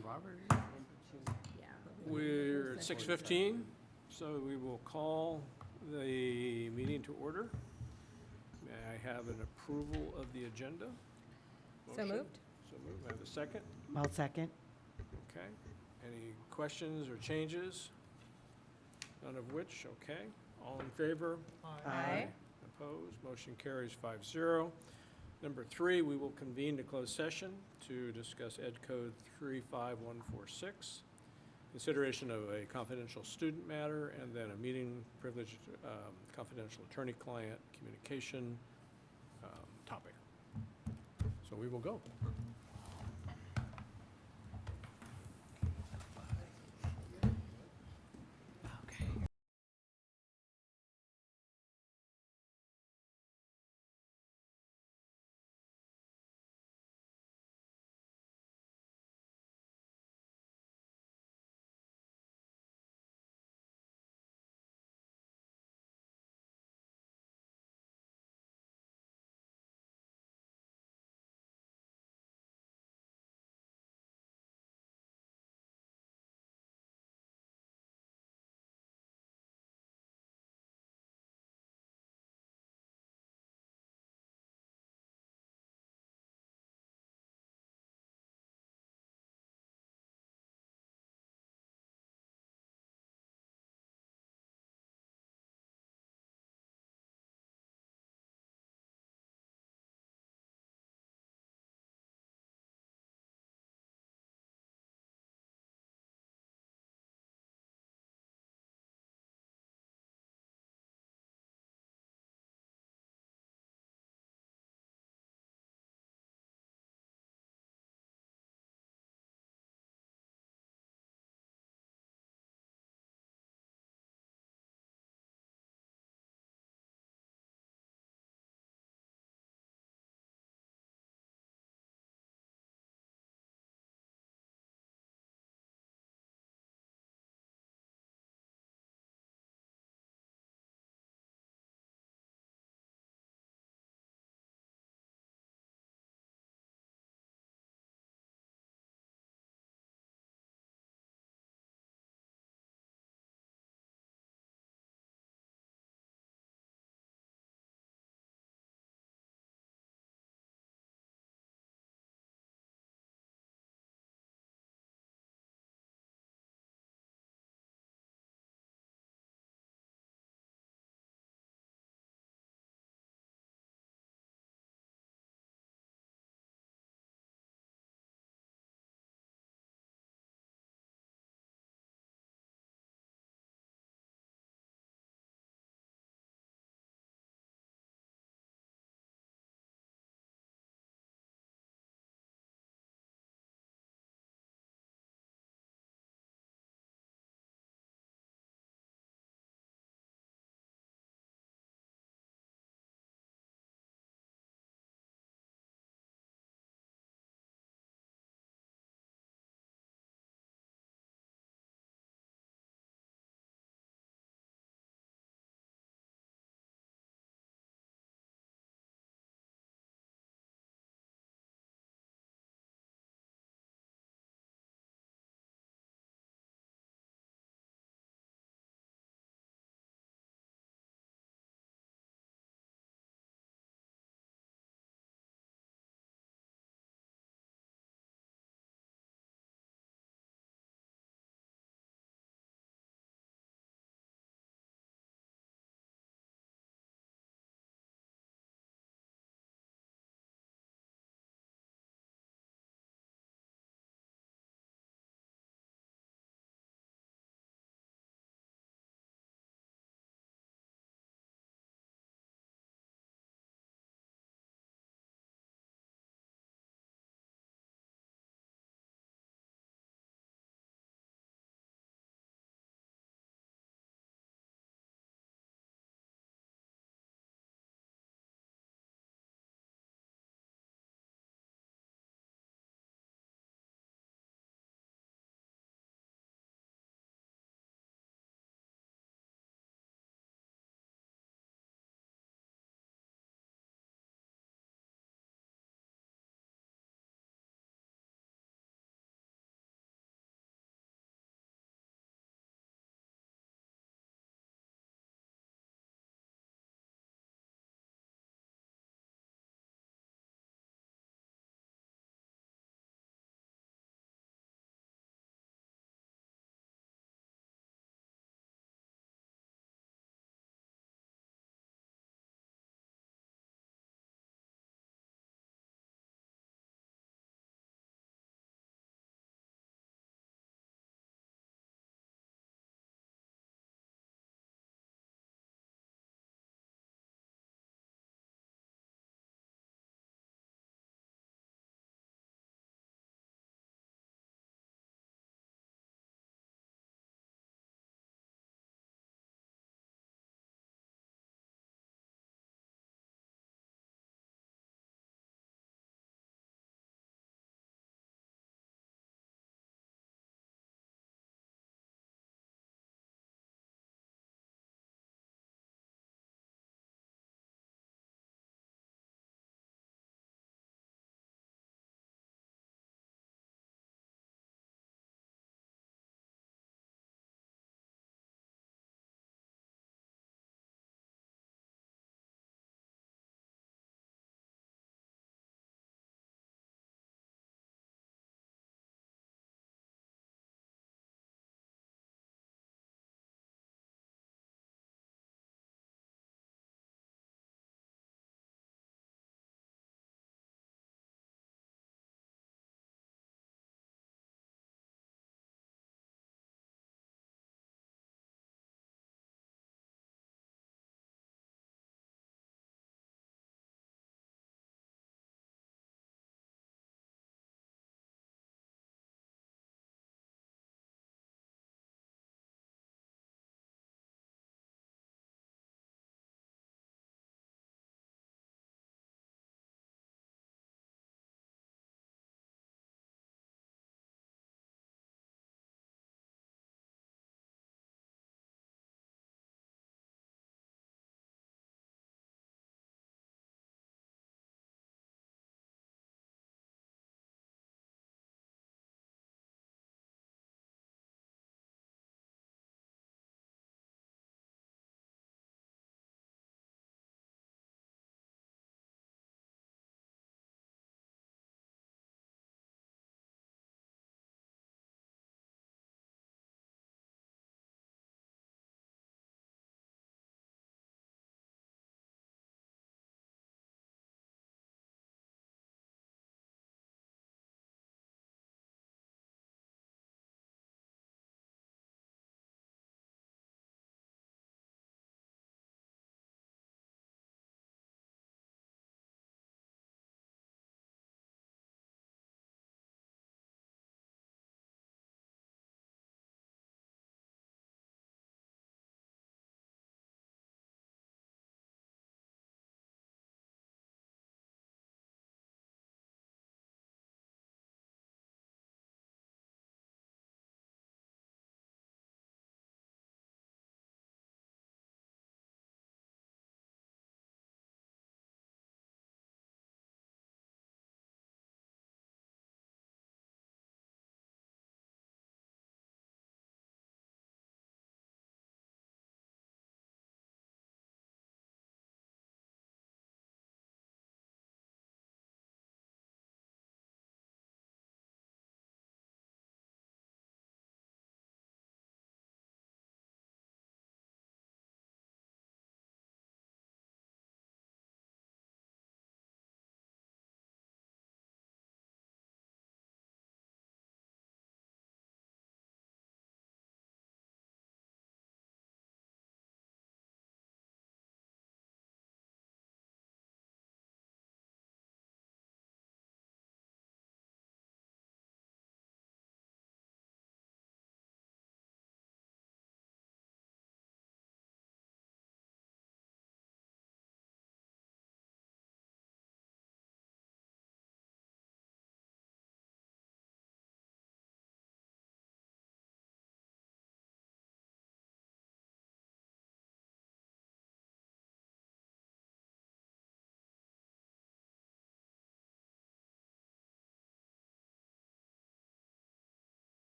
Robert? Yeah. We're at 6:15, so we will call the meeting to order. May I have an approval of the agenda? So Motion? moved. So moved. May I have a second? I'll second. Okay. Any questions or changes? None of which, okay. All in favor? Aye. Opposed? Motion carries 5-0. Number 3, we will convene to close session to discuss Ed Code 35146, consideration of a confidential student matter, and then a meeting privilege, confidential attorney-client communication topic. So we will go.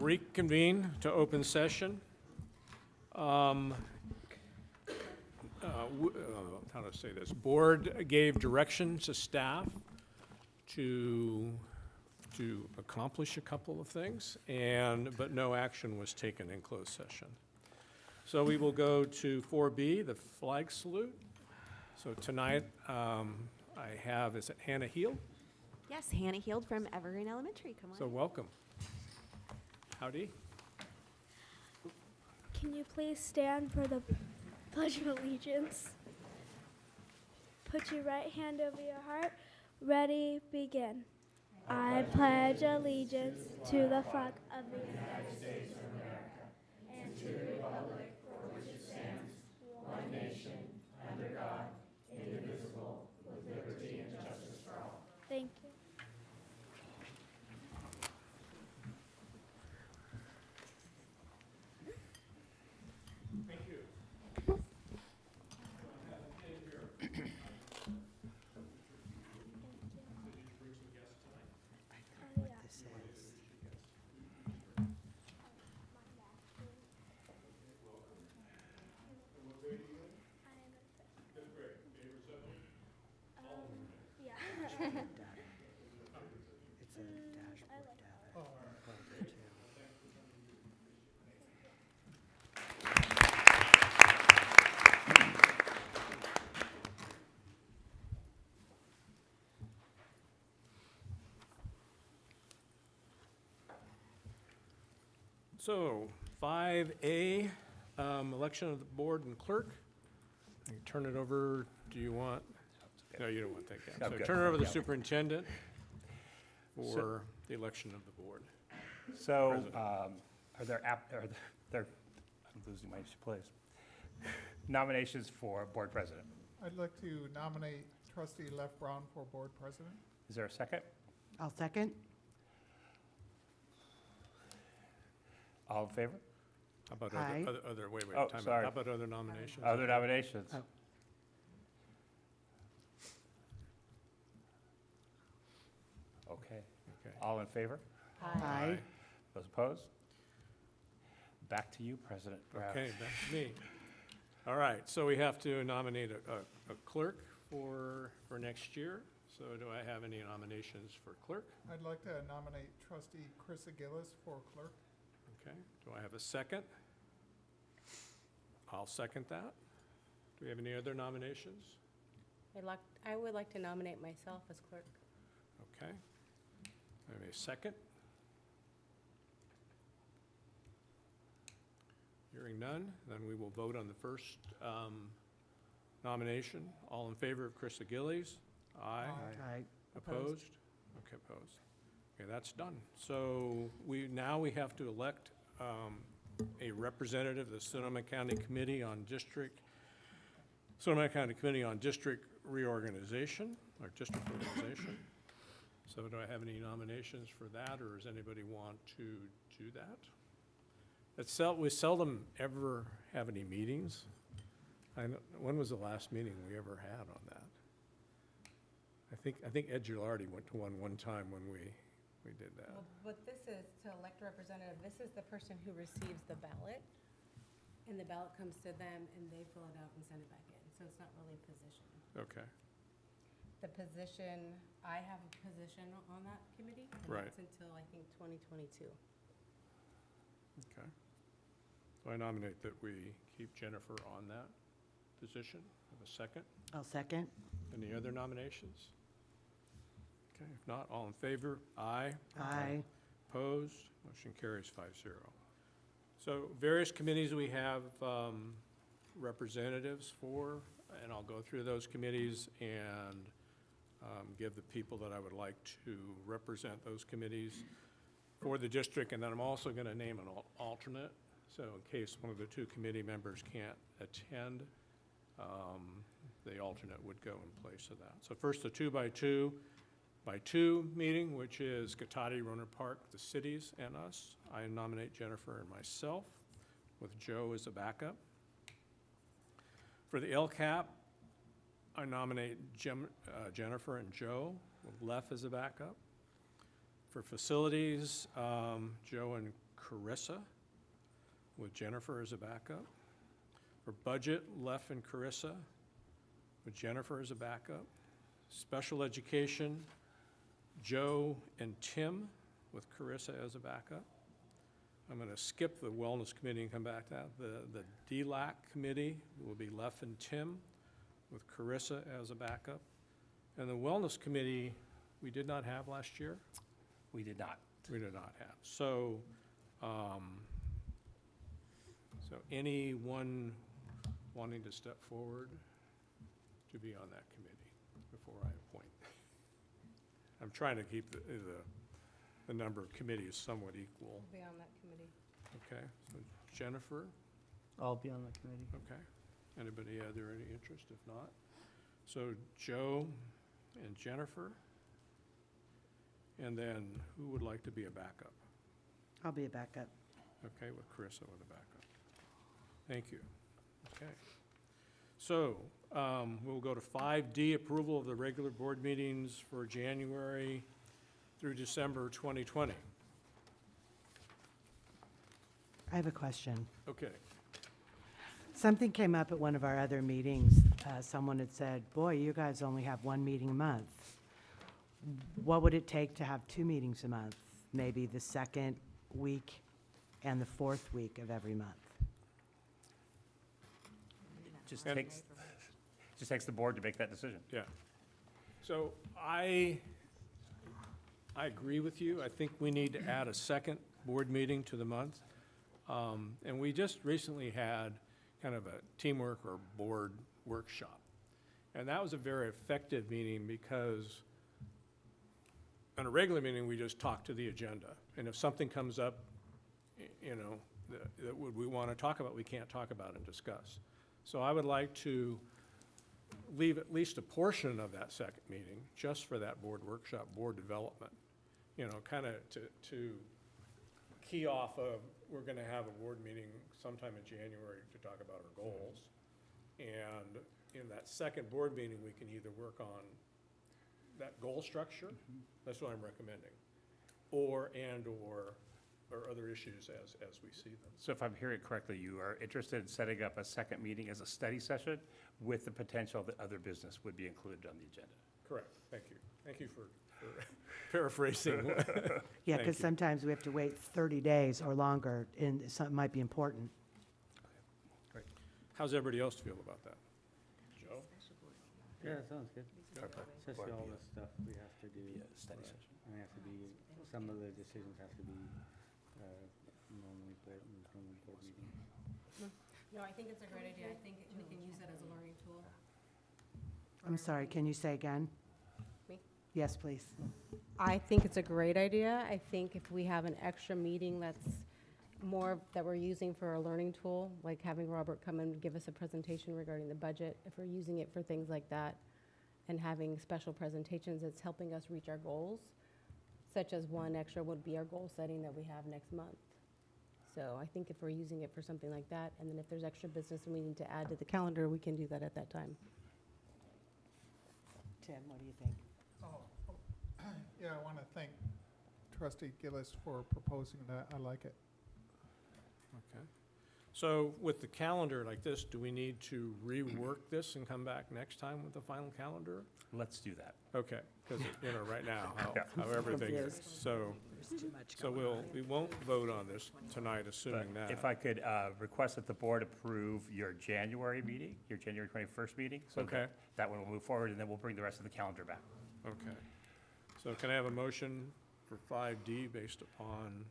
reconvene to open session. How to say this? Board gave direction to staff to accomplish a couple of things, but no action was taken in closed session. So we will go to 4B, the flag salute. So tonight, I have, is it Hannah Heel? Yes, Hannah Heald from Evergreen Elementary. Come on. So welcome. Howdy. Can you please stand for the Pledge of Allegiance? Put your right hand over your heart. Ready, begin. I pledge allegiance to the flag of the United States of America and to the republic for which it stands, one nation, under God, indivisible, with liberty and justice for all. Thank you. Thank you. So, 5A, election of the board and clerk. I can turn it over, do you want? No, you don't want to take that. I'm So good. turn it over to the Yeah. superintendent for the election of the board. So, President. I'm losing my place. Nominations for board president. I'd like to nominate trustee Lev Brown for board president. Is there a second? I'll second. All in favor? How about Aye. wait, Oh, time out. sorry. How about other nominations? Other nominations? Oh. Okay. Okay. All in favor? Aye. Those opposed? Back to you, President Brown. Okay, back to me. All right, so we have to nominate a clerk for next year. So do I have any nominations for clerk? I'd like to nominate trustee Chris Gillis for clerk. Okay, do I have a second? I'll second that. Do we have any other nominations? I would like to nominate myself as clerk. Okay. I have a second. Hearing none, then we will vote on the first nomination. All in favor of Chris Gillies? Aye. Aye. Opposed? Okay, opposed. Okay, that's done. So now we have to elect a representative of the Sonoma County Committee on District Reorganization, or District Organization. So do I have any nominations for that, or does anybody want to do that? We seldom ever have any meetings. When was the last meeting we ever had on that? I think Ed Gilardi went to one time when we did that. Well, what this is, to elect a representative, this is the person who receives the ballot, and the ballot comes to them, and they fill it out and send it back in. So it's not really a position. Okay, The position, I have a position on that committee, and Right. that's until, I think, 2022. okay. So I nominate that we keep Jennifer on that position. Have a second? I'll second. Any other nominations? Okay, if not, all in favor? Aye. Aye. Opposed? Motion carries 5-0. So various committees we have representatives for, and I'll go through those committees and give the people that I would like to represent those committees for the district, and then I'm also going to name an alternate. So in case one of the two committee members can't attend, the alternate would go in place of that. So first, the 2x2 meeting, which is Cotati, Roner Park, the cities, and us. I nominate Jennifer and myself, with Joe as a backup. For the LCAP, I nominate Jennifer and Joe, with Lef as a backup. For facilities, Joe and Carissa, with Jennifer as a backup. For budget, Lef and Carissa, with Jennifer as a backup. Special education, Joe and Tim, with Carissa as a backup. I'm going to skip the wellness committee and come back to that. The DLAC committee will be Lef and Tim, with Carissa as a backup. And the wellness committee, we did not have last year. We did not. We did not have. So, so anyone wanting to step forward to be on that committee before I appoint? I'm trying to keep the number of committees somewhat equal. Be on that committee. Okay, so Jennifer, I'll be on the committee. okay. Anybody have there any interest? If not, so Joe and Jennifer. And then who would like to be a backup? I'll be a backup. Okay, with Carissa with a backup. Thank you. Okay. So, we'll go to 5D, approval of the regular board meetings for January through December 2020. I have a question. Okay. Something came up at one of our other meetings. Someone had said, boy, you guys only have one meeting a month. What would it take to have 2 meetings a month? Maybe the second week and the fourth week of every month? Just And- takes the board to make that decision. Yeah. So I agree with you. I think we need to add a second board meeting to the month. And we just recently had kind of a teamwork or board workshop. And that was a very effective meeting because on a regular meeting, we just talk to the agenda. And if something comes up, you know, that we want to talk about, we can't talk about and discuss. So I would like to leave at least a portion of that second meeting just for that board workshop, board development. You know, kind of to key off of, we're going to have a board meeting sometime in January to talk about our goals. And in that second board meeting, we can either work on that goal structure, that's what I'm recommending, or other issues as we see them. So if I'm hearing correctly, you are interested in setting up a second meeting as a study session with the potential that other business would be included on the agenda? Correct, thank you. Thank you for paraphrasing. Yeah, Thank because you. sometimes we have to wait 30 days or longer, and something might be important. How's everybody else feel about that? Joe? Yeah, sounds good. Okay. Especially all the stuff we have to do. Yeah, study session. And we have to be, some of the decisions have to be normally put in the normal board meeting. No, I think it's a great idea. I think we can use it as a learning tool. I'm sorry, can you say again? Me? Yes, please. I think it's a great idea. I think if we have an extra meeting that's more that we're using for a learning tool, like having Robert come and give us a presentation regarding the budget, if we're using it for things like that, and having special presentations, it's helping us reach our goals, such as one extra would be our goal setting that we have next month. So I think if we're using it for something like that, and then if there's extra business and we need to add to the calendar, we can do that at that time. Tim, what do you think? Yeah, I want to thank Trustee Gillis for proposing that. I like it. Okay. So with the calendar like this, do we need to rework this and come back next time with the final calendar? Let's do that. Okay, because, you know, right now, Yeah. how everything is. Confused. So, we won't vote on this tonight, assuming But that. if I could request that the board approve your January meeting, your January 21st meeting. So Okay. that one will move forward, and then we'll bring the rest of the calendar back. Okay. So can I have a motion for 5D based upon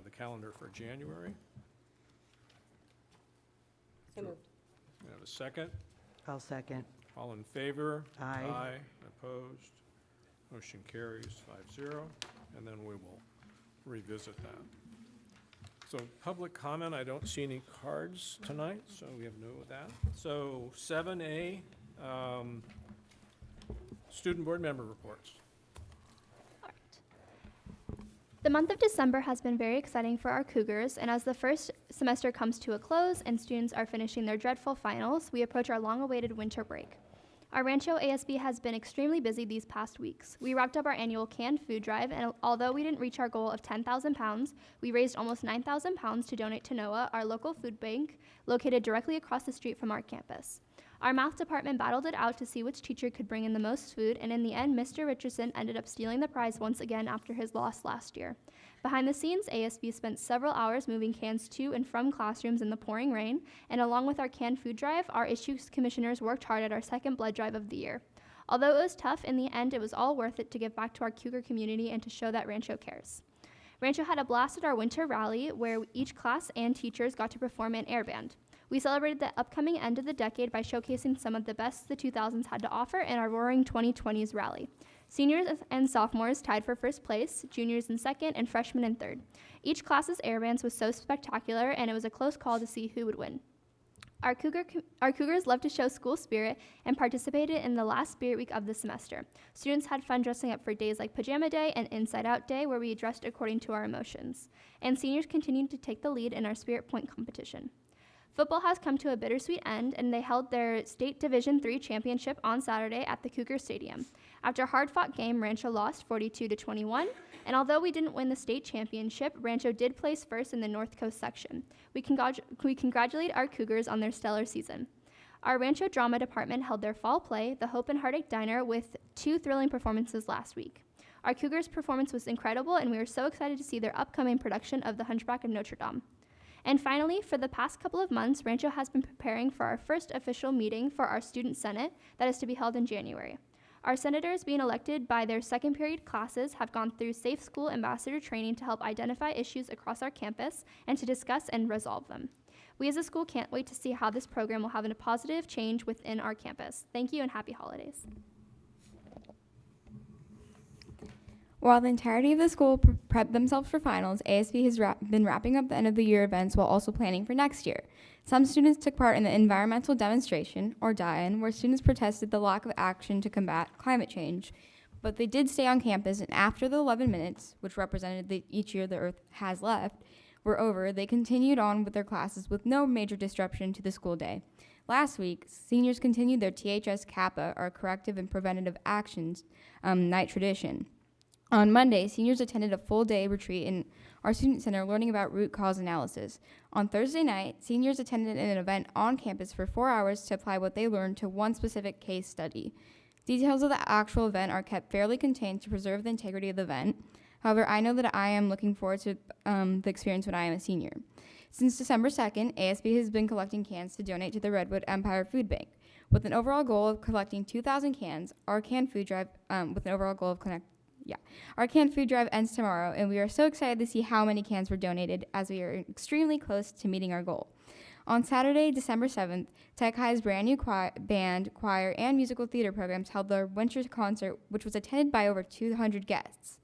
the calendar for January? So moved. We have a second? I'll second. All in favor? Aye. Opposed? Motion carries 5-0, and then we will revisit that. So public comment, I don't see any cards tonight, so we have no of that. So 7A, student board member reports. The month of December has been very exciting for our Cougars, and as the first semester comes to a close and students are finishing their dreadful finals, we approach our long-awaited winter break. Our Rancho ASB has been extremely busy these past weeks. We wrapped up our annual canned food drive, and although we didn't reach our goal of 10,000 pounds, we raised almost 9,000 pounds to donate to NOAA, our local food bank, located directly across the street from our campus. Our math department battled it out to see which teacher could bring in the most food, and in the end, Mr. Richardson ended up stealing the prize once again after his loss last year. Behind the scenes, ASB spent several hours moving cans to and from classrooms in the pouring rain, and along with our canned food drive, our issues commissioners worked hard at our second blood drive of the year. Although it was tough, in the end, it was all worth it to give back to our Cougar community and to show that Rancho cares. Rancho had a blast at our winter rally, where each class and teachers got to perform an air band. We celebrated the upcoming end of the decade by showcasing some of the best the 2000s had to offer in our Roaring 2020s rally. Seniors and sophomores tied for first place, juniors in second, and freshmen in third. Each class's air bands was so spectacular, and it was a close call to see who would win. Our Cougars love to show school spirit and participated in the last Spirit Week of the semester. Students had fun dressing up for days like Pajama Day and Inside Out Day, where we dressed according to our emotions. And seniors continued to take the lead in our Spirit Point competition. Football has come to a bittersweet end, and they held their state Division III championship on Saturday at the Cougar Stadium. After a hard-fought game, Rancho lost 42-21, and although we didn't win the state championship, Rancho did place first in the North Coast section. We congratulate our Cougars on their stellar season. Our Rancho Drama Department held their fall play, the Hope and Heartache Diner, with 2 thrilling performances last week. Our Cougars' performance was incredible, and we were so excited to see their upcoming production of The Hunchback of Notre Dame. And finally, for the past couple of months, Rancho has been preparing for our first official meeting for our Student Senate that is to be held in January. Our senators, being elected by their second period classes, have gone through Safe School Ambassador training to help identify issues across our campus and to discuss and resolve them. We as a school can't wait to see how this program will have a positive change within our campus. Thank you and happy holidays. While the entirety of the school prepped themselves for finals, ASB has been wrapping up the end of the year events while also planning for next year. Some students took part in the environmental demonstration, or DIAN, where students protested the lack of action to combat climate change. But they did stay on campus, and after the 11 minutes, which represented each year the Earth has left, were over, they continued on with their classes with no major disruption to the school day. Last week, seniors continued their THS Kappa, or Corrective and Preventative Actions, night tradition. On Monday, seniors attended a full-day retreat in our student center learning about root cause analysis. On Thursday night, seniors attended an event on campus for 4 hours to apply what they learned to one specific case study. Details of the actual event are kept fairly contained to preserve the integrity of the event. However, I know that I am looking forward to the experience when I am a senior. Since December 2nd, ASB has been collecting cans to donate to the Redwood Empire Food Bank. With an overall goal of collecting 2,000 cans, our canned food drive Our canned food drive ends tomorrow, and we are so excited to see how many cans were donated, as we are extremely close to meeting our goal. On Saturday, December 7th, Tech High's brand new band, choir, and musical theater programs held their winter concert, which was attended by over 200 guests.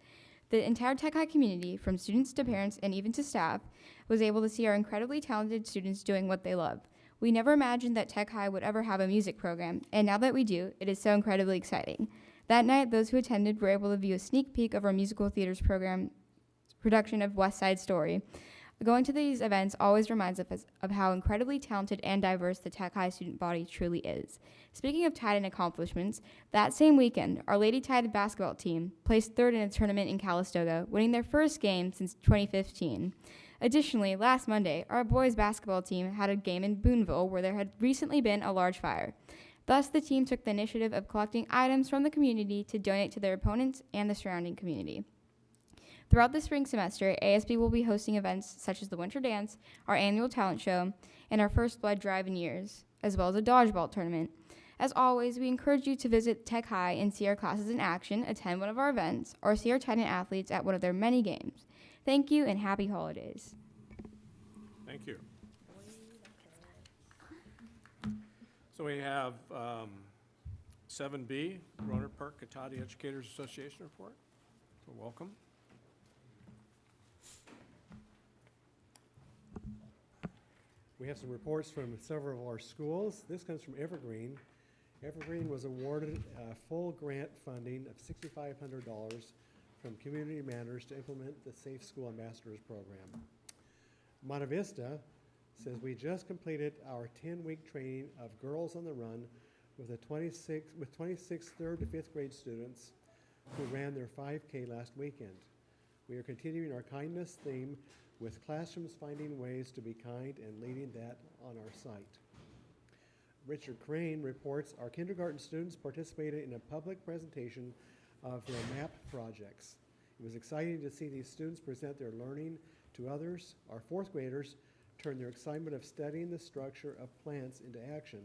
The entire Tech High community, from students to parents and even to staff, was able to see our incredibly talented students doing what they love. We never imagined that Tech High would ever have a music program, and now that we do, it is so incredibly exciting. That night, those who attended were able to view a sneak peek of our musical theater's production of West Side Story. Going to these events always reminds us of how incredibly talented and diverse the Tech High student body truly is. Speaking of Titan accomplishments, that same weekend, our Lady Titan basketball team placed third in a tournament in Calistoga, winning their first game since 2015. Additionally, last Monday, our boys basketball team had a game in Boonville where there had recently been a large fire. Thus, the team took the initiative of collecting items from the community to donate to their opponents and the surrounding community. Throughout the spring semester, ASB will be hosting events such as the Winter Dance, our annual talent show, and our first blood drive in years, as well as a dodgeball tournament. As always, we encourage you to visit Tech High and see our classes in action, attend one of our events, or see our Titan athletes at one of their many games. Thank you and happy holidays. Thank you. So we have 7B, Rohnert Park Cotati Educators Association report. So welcome. We have some reports from several of our schools. This comes from Evergreen. Evergreen was awarded full grant funding of $6,500 from Community Matters to implement the Safe School Ambassadors program. Monte Vista says we just completed our 10-week training of Girls on the Run with 26 third to fifth grade students who ran their 5K last weekend. We are continuing our kindness theme with classrooms finding ways to be kind and leading that on our site. Richard Crane reports our kindergarten students participated in a public presentation of their MAP projects. It was exciting to see these students present their learning to others. Our fourth graders turned their excitement of studying the structure of plants into action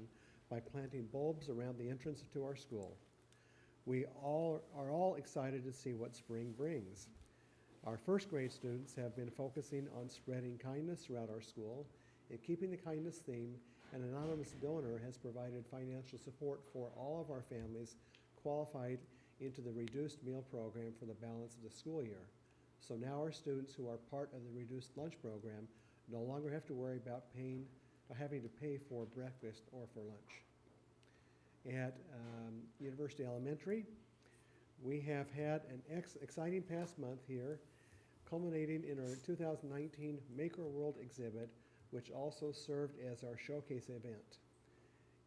by planting bulbs around the entrance to our school. We are all excited to see what spring brings. Our first grade students have been focusing on spreading kindness throughout our school and keeping the kindness theme. An anonymous donor has provided financial support for all of our families qualified into the reduced meal program for the balance of the school year. So now our students who are part of the reduced lunch program no longer have to worry about having to pay for breakfast or for lunch. At University Elementary, we have had an exciting past month here, culminating in our 2019 Maker World exhibit, which also served as our showcase event.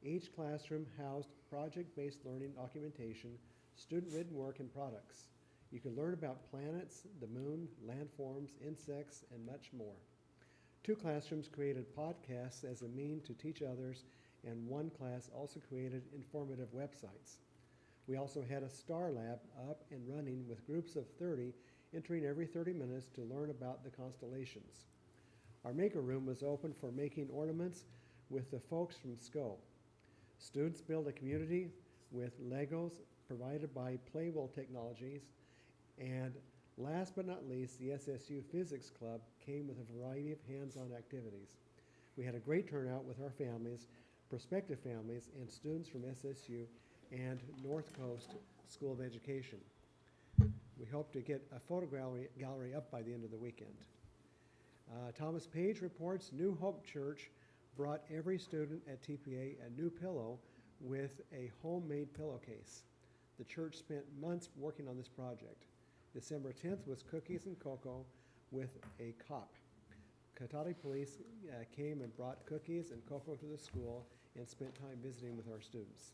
Each classroom housed project-based learning documentation, student-written work, and products. You can learn about planets, the moon, landforms, insects, and much more. 2 classrooms created podcasts as a means to teach others, and 1 class also created informative websites. We also had a STAR Lab up and running with groups of 30 entering every 30 minutes to learn about the constellations. Our maker room was open for making ornaments with the folks from SCO. Students build a community with Legos provided by Playable Technologies, and last but not least, the SSU Physics Club came with a variety of hands-on activities. We had a great turnout with our families, prospective families, and students from SSU and North Coast School of Education. We hope to get a photo gallery up by the end of the weekend. Thomas Page reports New Hope Church brought every student at TPA a new pillow with a homemade pillowcase. The church spent months working on this project. December 10th was cookies and cocoa with a cop. Katati Police came and brought cookies and cocoa to the school and spent time visiting with our students.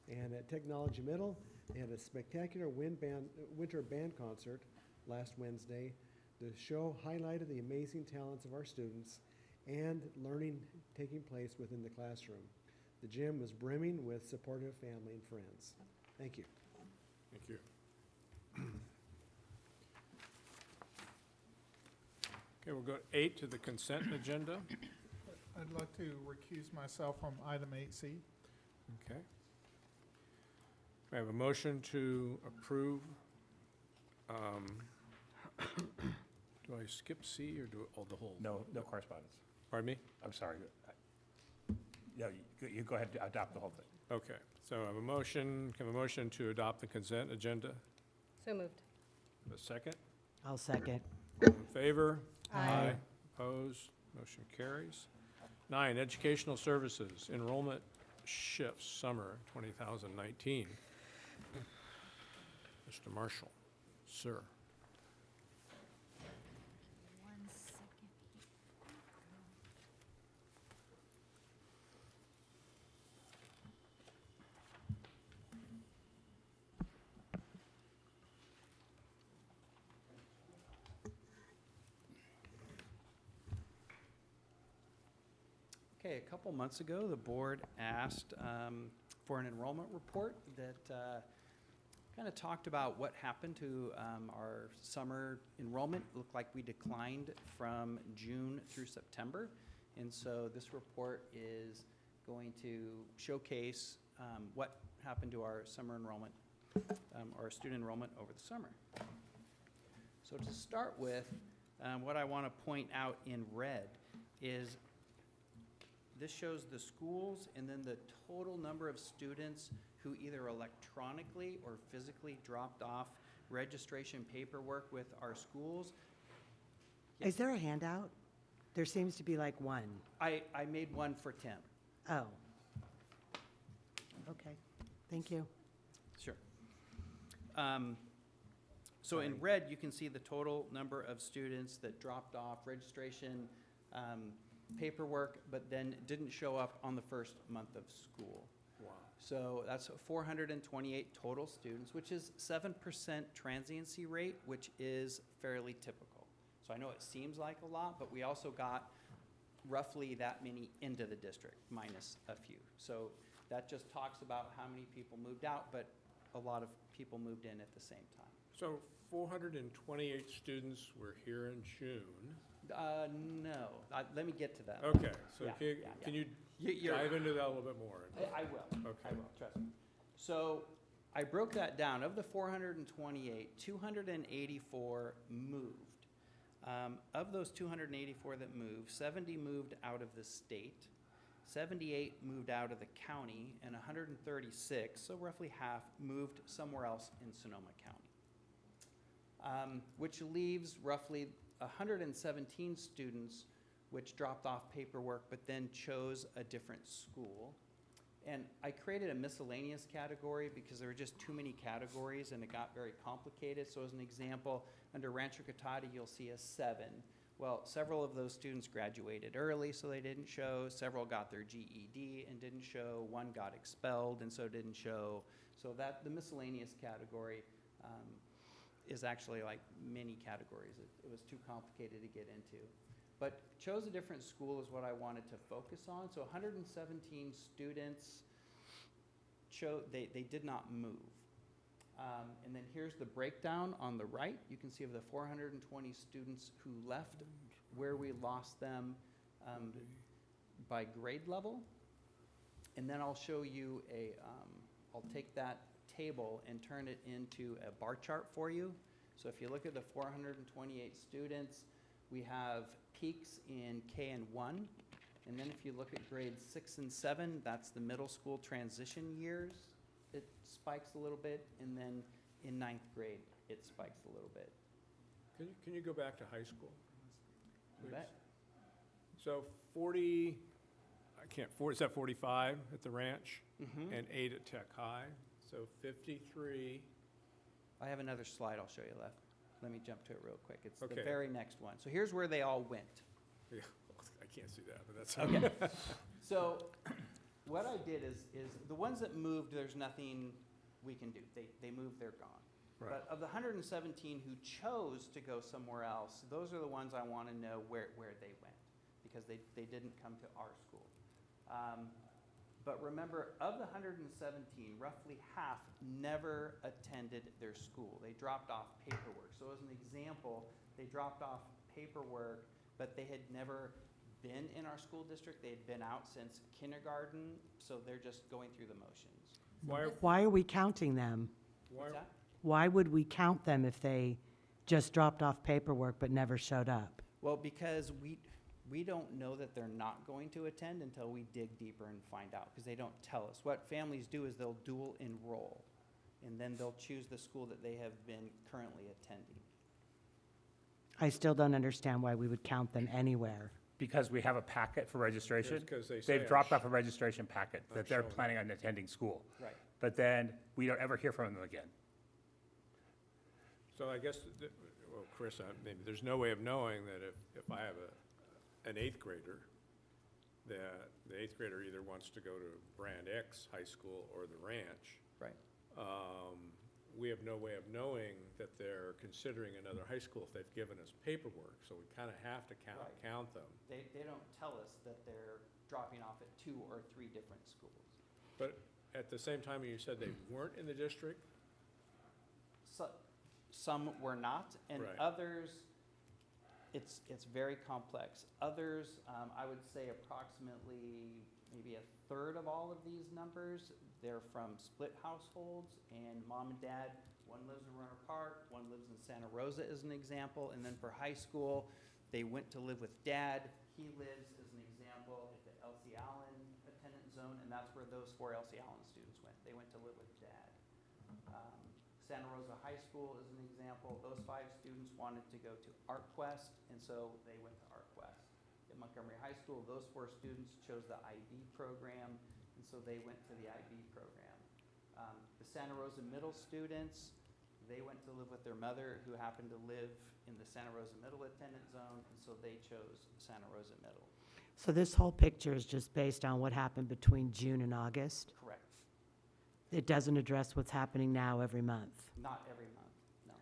And at Technology Middle, they had a spectacular winter band concert last Wednesday. The show highlighted the amazing talents of our students and learning taking place within the classroom. The gym was brimming with supportive family and friends. Thank you. Thank you. Okay, we'll go 8 to the consent agenda. I'd like to recuse myself from item 8C. Okay. We have a motion to approve. Do I skip C or do the whole? No correspondence. Pardon me? I'm sorry. No, you go ahead and adopt the whole thing. Okay, so I have a motion, can I have a motion to adopt the consent agenda? So moved. A second? I'll second. All in favor? Aye. Opposed? Motion carries. 9, educational services, enrollment shifts, summer 2019. Mr. Marshall, sir. Okay, a couple months ago, the board asked for an enrollment report that kind of talked about what happened to our summer enrollment. It looked like we declined from June through September. And so this report is going to showcase what happened to our summer enrollment, our student enrollment over the summer. So to start with, what I want to point out in red is this shows the schools and then the total number of students who either electronically or physically dropped off registration paperwork with our schools. Is there a handout? There seems to be like one. I made one for Tim. Oh. Okay, thank you. Sure. So in red, you can see the total number of students that dropped off registration paperwork, but then didn't show up on the first month of school. Wow. So that's 428 total students, which is 7% transiency rate, which is fairly typical. So I know it seems like a lot, but we also got roughly that many into the district, minus a few. So that just talks about how many people moved out, but a lot of people moved in at the same time. So 428 students were here in June. No, let me get to that. Okay, so Yeah, can you You're- dive into that a little bit more? I will. Okay. I will, trust me. So I broke that down. Of the 428, 284 moved. Of those 284 that moved, 70 moved out of the state, 78 moved out of the county, and 136, so roughly half, moved somewhere else in Sonoma County. Which leaves roughly 117 students which dropped off paperwork but then chose a different school. And I created a miscellaneous category because there were just too many categories and it got very complicated. So as an example, under Rancho Cotati, you'll see a 7. Well, several of those students graduated early, so they didn't show. Several got their GED and didn't show. One got expelled and so didn't show. So that the miscellaneous category is actually like many categories. It was too complicated to get into. But chose a different school is what I wanted to focus on. So 117 students they did not move. And then here's the breakdown on the right. You can see of the 420 students who left, where we lost them by grade level. And then I'll show you I'll take that table and turn it into a bar chart for you. So if you look at the 428 students, we have peaks in K and 1. And then if you look at grades 6 and 7, that's the middle school transition years. It spikes a little bit. And then in 9th grade, it spikes a little bit. Can you go back to high school? You please? bet. So is that 45 at the ranch and 8 at Tech High? So 53. I have another slide I'll show you left. Let me jump to it real quick. It's the Okay. very next one. So here's where they all went. Yeah, I can't see that, but that's Okay. So what I did is the ones that moved, there's nothing we can do. They moved, they're gone. Right. But of the 117 who chose to go somewhere else, those are the ones I want to know where they went because they didn't come to our school. But remember, of the 117, roughly half never attended their school. They dropped off paperwork. So as an example, they dropped off paperwork, but they had never been in our school district. They had been out since kindergarten, so they're just going through the motions. Why are we counting them? What's that? Why would we count them if they just dropped off paperwork but never showed up? Well, because we don't know that they're not going to attend until we dig deeper and find out, because they don't tell us. What families do is they'll dual enroll, and then they'll choose the school that they have been currently attending. I still don't understand why we would count them anywhere. Because we have a packet for registration. Just 'cause they say They've dropped off a registration packet I'm that they're showing. planning on attending school. Right. But then we don't ever hear from them again. So I guess, well, Chris, maybe there's no way of knowing that if I have an 8th grader, that the 8th grader either wants to go to Brand X High School or the ranch. Right. We have no way of knowing that they're considering another high school if they've given us paperwork, so we kind of have to Right. count them. They don't tell us that they're dropping off at 2 or 3 different schools. But at the same time, you said they weren't in the district? Some were not, and Right. others, it's very complex. Others, I would say approximately maybe a third of all of these numbers, they're from split households, and mom and dad, one lives in Runner Park, one lives in Santa Rosa as an example, and then for high school, they went to live with dad. He lives, as an example, at the Elsie Allen attendance zone, and that's where those 4 Elsie Allen students went. They went to live with dad. Santa Rosa High School is an example. Those 5 students wanted to go to ArtQuest, and so they went to ArtQuest. At Montgomery High School, those 4 students chose the IB program, and so they went to the IB program. The Santa Rosa Middle students, they went to live with their mother, who happened to live in the Santa Rosa Middle attendance zone, and so they chose Santa Rosa Middle. So this whole picture is just based on what happened between June and August? Correct. it doesn't address what's happening now every month. Not every month, no.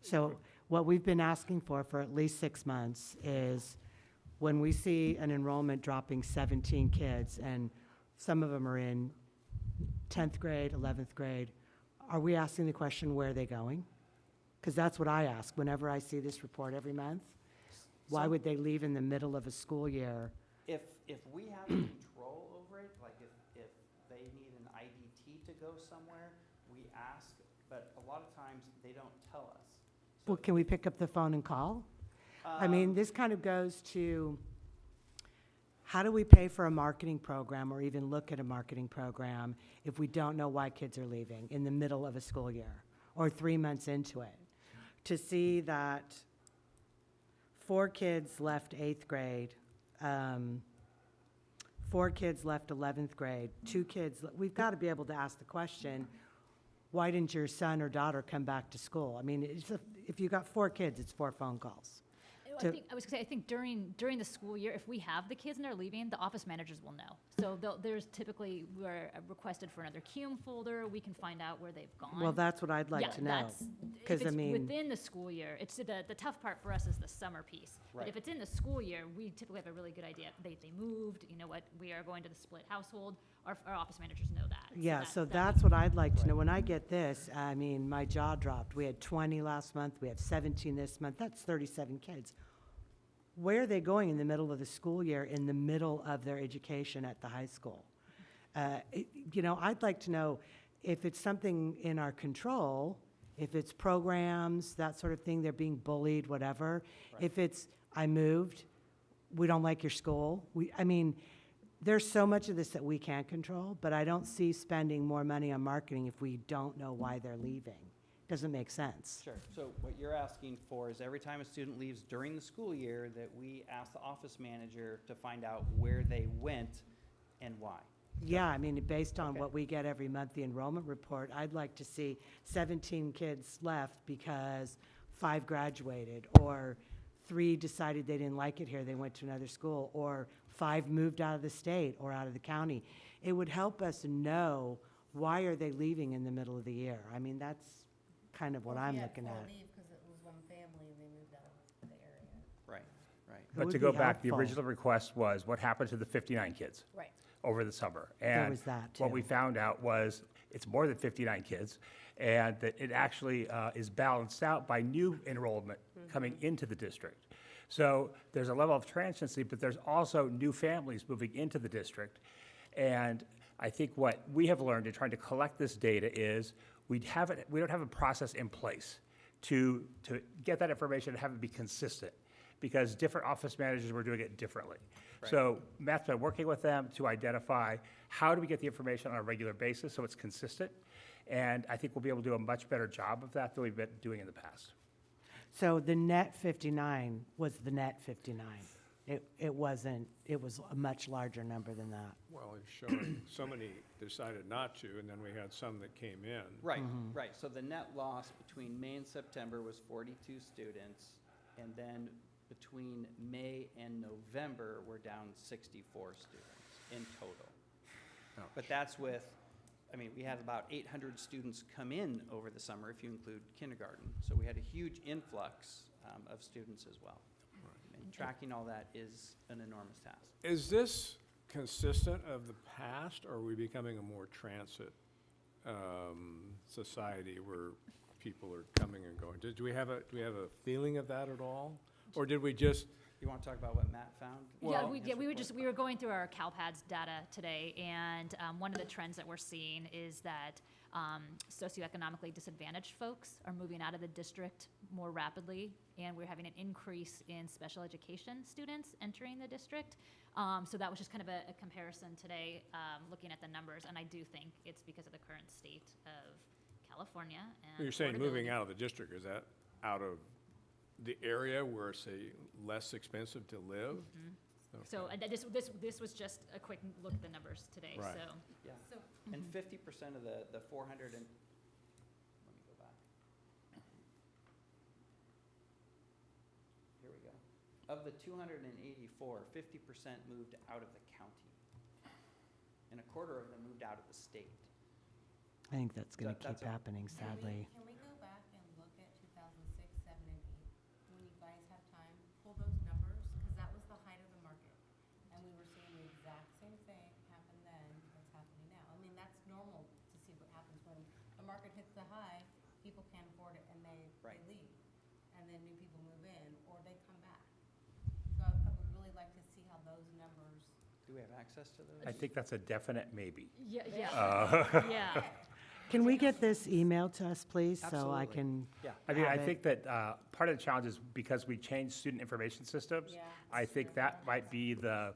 So what we've been asking for at least 6 months is when we see an enrollment dropping 17 kids, and some of them are in 10th grade, 11th grade, are we asking the question, where are they going? Because that's what I ask whenever I see this report every month. Why Some- would they leave in the middle of a school year? If we have control over it, like if they need an IDT to go somewhere, we ask, but a lot of times they don't tell us. Well, can we pick up the phone and call? I mean, this kind of goes to, how do we pay for a marketing program or even look at a marketing program if we don't know why kids are leaving in the middle of a school year or 3 months into it? To see that 4 kids left 8th grade, 4 kids left 11th grade, 2 kids, we've got to be able to ask the question, why didn't your son or daughter come back to school? I mean, if you got 4 kids, it's 4 phone calls. I think during the school year, if we have the kids and they're leaving, the office managers will know. So there's typically, we're requested for another CUME folder, we can find out where they've gone. Well, that's what I'd like to know. Because, I mean, within the school year, it's the tough part for us is the summer piece. But Right. if it's in the school year, we typically have a really good idea. They moved, you know what, we are going to the split household, our office managers know that. yeah, so that that's what I'd like to know. When I get this, I mean, my jaw dropped. We had 20 last month, we have 17 this month, that's 37 kids. Where are they going in the middle of the school year, in the middle of their education at the high school? You know, I'd like to know if it's something in our control, if it's programs, that sort of thing, they're being bullied, whatever. Right. If it's, I moved, we don't like your school. I mean, there's so much of this that we can't control, but I don't see spending more money on marketing if we don't know why they're leaving. Doesn't make sense. Sure, so what you're asking for is every time a student leaves during the school year, that we ask the office manager to find out where they went and why. Yeah, I mean, based on Okay. what we get every month, the enrollment report, I'd like to see 17 kids left because 5 graduated, or 3 decided they didn't like it here, they went to another school, or 5 moved out of the state or out of the county. It would help us know, why are they leaving in the middle of the year? I mean, that's kind of what I'm looking at. because it was one family and they moved out of the area. Right, right. It But would to go be back, the helpful. original request was what happened to the 59 kids Right. over the summer. There And was that, what we too. found out was it's more than 59 kids, and that it actually is balanced out by new enrollment coming into the district. So there's a level of transiency, but there's also new families moving into the district. And I think what we have learned in trying to collect this data is we don't have a process in place to get that information and have it be consistent, because different office managers were doing it differently. Right. So Matt's been working with them to identify how do we get the information on a regular basis so it's consistent. And I think we'll be able to do a much better job of that than we've been doing in the past. So the net 59 was the net 59. It wasn't, it was a much larger number than that. Well, it's showing so many decided not to, and then we had some that came in. Right, right. So the net loss between May and September was 42 students, and then between May and November, we're down 64 students in total. Ouch. But that's with, I mean, we had about 800 students come in over the summer, if you include kindergarten. So we had a huge influx of students as well. And tracking all that is an enormous task. Is this consistent of the past, or are we becoming a more transit society where people are coming and going? Do we have a feeling of that at all? Or did we just, You want to talk about what Matt found? We were going through our CalPADS data today, and one of the trends that we're seeing is that socioeconomically disadvantaged folks are moving out of the district more rapidly, and we're having an increase in special education students entering the district. So that was just kind of a comparison today, looking at the numbers, and I do think it's because of the current state of California and you're saying moving affordability. out of the district, is that out of the area where it's less expensive to live? Okay. So this was just a quick look at the numbers today, Right. so. Yeah. And 50% of the 400 and, let me go back. Here we go. Of the 284, 50% moved out of the county. And a quarter of them moved out of the state. I think that's going to That's keep all. happening, sadly. Can we go back and look at 2006, 7, and 8, when you guys have time, pull those numbers? Because that was the height of the market. And we were seeing the exact same thing happen then that's happening now. I mean, that's normal to see what happens when the market hits the high, people can't afford it and they Right. leave. And then new people move in or they come back. So I would really like to see how those numbers. Do we have access to those? I think that's a definite maybe. Yeah, yeah, Uh, yeah. Can we get this emailed to us, please, so I Absolutely. can? Yeah. I mean, I have it? think that part of the challenge is because we changed student information systems, Yeah, I think that might be Yeah.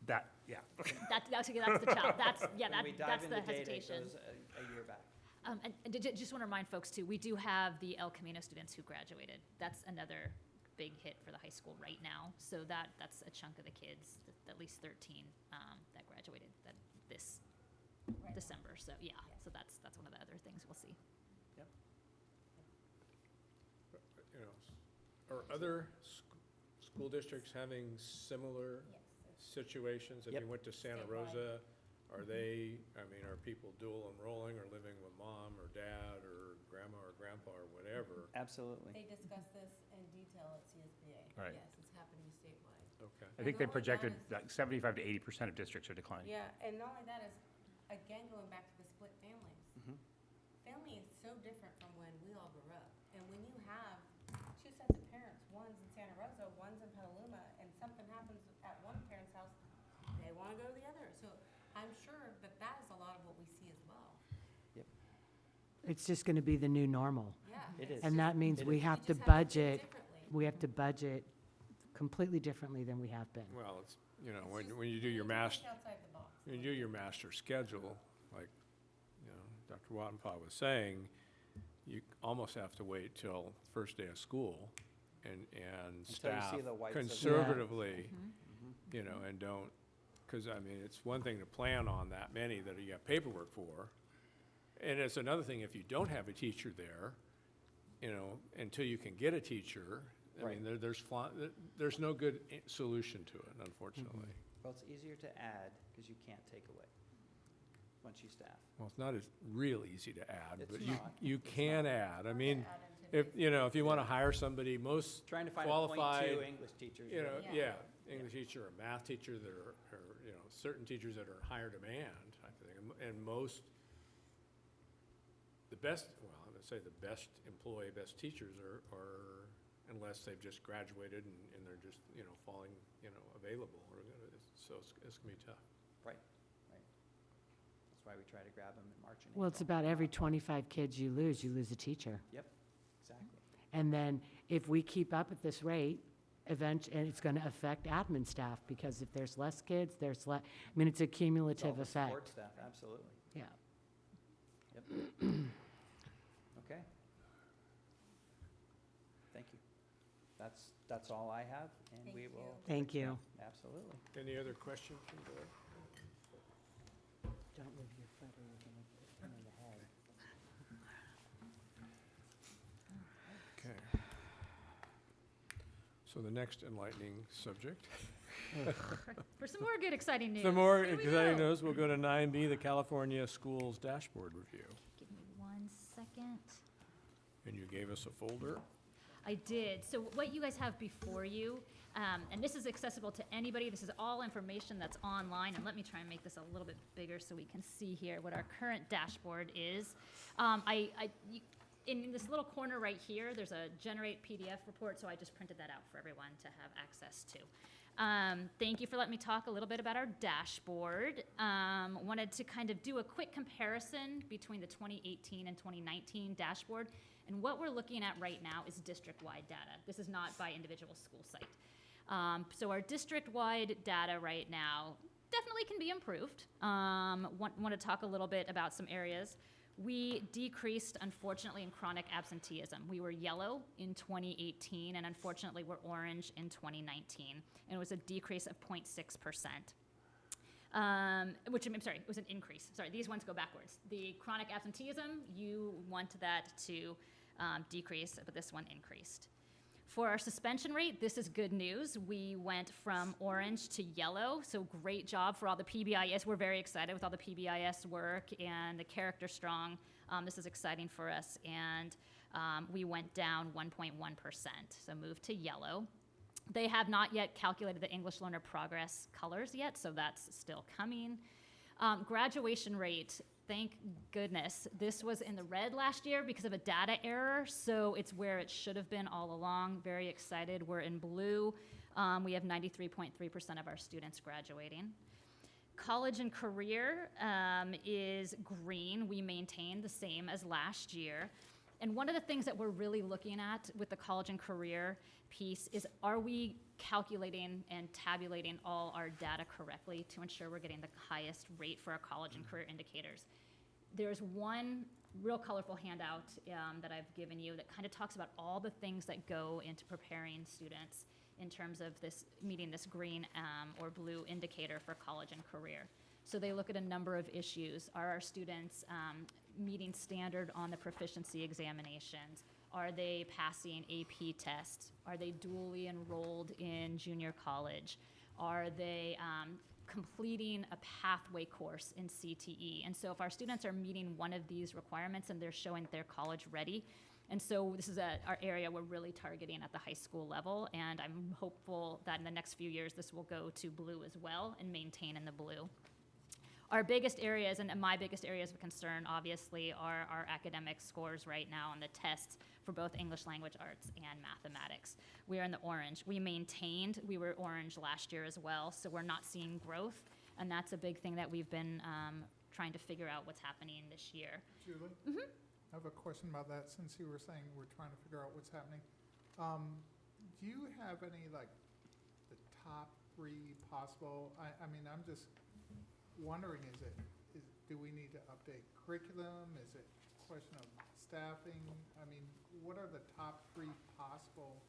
That's the challenge. When we dive That's into the data, it hesitation. goes a year back. And just want to remind folks too, we do have the El Camino students who graduated. That's another big hit for the high school right now. So that's a chunk of the kids, at least 13, that graduated this December. So yeah, so that's one of the other things we'll see. You know, are other school districts having similar situations? If Yep. you went to Santa Rosa, are they, I mean, are people dual enrolling or living with mom or dad or grandma or grandpa or whatever? Absolutely. They discuss this in detail at CSBA. Right. Yes, it's happening statewide. Okay. I think they And not only projected that like 75 to 80% of districts are declining. Yeah, and not only that is, again, going back to the split families. Mhm. Family is so different from when we all grew up. And when you have two sets of parents, one's in Santa Rosa, one's in Petaluma, and something happens at one parent's house, they want to go to the other. So I'm sure that that is a lot of what we see as well. It's just going to be the new normal. Yeah. It it's is. And just- that means It we is. have we to just have to do it budget, differently. we have to budget completely differently than we have been. Well, it's, you know, It's when just- when you do your we need to master, think outside the box. when you do your master schedule, like, you know, Dr. Wattenpaw was saying, you almost have to wait till first day of school and Until you staff see the whites of the- conservatively, Mm-hmm. you know, and don't, because, I mean, it's one thing to plan on that many that you got paperwork for. And it's another thing if you don't have a teacher there, you know, until you can get a teacher. I Right. mean, there's no good solution to it, unfortunately. Well, it's easier to add because you can't take away once you staff. Well, it's not as real easy to add, It's but not. you It's can not. add. I mean, Add into if, you know, if you want to hire somebody, most Trying to find a qualified, .2 English teachers. you know, really. yeah, English teacher or math teacher that are, you know, certain teachers that are higher demand, I think, and most, the best, well, I'm gonna say the best employee, best teachers are, unless they've just graduated and they're just, you know, falling, you know, available, so it's gonna be tough. Right, right. That's why we try to grab them in March and April. Well, it's about every 25 kids you lose a teacher. Yep, exactly. And then if we keep up at this rate, and it's going to affect admin staff, because if there's less kids, there's less, I mean, it's a It's all cumulative the support effect. staff, absolutely. Yeah. Yep. Okay. Thank you. That's all I have, and Thank we you. will. Thank you. Absolutely. Any other questions from the board? Don't move your foot or you're going to hit them in the head. Okay. So the next enlightening subject. For some more good, exciting news. The more Here we exciting go. news, we'll go to 9B, the California Schools Dashboard Review. Give me 1 second. And you gave us a folder. I did. So what you guys have before you, and this is accessible to anybody. This is all information that's online. And let me try and make this a little bit bigger so we can see here what our current dashboard is. In this little corner right here, there's a generate PDF report, so I just printed that out for everyone to have access to. Thank you for letting me talk a little bit about our dashboard. Wanted to kind of do a quick comparison between the 2018 and 2019 dashboard. And what we're looking at right now is district-wide data. This is not by individual school site. So our district-wide data right now definitely can be improved. Want to talk a little bit about some areas. We decreased, unfortunately, in chronic absenteeism. We were yellow in 2018, and unfortunately, we're orange in 2019. And it was a decrease of 0.6%. Which, I'm sorry, it was an increase. Sorry, these ones go backwards. The chronic absenteeism, you want that to decrease, but this one increased. For our suspension rate, this is good news. We went from orange to yellow, so great job for all the PBIS. We're very excited with all the PBIS work and the Character Strong. This is exciting for us, and we went down 1.1%, so moved to yellow. They have not yet calculated the English learner progress colors yet, so that's still coming. Graduation rate, thank goodness. This was in the red last year because of a data error, so it's where it should have been all along. Very excited. We're in blue. We have 93.3% of our students graduating. College and career is green. We maintain the same as last year. And one of the things that we're really looking at with the college and career piece is, are we calculating and tabulating all our data correctly to ensure we're getting the highest rate for our college and career indicators? There's one real colorful handout that I've given you that kind of talks about all the things that go into preparing students in terms of this meeting this green or blue indicator for college and career. So they look at a number of issues. Are our students meeting standard on the proficiency examinations? Are they passing AP tests? Are they dually enrolled in junior college? Are they completing a pathway course in CTE? And so if our students are meeting one of these requirements and they're showing they're college ready, and so this is our area we're really targeting at the high school level, and I'm hopeful that in the next few years this will go to blue as well and maintain in the blue. Our biggest areas, and my biggest areas of concern, obviously, are our academic scores right now on the tests for both English language arts and mathematics. We are in the orange. We were orange last year as well, so we're not seeing growth, and that's a big thing that we've been trying to figure out what's happening this year. Julie? Mm-hmm. I have a question about that, since you were saying we're trying to figure out what's happening. Do you have any, like, the top 3 possible, I mean, I'm just wondering, do we need to update curriculum? Is it a question of staffing? I mean, what are the top 3 possible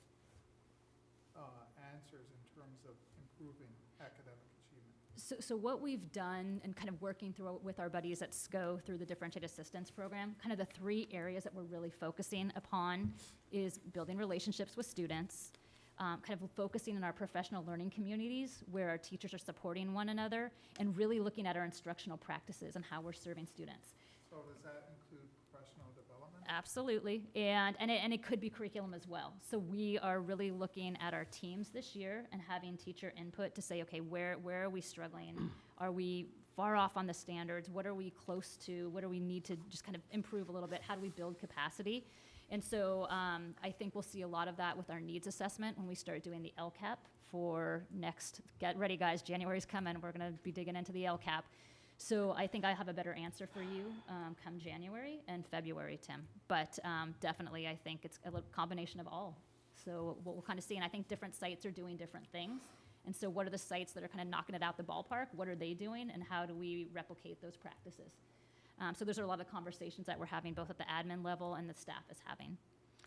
answers in terms of improving academic achievement? So what we've done, and kind of working through with our buddies at SCO through the Differentiated Assistance Program, kind of the 3 areas that we're really focusing upon is building relationships with students, kind of focusing on our professional learning communities where our teachers are supporting one another, and really looking at our instructional practices and how we're serving students. So does that include professional development? Absolutely, and it could be curriculum as well. So we are really looking at our teams this year and having teacher input to say, okay, where are we struggling? Are we far off on the standards? What are we close to? What do we need to just kind of improve a little bit? How do we build capacity? And so I think we'll see a lot of that with our needs assessment when we start doing the LCAP for next, get ready guys, January's coming, we're gonna be digging into the LCAP. So I think I have a better answer for you come January and February, Tim. But definitely I think it's a combination of all. So what we'll kind of see, and I think different sites are doing different things. And so what are the sites that are kind of knocking it out the ballpark? What are they doing, and how do we replicate those practices? So those are a lot of conversations that we're having both at the admin level and the staff is having.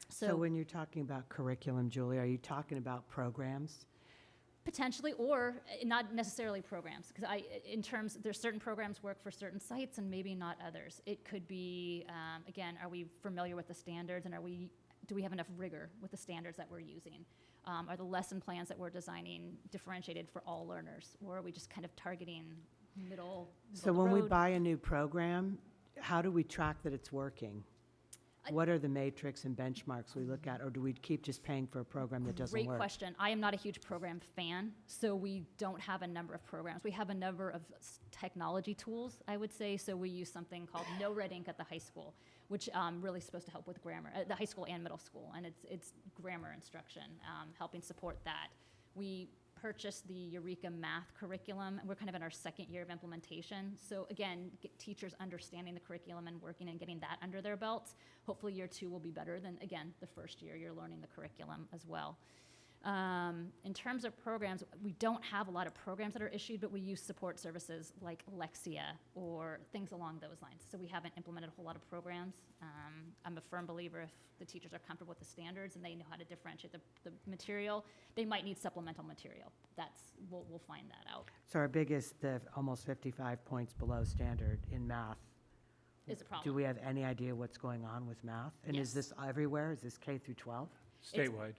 So when you're talking about curriculum, Julie, are you talking about programs? Potentially, or not necessarily programs, because there's certain programs work for certain sites and maybe not others. It could be, again, are we familiar with the standards, and do we have enough rigor with the standards that we're using? Are the lesson plans that we're designing differentiated for all learners, or are we just kind of targeting middle So when we buy a new program, how do we track that it's working? What are the matrix and benchmarks we look at, or do we keep just paying for a program that doesn't work? Great question. I am not a huge program fan, so we don't have a number of programs. We have a number of technology tools, I would say. So we use something called No Red Ink at the high school, which really is supposed to help with grammar, at the high school and middle school, and it's grammar instruction, helping support that. We purchased the Eureka math curriculum, and we're kind of in our 2nd year of implementation. So again, get teachers understanding the curriculum and working and getting that under their belts. Hopefully year 2 will be better than, again, the first year you're learning the curriculum as well. In terms of programs, we don't have a lot of programs that are issued, but we use support services like Lexia or things along those lines. So we haven't implemented a whole lot of programs. I'm a firm believer if the teachers are comfortable with the standards and they know how to differentiate the material, they might need supplemental material. We'll find that out. So our biggest, the almost 55 points below standard in math. Is a problem. Do we have any idea what's going on with math? And is Yes. this everywhere? Is this K through 12? Statewide.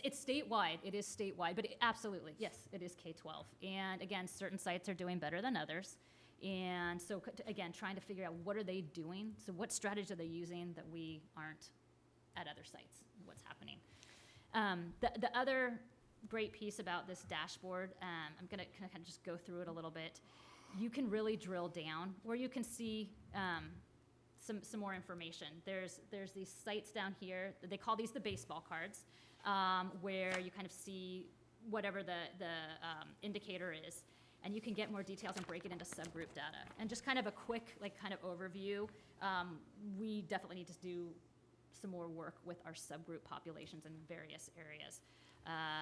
It's statewide. It is statewide, but absolutely, yes, it is K-12. And again, certain sites are doing better than others. And so again, trying to figure out what are they doing? So what strategies are they using that we aren't at other sites? What's happening? The other great piece about this dashboard, I'm gonna kind of just go through it a little bit. You can really drill down, or you can see some more information. There's these sites down here, they call these the baseball cards, where you kind of see whatever the indicator is, and you can get more details and break it into subgroup data. And just kind of a quick, like, kind of overview, we definitely need to do some more work with our subgroup populations in various areas.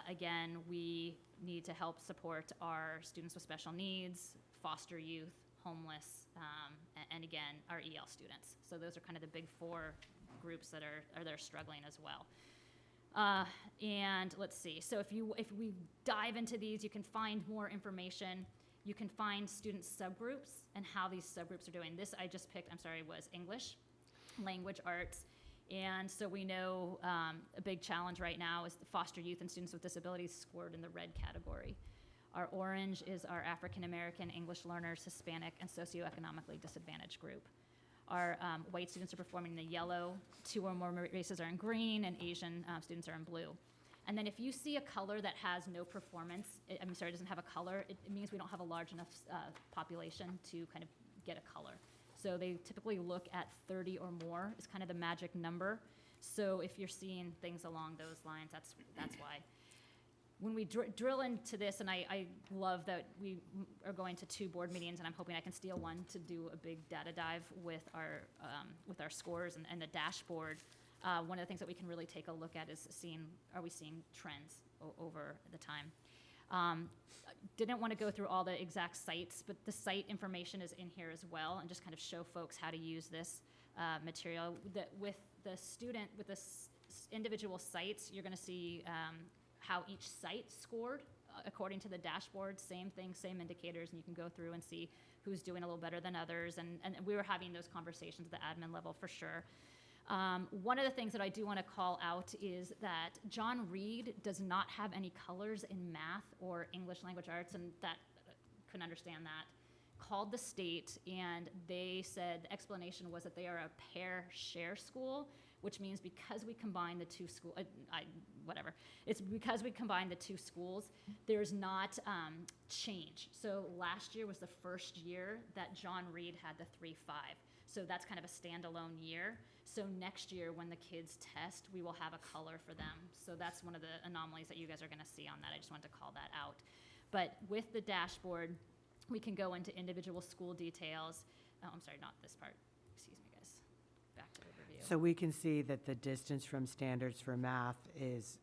Again, we need to help support our students with special needs, foster youth, homeless, and again, our EL students. So those are kind of the big four groups that are struggling as well. And let's see, so if we dive into these, you can find more information. You can find student subgroups and how these subgroups are doing. This I just picked, was English, language arts. And so we know a big challenge right now is the foster youth and students with disabilities scored in the red category. Our orange is our African American, English learners, Hispanic, and socioeconomically disadvantaged group. Our white students are performing in the yellow, 2 or more races are in green, and Asian students are in blue. And then if you see a color that has no performance, doesn't have a color, it means we don't have a large enough population to kind of get a color. So they typically look at 30 or more is kind of the magic number. So if you're seeing things along those lines, that's why. When we drill into this, and I love that we are going to 2 board meetings, and I'm hoping I can steal one to do a big data dive with our scores and the dashboard. One of the things that we can really take a look at is are we seeing trends over the time? Didn't want to go through all the exact sites, but the site information is in here as well, and just kind of show folks how to use this material. With the individual sites, you're going to see how each site scored according to the dashboard. Same thing, same indicators, and you can go through and see who's doing a little better than others. And we were having those conversations at the admin level for sure. One of the things that I do want to call out is that John Reed does not have any colors in math or English language arts, and that couldn't understand that. Called the state, and they said the explanation was that they are a pair share school, which means because we combine the 2 schools, it's because we combine the 2 schools, there's not change. So last year was the first year that John Reed had the 3-5. So that's kind of a standalone year. So next year when the kids test, we will have a color for them. So that's one of the anomalies that you guys are gonna see on that. I just wanted to call that out. But with the dashboard, we can go into individual school details. Oh, I'm sorry, not this part. Excuse me, guys. Back to overview. So we can see that the distance from standards for math is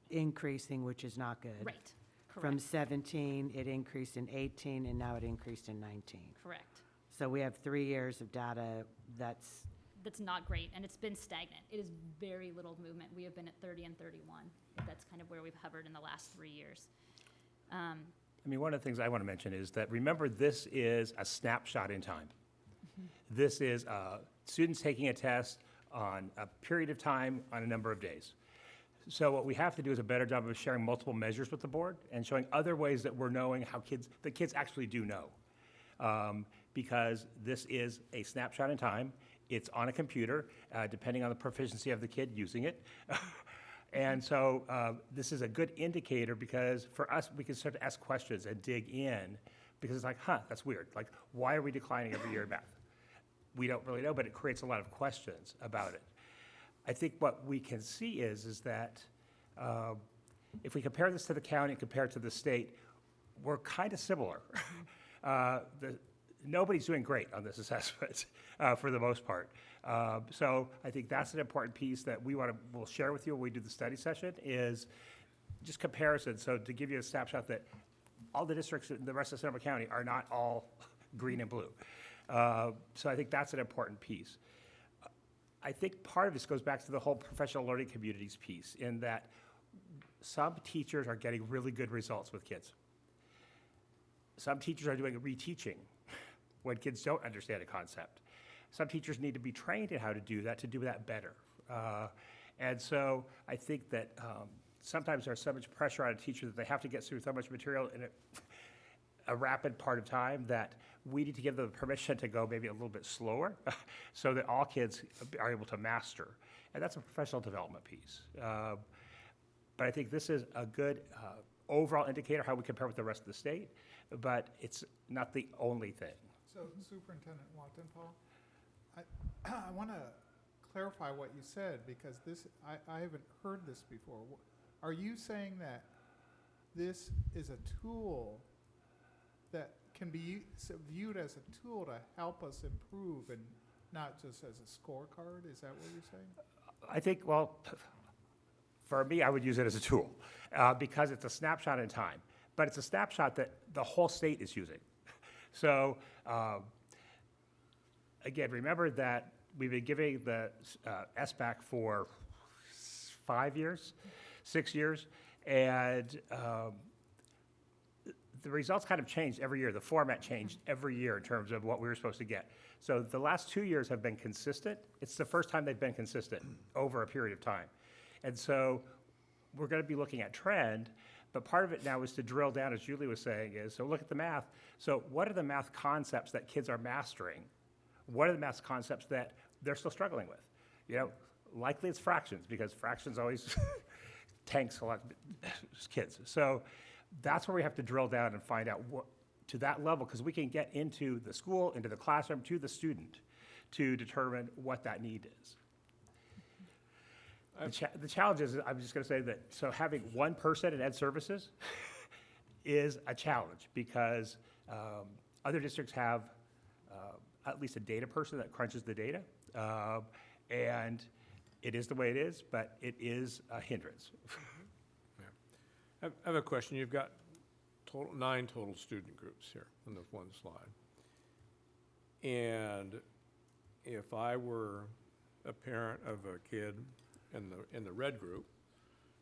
increasing, which is not good. Right, From correct, 17, it increased in 18, and now it increased in 19. correct. So we have 3 years of data that's, That's not great, and it's been stagnant. It is very little movement. We have been at 30 and 31. That's kind of where we've hovered in the last 3 years. One of the things I want to mention is that, remember, this is a snapshot in time. This is students taking a test on a period of time on a number of days. So what we have to do is a better job of sharing multiple measures with the board and showing other ways that we're knowing how the kids actually do know. Because this is a snapshot in time. It's on a computer, depending on the proficiency of the kid using it. And so this is a good indicator, because for us, we can start to ask questions and dig in, because it's like, that's weird. Like, why are we declining every year in math? We don't really know, but it creates a lot of questions about it. I think what we can see is that if we compare this to the county and compare it to the state, we're kind of similar. Nobody's doing great on this assessment for the most part. So I think that's an important piece that we'll share with you when we do the study session, is just comparison. So to give you a snapshot that all the districts in the rest of Sonoma County are not all green and blue. So I think that's an important piece. I think part of this goes back to the whole professional learning communities piece, in that some teachers are getting really good results with kids. Some teachers are doing reteaching when kids don't understand a concept. Some teachers need to be trained in how to do that better. And so I think that sometimes there's so much pressure on a teacher that they have to get through so much material in a rapid part of time that we need to give them permission to go maybe a little bit slower so that all kids are able to master. And that's a professional development piece. But I think this is a good overall indicator how we compare with the rest of the state, but it's not the only thing. So Superintendent Watson, Paul, I want to clarify what you said because I haven't heard this before. Are you saying that this is a tool that can be viewed as a tool to help us improve and not just as a scorecard? Is that what you're saying? I think, well, for me, I would use it as a tool because it's a snapshot in time, but it's a snapshot that the whole state is using. So again, remember that we've been giving the SBAC for 5 years, 6 years, and the results kind of changed every year. The format changed every year in terms of what we were supposed to get. So the last 2 years have been consistent. It's the first time they've been consistent over a period of time. And so we're going to be looking at trend, but part of it now is to drill down, as Julie was saying, is so look at the math. So what are the math concepts that kids are mastering? What are the math concepts that they're still struggling with? You know, likely it's fractions because fractions always tanks a lot of kids. So that's where we have to drill down and find out what, to that level, because we can get into the school, into the classroom, to the student to determine what that need is. The challenge is, I'm just going to say that, so having one person in ed services is a challenge because other districts have at least a data person that crunches the data. And it is the way it is, but it is a hindrance. I have a question. You've got 9 total student groups here on the one slide. And if I were a parent of a kid in the red group,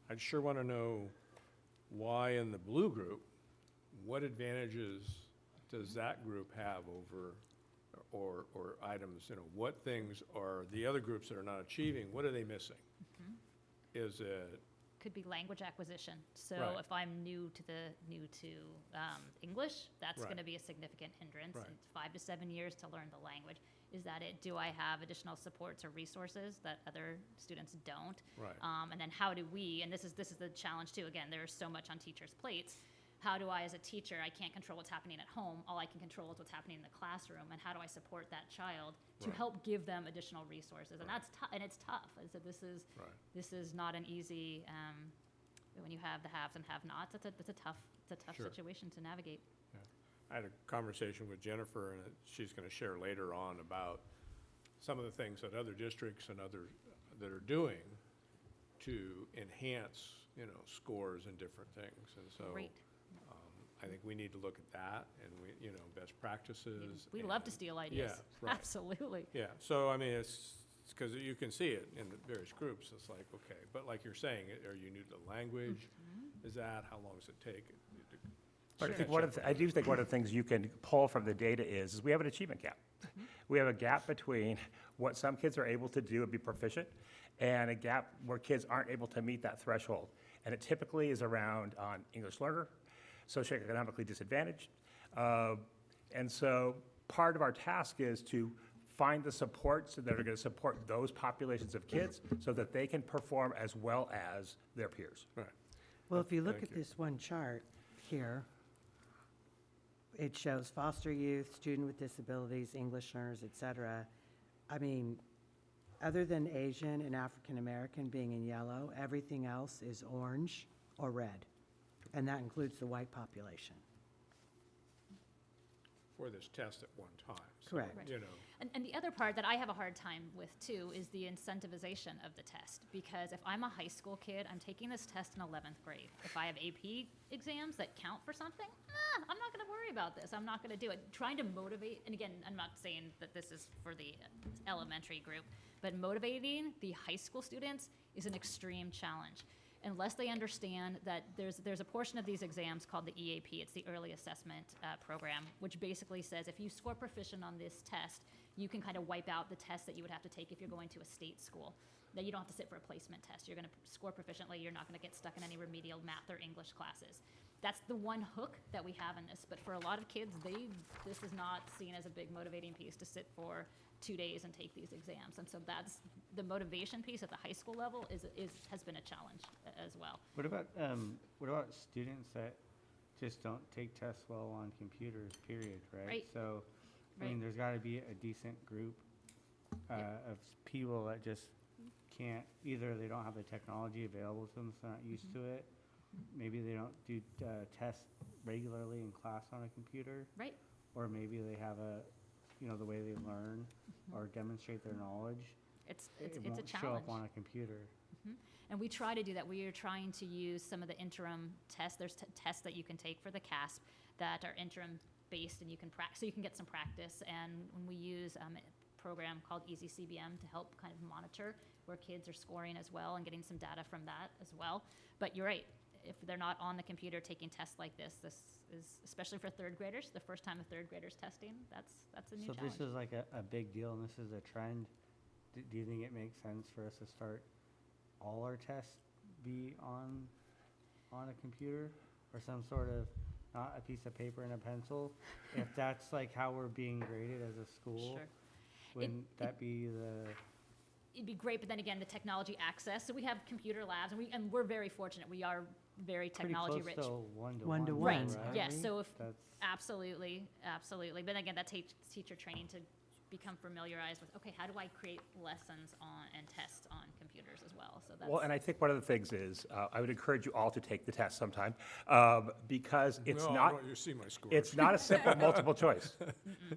I'd sure want to know why in the blue group, what advantages does that group have over, or items, you know, what things are the other groups that are not achieving, what are they missing? Is it Could be language acquisition. So Right. if I'm new to English, that's Right. going to be a significant hindrance. Right. It's 5 to 7 years to learn the language. Is that it? Do I have additional supports or resources that other students don't? Right. And then how do we? And this is the challenge too. Again, there's so much on teachers' plates. How do I, as a teacher, I can't control what's happening at home. All I can control is what's happening in the classroom. And how do I support that child to Right. help give them additional resources? And Right. that's and it's tough. I said this is Right. this is not an easy. When you have the haves and have-nots, it's a tough Sure. situation to navigate. I had a conversation with Jennifer, and she's going to share later on about some of the things that other districts and others that are doing to enhance, you know, scores and different things. And so Great. I think we need to look at that and we, you know, best practices. We love to and- steal ideas. Yeah, right. Absolutely. Yeah, so I mean, it's because you can see it in the various groups. It's like, okay, but like you're saying, are you new to the language? Is that, how long does it take? But I think I do think one of the things you can pull from the data is we have an achievement gap. We have a gap between what some kids are able to do and be proficient, and a gap where kids aren't able to meet that threshold. And it typically is around on English learner, socioeconomically disadvantaged. And so part of our task is to find the supports that are going to support those populations of kids so that they can perform as well as their peers. Right. Well, if you look Thank at you. this one chart here, it shows foster youth, student with disabilities, English learners, et cetera. I mean, other than Asian and African American being in yellow, everything else is orange or red. And that includes the white population. For this test at one time. So, Correct. Right. You know, And the other part that I have a hard time with too is the incentivization of the test. Because if I'm a high school kid, I'm taking this test in 11th grade. If I have AP exams that count for something, I'm not going to worry about this. I'm not going to do it. Trying to motivate, and again, I'm not saying that this is for the elementary group, but motivating the high school students is an extreme challenge. unless they understand that there's a portion of these exams called the EAP, it's the Early Assessment Program, which basically says if you score proficient on this test, you can kind of wipe out the test that you would have to take if you're going to a state school. That you don't have to sit for a placement test. You're going to score proficiently. You're not going to get stuck in any remedial math or English classes. That's the one hook that we have in this. But for a lot of kids, this is not seen as a big motivating piece to sit for 2 days and take these exams. And so that's the motivation piece at the high school level has been a challenge as well. What about students that just don't take tests well on computers, period, right? Right. So, I mean, Right. there's gotta be a decent group, of people that just can't, either they don't have the technology available to them, so they're not used to it. Maybe they don't do, tests regularly in class on a computer. Right. Or maybe they have the way they learn or demonstrate their knowledge. It's It a won't show challenge. up on a computer. And we try to do that. We are trying to use some of the interim tests. There's tests that you can take for the CASP that are interim based, and you can so you can get some practice. And when we use a program called Easy CBM to help kind of monitor where kids are scoring as well and getting some data from that as well. But you're right. If they're not on the computer taking tests like this is, especially for third graders, the first time a third grader's testing, that's a new So challenge. this is like a big deal, and this is a trend. Do you think it makes sense for us to start all our tests be on a computer or some sort of, not a piece of paper and a pencil? If that's like how we're being graded as a school, Sure. wouldn't that be It'd be great, but then again, the technology access. So we have computer labs, and we're very fortunate. We are very pretty technology close rich. to one to One to one? one, Right, right? yes, so if, That's, absolutely. But again, that takes teacher training to become familiarized with, okay, how do I create lessons and tests on computers as well? So that's. Well, and I think one of the things is, I would encourage you all to take the test sometime, because it's No, I not, want you to see my scores. it's not a simple multiple choice.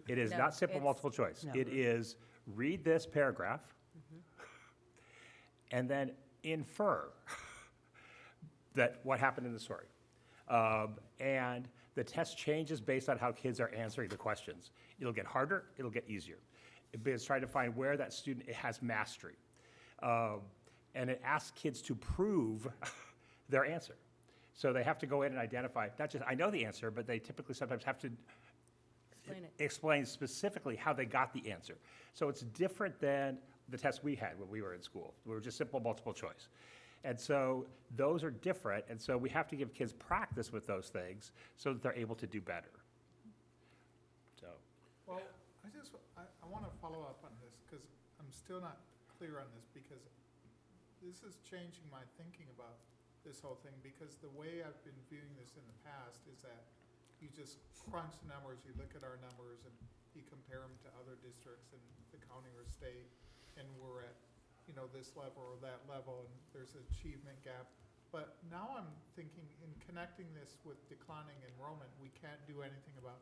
It is No, not simple it's- multiple choice. No. It is read this paragraph and then infer that what happened in the story. And the test changes based on how kids are answering the questions. It'll get harder, it'll get easier. It's trying to find where that student has mastery. And it asks kids to prove their answer. So they have to go in and identify, not just, I know the answer, but they typically sometimes have to Explain it. explain specifically how they got the answer. So it's different than the tests we had when we were in school. We were just simple multiple choice. And so those are different, and so we have to give kids practice with those things so that they're able to do better. So, Well, I want to follow up on this, because I'm still not clear on this, because this is changing my thinking about this whole thing, because the way I've been viewing this in the past is that you just crunch the numbers, you look at our numbers, and you compare them to other districts in the county or state, and we're at, this level or that level, and there's an achievement gap. But now I'm thinking, in connecting this with declining enrollment, we can't do anything about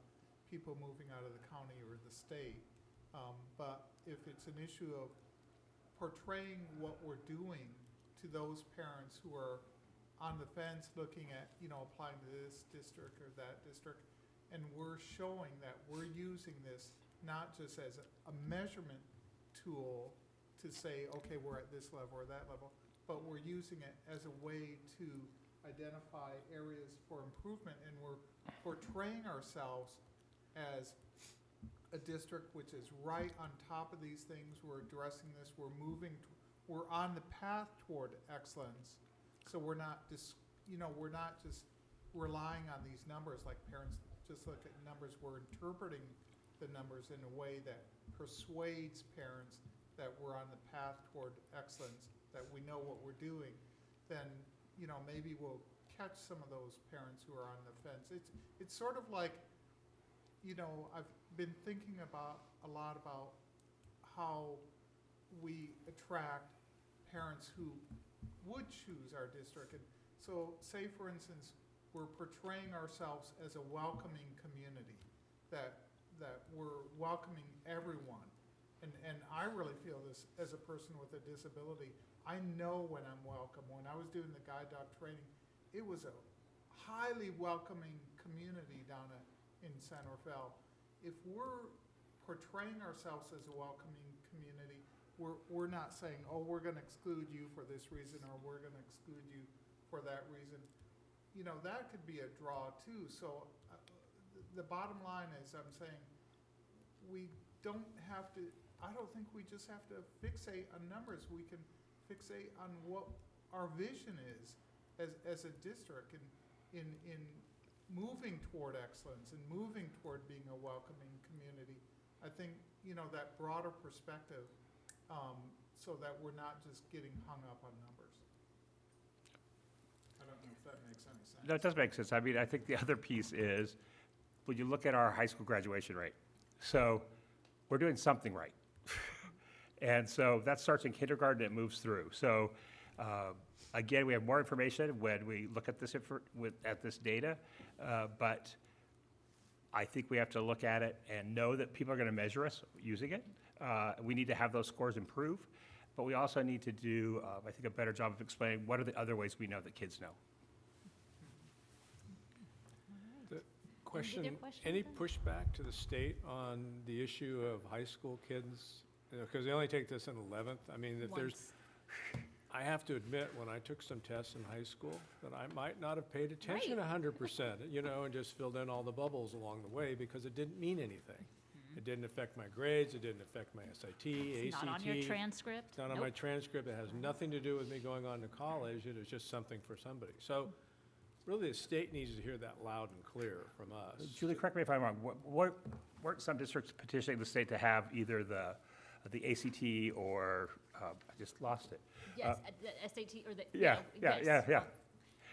people moving out of the county or the state. But if it's an issue of portraying what we're doing to those parents who are on the fence looking at, applying to this district or that district, and we're showing that we're using this not just as a measurement tool to say, okay, we're at this level or that level, but we're using it as a way to identify areas for improvement, and we're portraying ourselves as a district which is right on top of these things. We're addressing this, we're we're on the path toward excellence. So we're not just, we're not just relying on these numbers like parents just look at numbers. We're interpreting the numbers in a way that persuades parents that we're on the path toward excellence, that we know what we're doing. Then, maybe we'll catch some of those parents who are on the fence. It's sort of like, I've been thinking a lot about how we attract parents who would choose our district. And so say, for instance, we're portraying ourselves as a welcoming community, that we're welcoming everyone. And I really feel this as a person with a disability. I know when I'm welcome. When I was doing the guide dog training, it was a highly welcoming community down in San Rafael. If we're portraying ourselves as a welcoming community, we're not saying, oh, we're going to exclude you for this reason, or we're going to exclude you for that reason, you know, that could be a draw too. So the bottom line is, I'm saying, we don't have to, I don't think we just have to fixate on numbers. We can fixate on what our vision is as a district in moving toward excellence and moving toward being a welcoming community. I think, you know, that broader perspective, so that we're not just getting hung up on numbers. I don't know if that makes any sense. No, it does make sense. I mean, I think the other piece is, when you look at our high school graduation rate, so we're doing something right. And so that starts in kindergarten, it moves through. So, again, we have more information when we look at this, at this data, but I think we have to look at it and know that people are going to measure us using it. We need to have those scores improve, but we also need to do, I think, a better job of explaining what are the other ways we know that kids know. Question, any pushback to the state on the issue of high school kids? Because they only take this in 11th. I mean, if there's, I have to admit, when I took some tests in high school, that I might not have paid attention 100%, you know, and just filled in all the bubbles along the way because it didn't mean anything. It didn't affect my grades, it didn't affect my SAT, It's ACT. not on your transcript. It's not on my transcript, it has nothing to do with me going on to college, it is just something for somebody. So, really, the state needs to hear that loud and clear from us. Julie, correct me if I'm wrong, weren't some districts petitioning the state to have either the ACT or, I just lost it. Yes, the SAT or the. Yeah, yes. yeah.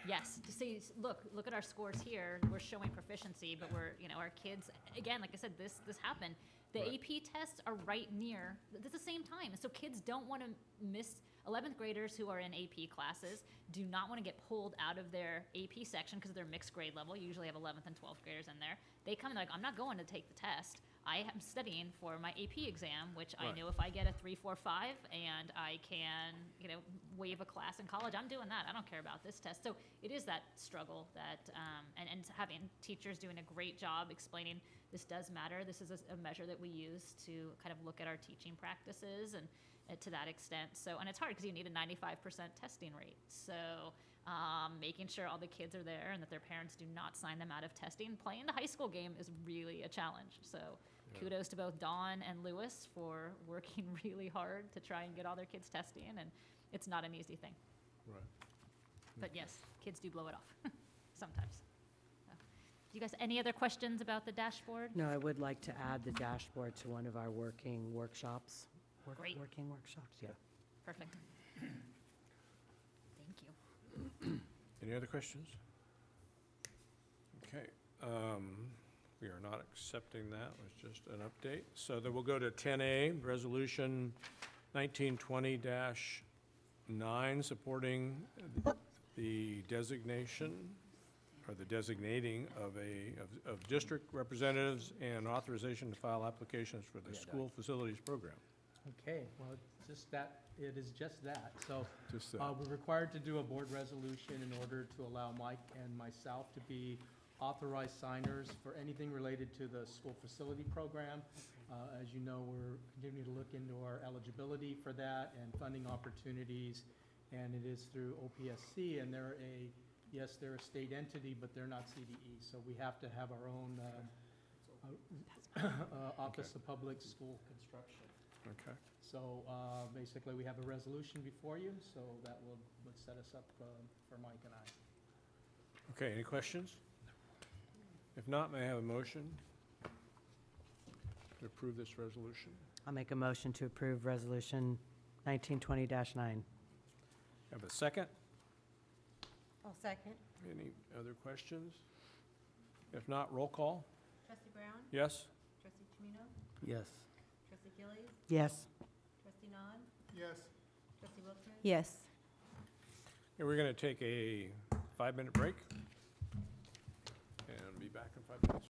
Yes, to see, look at our scores here, we're showing proficiency, but we're, you know, our kids, again, like I said, this happened. The Right. AP tests are right near, at the same time, so kids don't want to miss, 11th graders who are in AP classes do not want to get pulled out of their AP section because they're mixed grade level, you usually have 11th and 12th graders in there. They come and they're like, I'm not going to take the test. I am studying for my AP exam, which I Right. know if I get a 3, 4, 5 and I can, you know, waive a class in college, I'm doing that. I don't care about this test. So it is that struggle that, and having teachers doing a great job explaining this does matter. This is a measure that we use to kind of look at our teaching practices and to that extent. So, and it's hard because you need a 95% testing rate. So making sure all the kids are there and that their parents do not sign them out of testing. Playing the high school game is really a challenge. So kudos to both Dawn and Lewis for working really hard to try and get all their kids testing, and it's not an easy thing. Right. But yes, kids do blow it off sometimes. So, do you guys, any other questions about the dashboard? No, I would like to add the dashboard to one of our working workshops. Great. Working workshops, yeah. Perfect. Thank you. Any other questions? Okay, we are not accepting that, it was just an update. So then we'll go to 10A, Resolution 1920-9, supporting the designation, or the designating of district representatives and authorization to file applications for the school facilities program. Okay, well, it's just that, it is just that. So Just that. we're required to do a board resolution in order to allow Mike and myself to be authorized signers for anything related to the school facility program. As you know, we're continuing to look into our eligibility for that and funding opportunities. And it is through OPSC, and they're a state entity, but they're not CDE. So we have to have our own Office of Public School Construction. Okay. So basically, we have a resolution before you, so that would set us up for Mike and I. Okay, any questions? If not, may I have a motion to approve this resolution? I'll make a motion to approve Resolution 1920-9. Have a second? I'll second. Any other questions? If not, roll call. Trustee Brown? Yes? Trustee Chimino? Yes. Trustee Gillies? Yes. Trustee Nod? Yes. Trustee Wilkins? Yes. Okay, we're going to take a 5-minute break and be back in 5 minutes.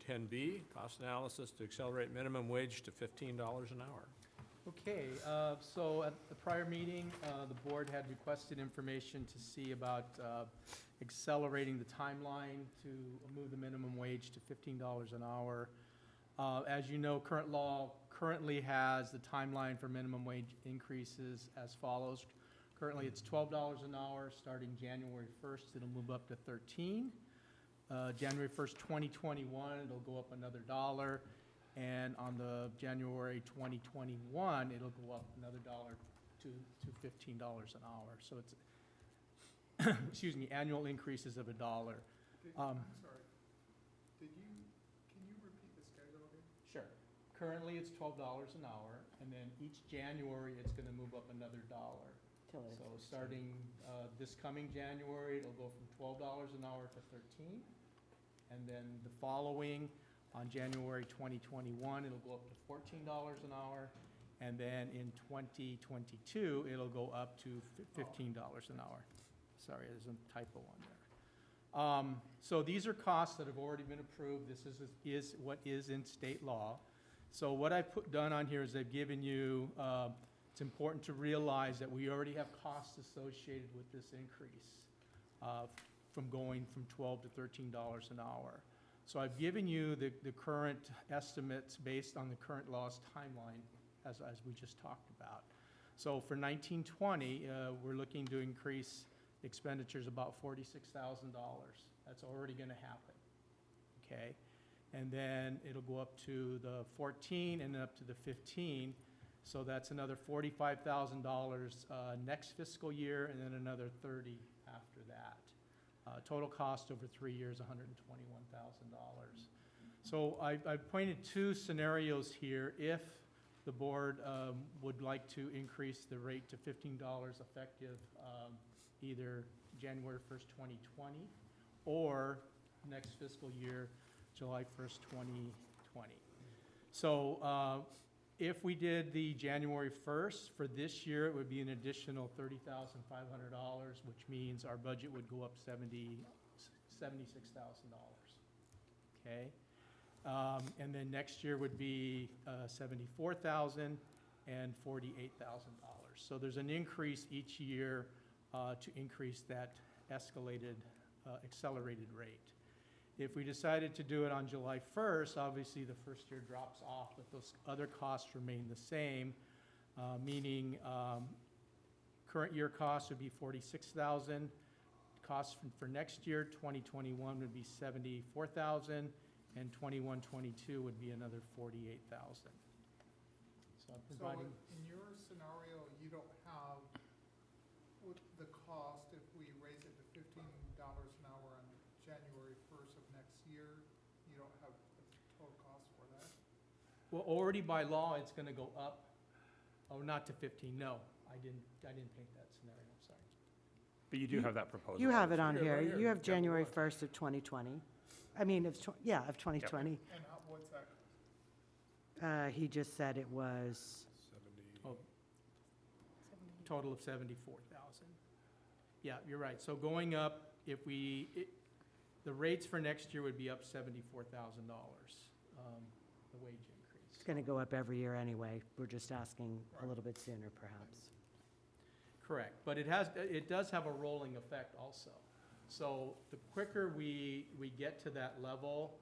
10B, cost analysis to accelerate minimum wage to $15 an hour. Okay, so at the prior meeting, the board had requested information to see about accelerating the timeline to move the minimum wage to $15 an hour. As you know, current law currently has the timeline for minimum wage increases as follows. Currently, it's $12 an hour, starting January 1st, it'll move up to 13. January 1st, 2021, it'll go up another $1. And on the January 2021, it'll go up another $1 to $15 an hour. So it's, excuse me, annual increases of $1. I'm sorry. Can you repeat the schedule again? Sure. Currently, it's $12 an hour, and then each January, it's gonna move up another $1. So starting this coming January, it'll go from $12 an hour to 13. And then the following, on January 2021, it'll go up to $14 an hour. And then in 2022, it'll go up to $15 an hour. Sorry, there's a typo on there. So these are costs that have already been approved. This is what is in state law. So what I've done on here is I've given you, it's important to realize that we already have costs associated with this increase from going from $12 to $13 an hour. So I've given you the current estimates based on the current law's timeline, as we just talked about. So for 1920, we're looking to increase expenditures about $46,000. That's already going to happen, okay? And then it'll go up to the 14 and then up to the 15. So that's another $45,000 next fiscal year, and then another 30 after that. Total cost over 3 years, $121,000. So I've pointed two scenarios here. If the board would like to increase the rate to $15 effective either January 1st, 2020, or next fiscal year, July 1st, 2020. So if we did the January 1st, for this year, it would be an additional $30,500, which means our budget would go up $76,000, okay? And then next year would be $74,000 and $48,000. So there's an increase each year to increase that escalated, accelerated rate. If we decided to do it on July 1st, obviously the first year drops off, but those other costs remain the same, meaning current year costs would be $46,000. Costs for next year, 2021, would be $74,000, and 21-22 would be another $48,000. So I'm providing. So in your scenario, you don't have the cost if we raise it to $15 an hour on January 1st of next year, you don't have a total cost for that? Well, already by law, it's gonna go up. Oh, not to 15, no, I didn't paint that scenario, I'm sorry. But you do have that proposal. You have it on Yeah, here. right here. You have Yeah, January what? 1st of 2020. I mean, of 2020. And what's that? He just said it was, Oh, total of 74,000. Yeah, you're right. So going up, if the rates for next year would be up $74,000, the wage increase. it's going to go up every year anyway. We're just asking a little bit sooner, perhaps. Correct, but it does have a rolling effect also. So the quicker we get to that level,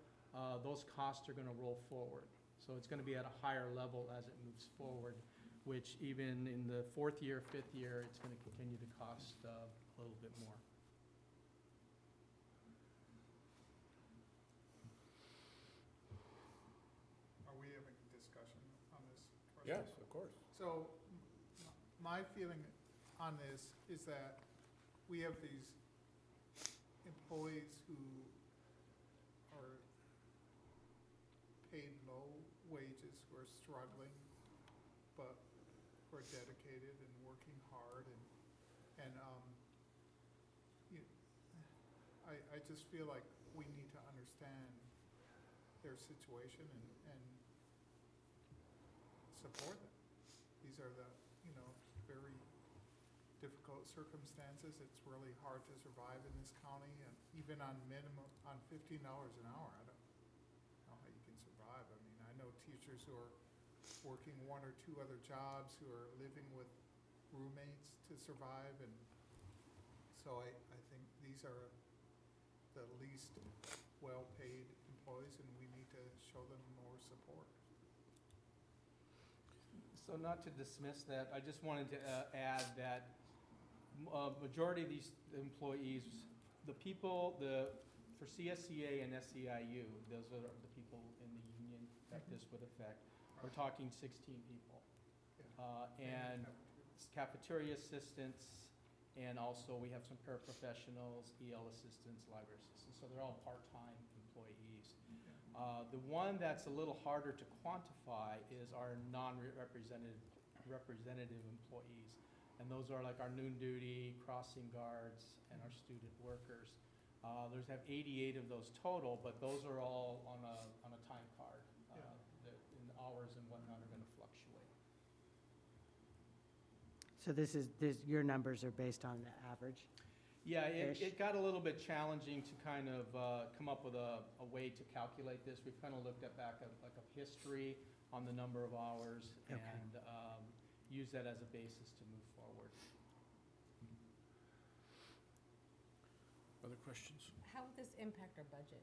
those costs are gonna roll forward. So it's gonna be at a higher level as it moves forward, which even in the 4th year, 5th year, it's gonna continue to cost a little bit more. Are we having a discussion on this? Yes, of course. So my feeling on this is that we have these employees who are paid low wages, who are struggling, but who are dedicated and working hard, and I just feel like we need to understand their situation and support them. These are the, very difficult circumstances. It's really hard to survive in this county, and even on $15 an hour, know teachers who are working one or two other jobs, who are living with roommates to survive, and so I think these are the least well-paid employees, and we need to show them more support. So not to dismiss that, I just wanted to add that majority of these employees, the people, for CSCA and SEIU, those are the people in the union that this would affect, we're talking 16 people. And cafeteria assistants, and also we have some paraprofessionals, EL assistants, library assistants, so they're all part-time employees. The one that's a little harder to quantify is our non-representative employees. And those are like our noon duty, crossing guards, and our student workers. There's 88 of those total, but those are all on a time card. In hours and whatnot are gonna fluctuate. So your numbers are based on the average? Yeah, Ish. it got a little bit challenging to kind of come up with a way to calculate this. We've kind of looked at back at like a history on the number of hours Okay. and use that as a basis to move forward. Other questions? How would this impact our budget?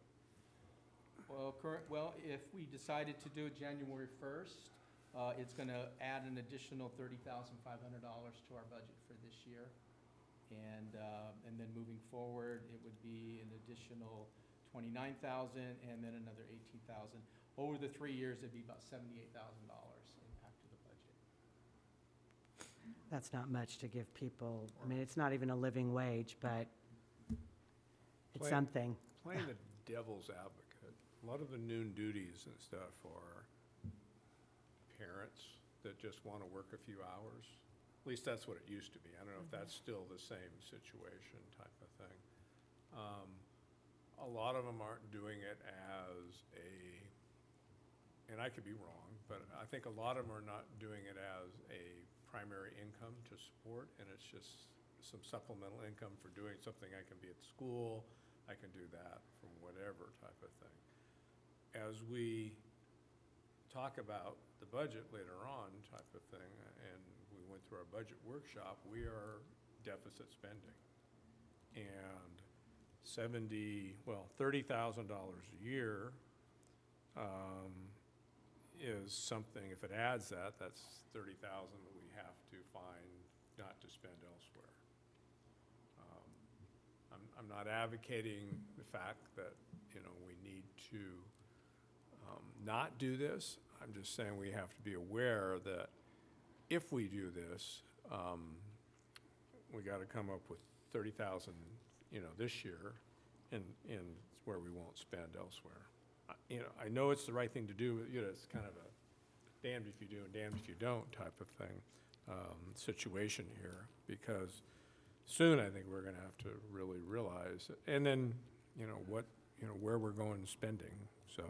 Well, if we decided to do it January 1st, it's going to add an additional $30,500 to our budget for this year. And then moving forward, it would be an additional $29,000 and then another $18,000. Over the 3 years, it'd be about $78,000 impact to the budget. That's not much to give people, I mean, it's not even a living wage, but it's Play- something. Playing the devil's advocate, a lot of the noon duties and stuff are parents that just want to work a few hours. At least that's what it used to be. I don't know if that's still the same situation type of thing. A lot of them aren't doing it as and I could be wrong, but I think a lot of them are not doing it as a primary income to support, and it's just some supplemental income for doing something. I can be at school, I can do that from whatever type of thing. As we talk about the budget later on type of thing, and we went through our budget workshop, we are deficit spending. And $30,000 a year is something, if it adds that, that's $30,000 that we have to find not to spend elsewhere. I'm not advocating the fact that, we need to not do this. I'm just saying we have to be aware that if we do this, we got to come up with 30,000, this year, and where we won't spend elsewhere. I know it's the right thing to do, but, it's kind of a damned if you do and damned if you don't type of thing, situation here, because soon I think we're going to have to really realize, and then, where we're going spending. So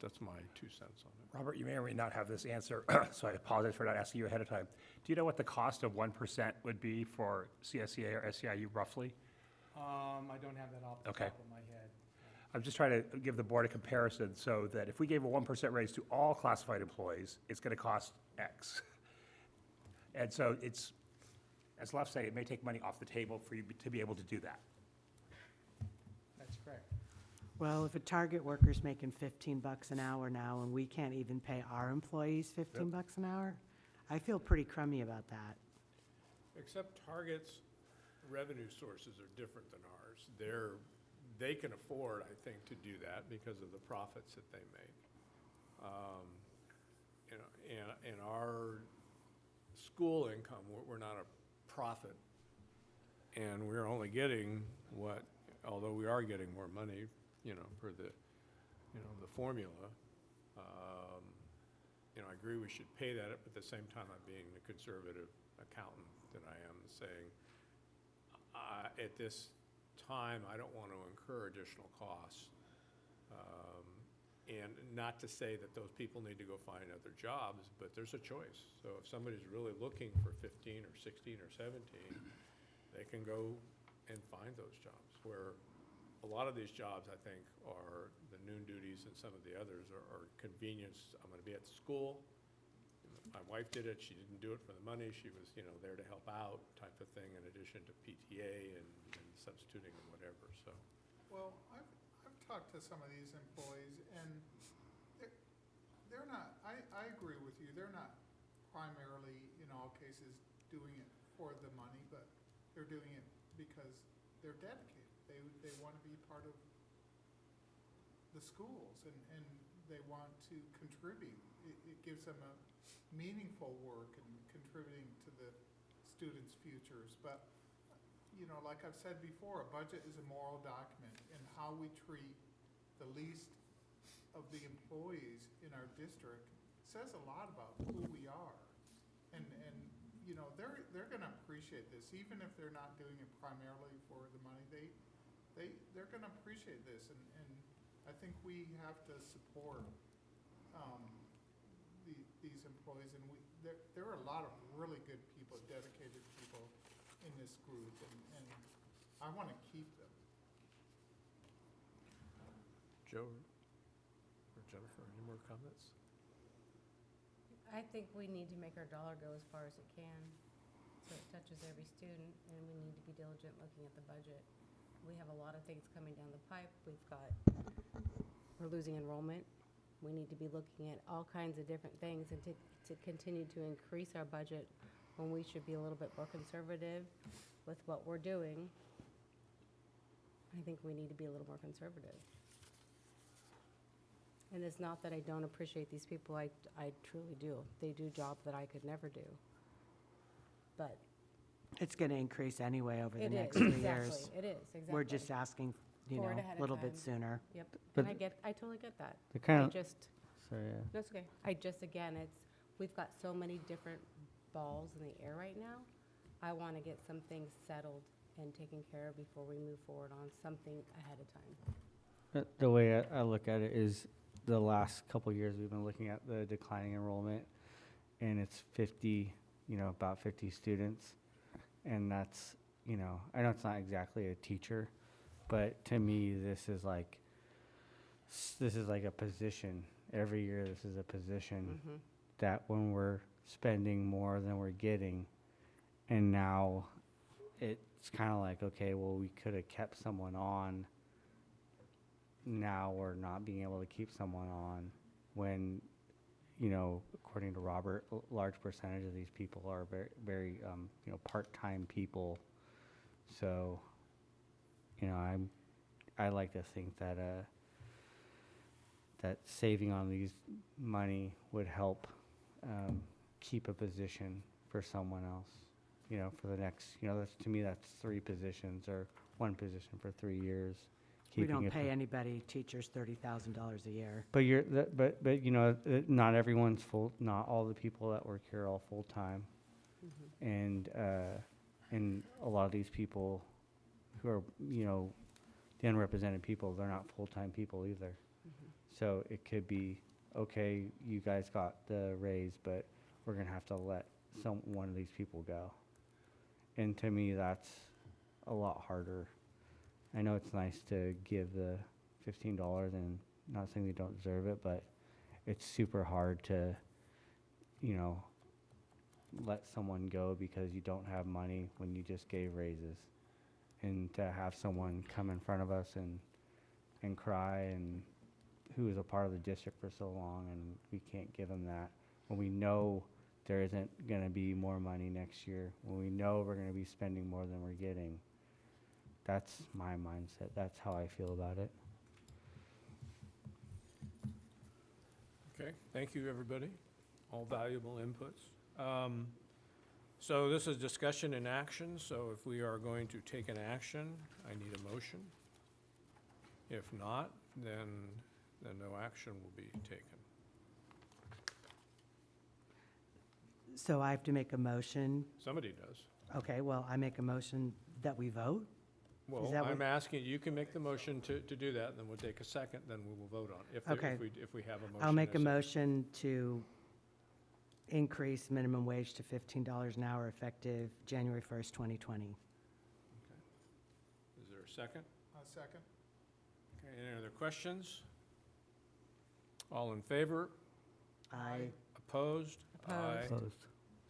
that's my 2 cents on it. Robert, you may or may not have this answer, so I apologize for not asking you ahead of time. Do you know what the cost of 1% would be for CSEA or SEIU roughly? I don't have that off the Okay. top of my head. I'm just trying to give the board a comparison so that if we gave a 1% raise to all classified employees, it's going to cost X. And so it's, as Left said, it may take money off the table for you to be able to do that. That's correct. Well, if a Target worker's making $15 an hour now and we can't even pay our employees $15 an hour, I feel pretty crummy about that. Except Target's revenue sources are different than ours. They can afford, I think, to do that because of the profits that they make. And our school income, we're not a profit, and we're only getting although we are getting more money, for the formula. I agree we should pay that, but at the same time, I'm being the conservative accountant that I am, saying, at this time, I don't want to incur additional costs. And not to say that those people need to go find other jobs, but there's a choice. So if somebody's really looking for 15 or 16 or 17, they can go and find those jobs where a lot of these jobs, I think, are the noon duties, and some of the others are convenience. I'm gonna be at the school. My wife did it, she didn't do it for the money, she was, there to help out type of thing, in addition to PTA and substituting and whatever, so. Well, I've talked to some of these employees, and they're not, I agree with you, they're not primarily, in all cases, doing it for the money, but they're doing it because they're dedicated. They want to be part of the schools, and they want to contribute. It gives them a meaningful work and contributing to the students' futures. But, like I've said before, a budget is a moral document, and how we treat the least of the employees in our district says a lot about who we are. And they're gonna appreciate this, even if they're not doing it primarily for the money. They're gonna appreciate this, and I think we have to support these employees, and there are a lot of really good people, dedicated people in this group, and I wanna keep them. Joe or Jennifer, any more comments? I think we need to make our dollar go as far as it can, so it touches every student, and we need to be diligent looking at the budget. We have a lot of things coming down the pipe. We're losing enrollment. We need to be looking at all kinds of different things, and to continue to increase our budget when we should be a little bit more conservative with what we're doing. I think we need to be a little more conservative. And it's not that I don't appreciate these people, I truly do. They do jobs that I could never do. But It's going to increase anyway over the it next is, 3 exactly, years. it is, exactly. We're just asking, For it ahead a of little bit time. sooner. Yep, But and I totally get that. The kind I of, just, sorry, yeah. that's okay. Again, we've got so many different balls in the air right now. I want to get some things settled and taken care of before we move forward on something ahead of time. The way I look at it is the last couple years we've been looking at the declining enrollment, and it's 50, about 50 students. And that's, I know it's not exactly a teacher, but to me, this is like a position. Every year, this is a position that when we're spending more than we're getting, and now it's kind of like, okay, well, we could have kept someone on. Now we're not being able to keep someone on when, according to Robert, a large percentage of these people are very, very, part-time people. So, I like to think that that saving on these money would help keep a position for someone else. For the next, that's, to me, that's 3 positions or 1 position for 3 years. We don't it- pay anybody, teachers, $30,000 a year. But not everyone's full. Not all the people that work here are all full time, and a lot of these people who are the unrepresented people, they're not full time people either. So it could be, okay, you guys got the raise, but we're gonna have to let one of these people go. And to me, that's a lot harder. I know it's nice to give the $15 and not saying they don't deserve it, but it's super hard to, let someone go because you don't have money when you just gave raises. And to have someone come in front of us and cry, and who is a part of the district for so long, and we can't give them that, when we know there isn't going to be more money next year, when we know we're going to be spending more than we're getting. That's my mindset. That's how I feel about it. Okay, thank you, everybody. All valuable inputs. So this is discussion and action, so if we are going to take an action, I need a motion. If not, then no action will be taken. So I have to make a motion. Somebody does. Okay, well, I make a motion that we vote? Well, that what- I'm asking, you can make the motion to do that, then we'll take a second, then we will vote on it. Okay. If we have a motion. I'll make a and second. motion to increase minimum wage to $15 an hour effective January 1st, 2020. Is there a second? Second? Okay, any other questions? All in favor? Aye. Opposed? Aye. Opposed.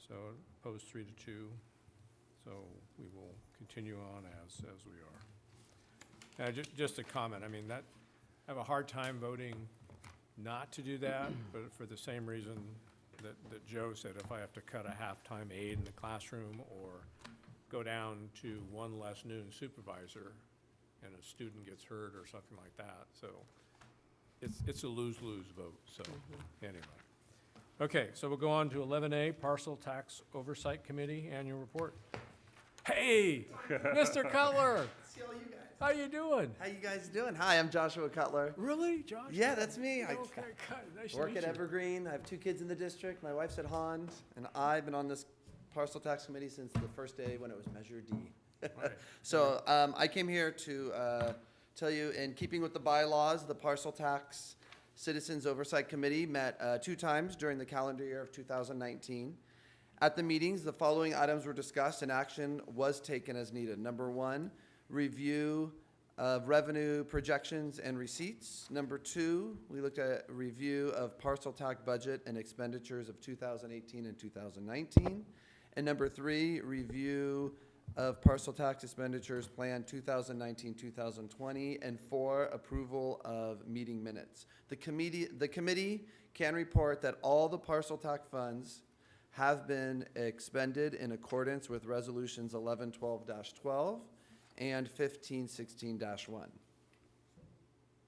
So opposed 3-2. So we will continue on as we are. Just a comment, I mean, I have a hard time voting not to do that, but for the same reason that Joe said, if I have to cut a halftime aide in the classroom or go down to one less noon supervisor and a student gets hurt or something like that. So it's a lose-lose vote, so anyway. Okay, so we'll go on to 11A, Parcel Tax Oversight Committee Annual Report. Hey, Mr. Cutler, See all you guys. how you doing? How you guys doing? Hi, I'm Joshua Cutler. Really, Josh? Yeah, that's me. I Okay, nice to work meet at you. Evergreen. I have 2 kids in the district. My wife's at Hond, and I've been on this parcel tax committee since the first day when it was Measure D. Right. So I came here to tell you, in keeping with the bylaws, the Parcel Tax Citizens Oversight Committee met 2 times during the calendar year of 2019. At the meetings, the following items were discussed and action was taken as needed. Number 1, review of revenue projections and receipts. Number 2, we looked at review of parcel tax budget and expenditures of 2018 and 2019. And number 3, review of parcel tax expenditures plan 2019-2020. And 4, approval of meeting minutes. The committee can report that all the parcel tax funds have been expended in accordance with resolutions 1112-12 and 1516-1.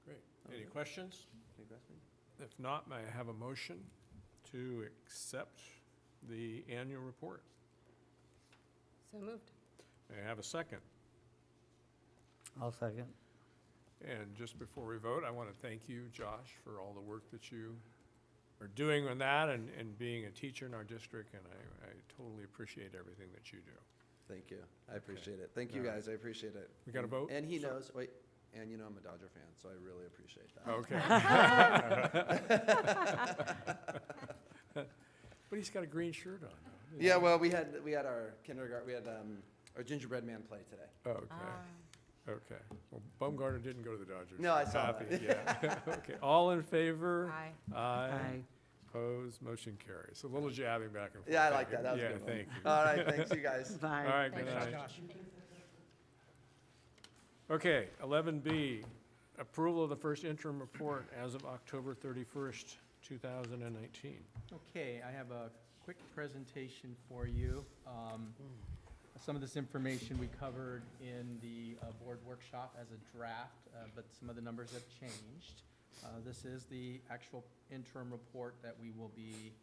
Great. Any questions? Any questions? If not, may I have a motion to accept the annual report? So moved. May I have a second? I'll second. And just before we vote, I want to thank you, Josh, for all the work that you are doing on that and being a teacher in our district, and I totally appreciate everything that you do. Thank you. I appreciate it. Thank you All right. guys. I appreciate it. We got a vote? And he knows, wait, and you know I'm a Dodger fan, so I really appreciate that. Okay. But he's got a green shirt on. Yeah, well, we had our kindergarten, we had our gingerbread man play today. Okay. Okay. Well, Baumgartner didn't go to the Dodgers. No, I saw Happy, that. yeah. Okay. All in favor? Aye. Aye. Opposed? Motion carries. A little jabbing back and forth. Yeah, I like that. That was a Yeah, good one. thank you. All right, thanks, you guys. Bye. All right, good Thanks, night. Josh. Okay, 11B, approval of the first interim report as of October 31st, 2019. Okay, I have a quick presentation for you. Some of this information we covered in the board workshop as a draft, but some of the numbers have changed. This is the actual interim report that we will be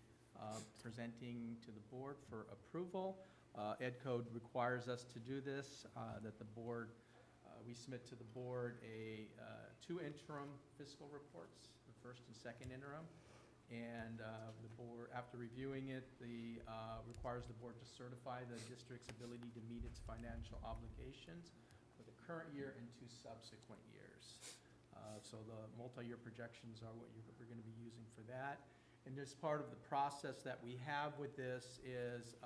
presenting to the board for approval. Ed Code requires us to do this, that the board, we submit to the board 2 interim fiscal reports, the first and second interim. And the board, after reviewing it, requires the board to certify the district's ability to meet its financial obligations for the current year and 2 subsequent years. So the multi-year projections are what we're going to be using for that. And as part of the process that we have with this is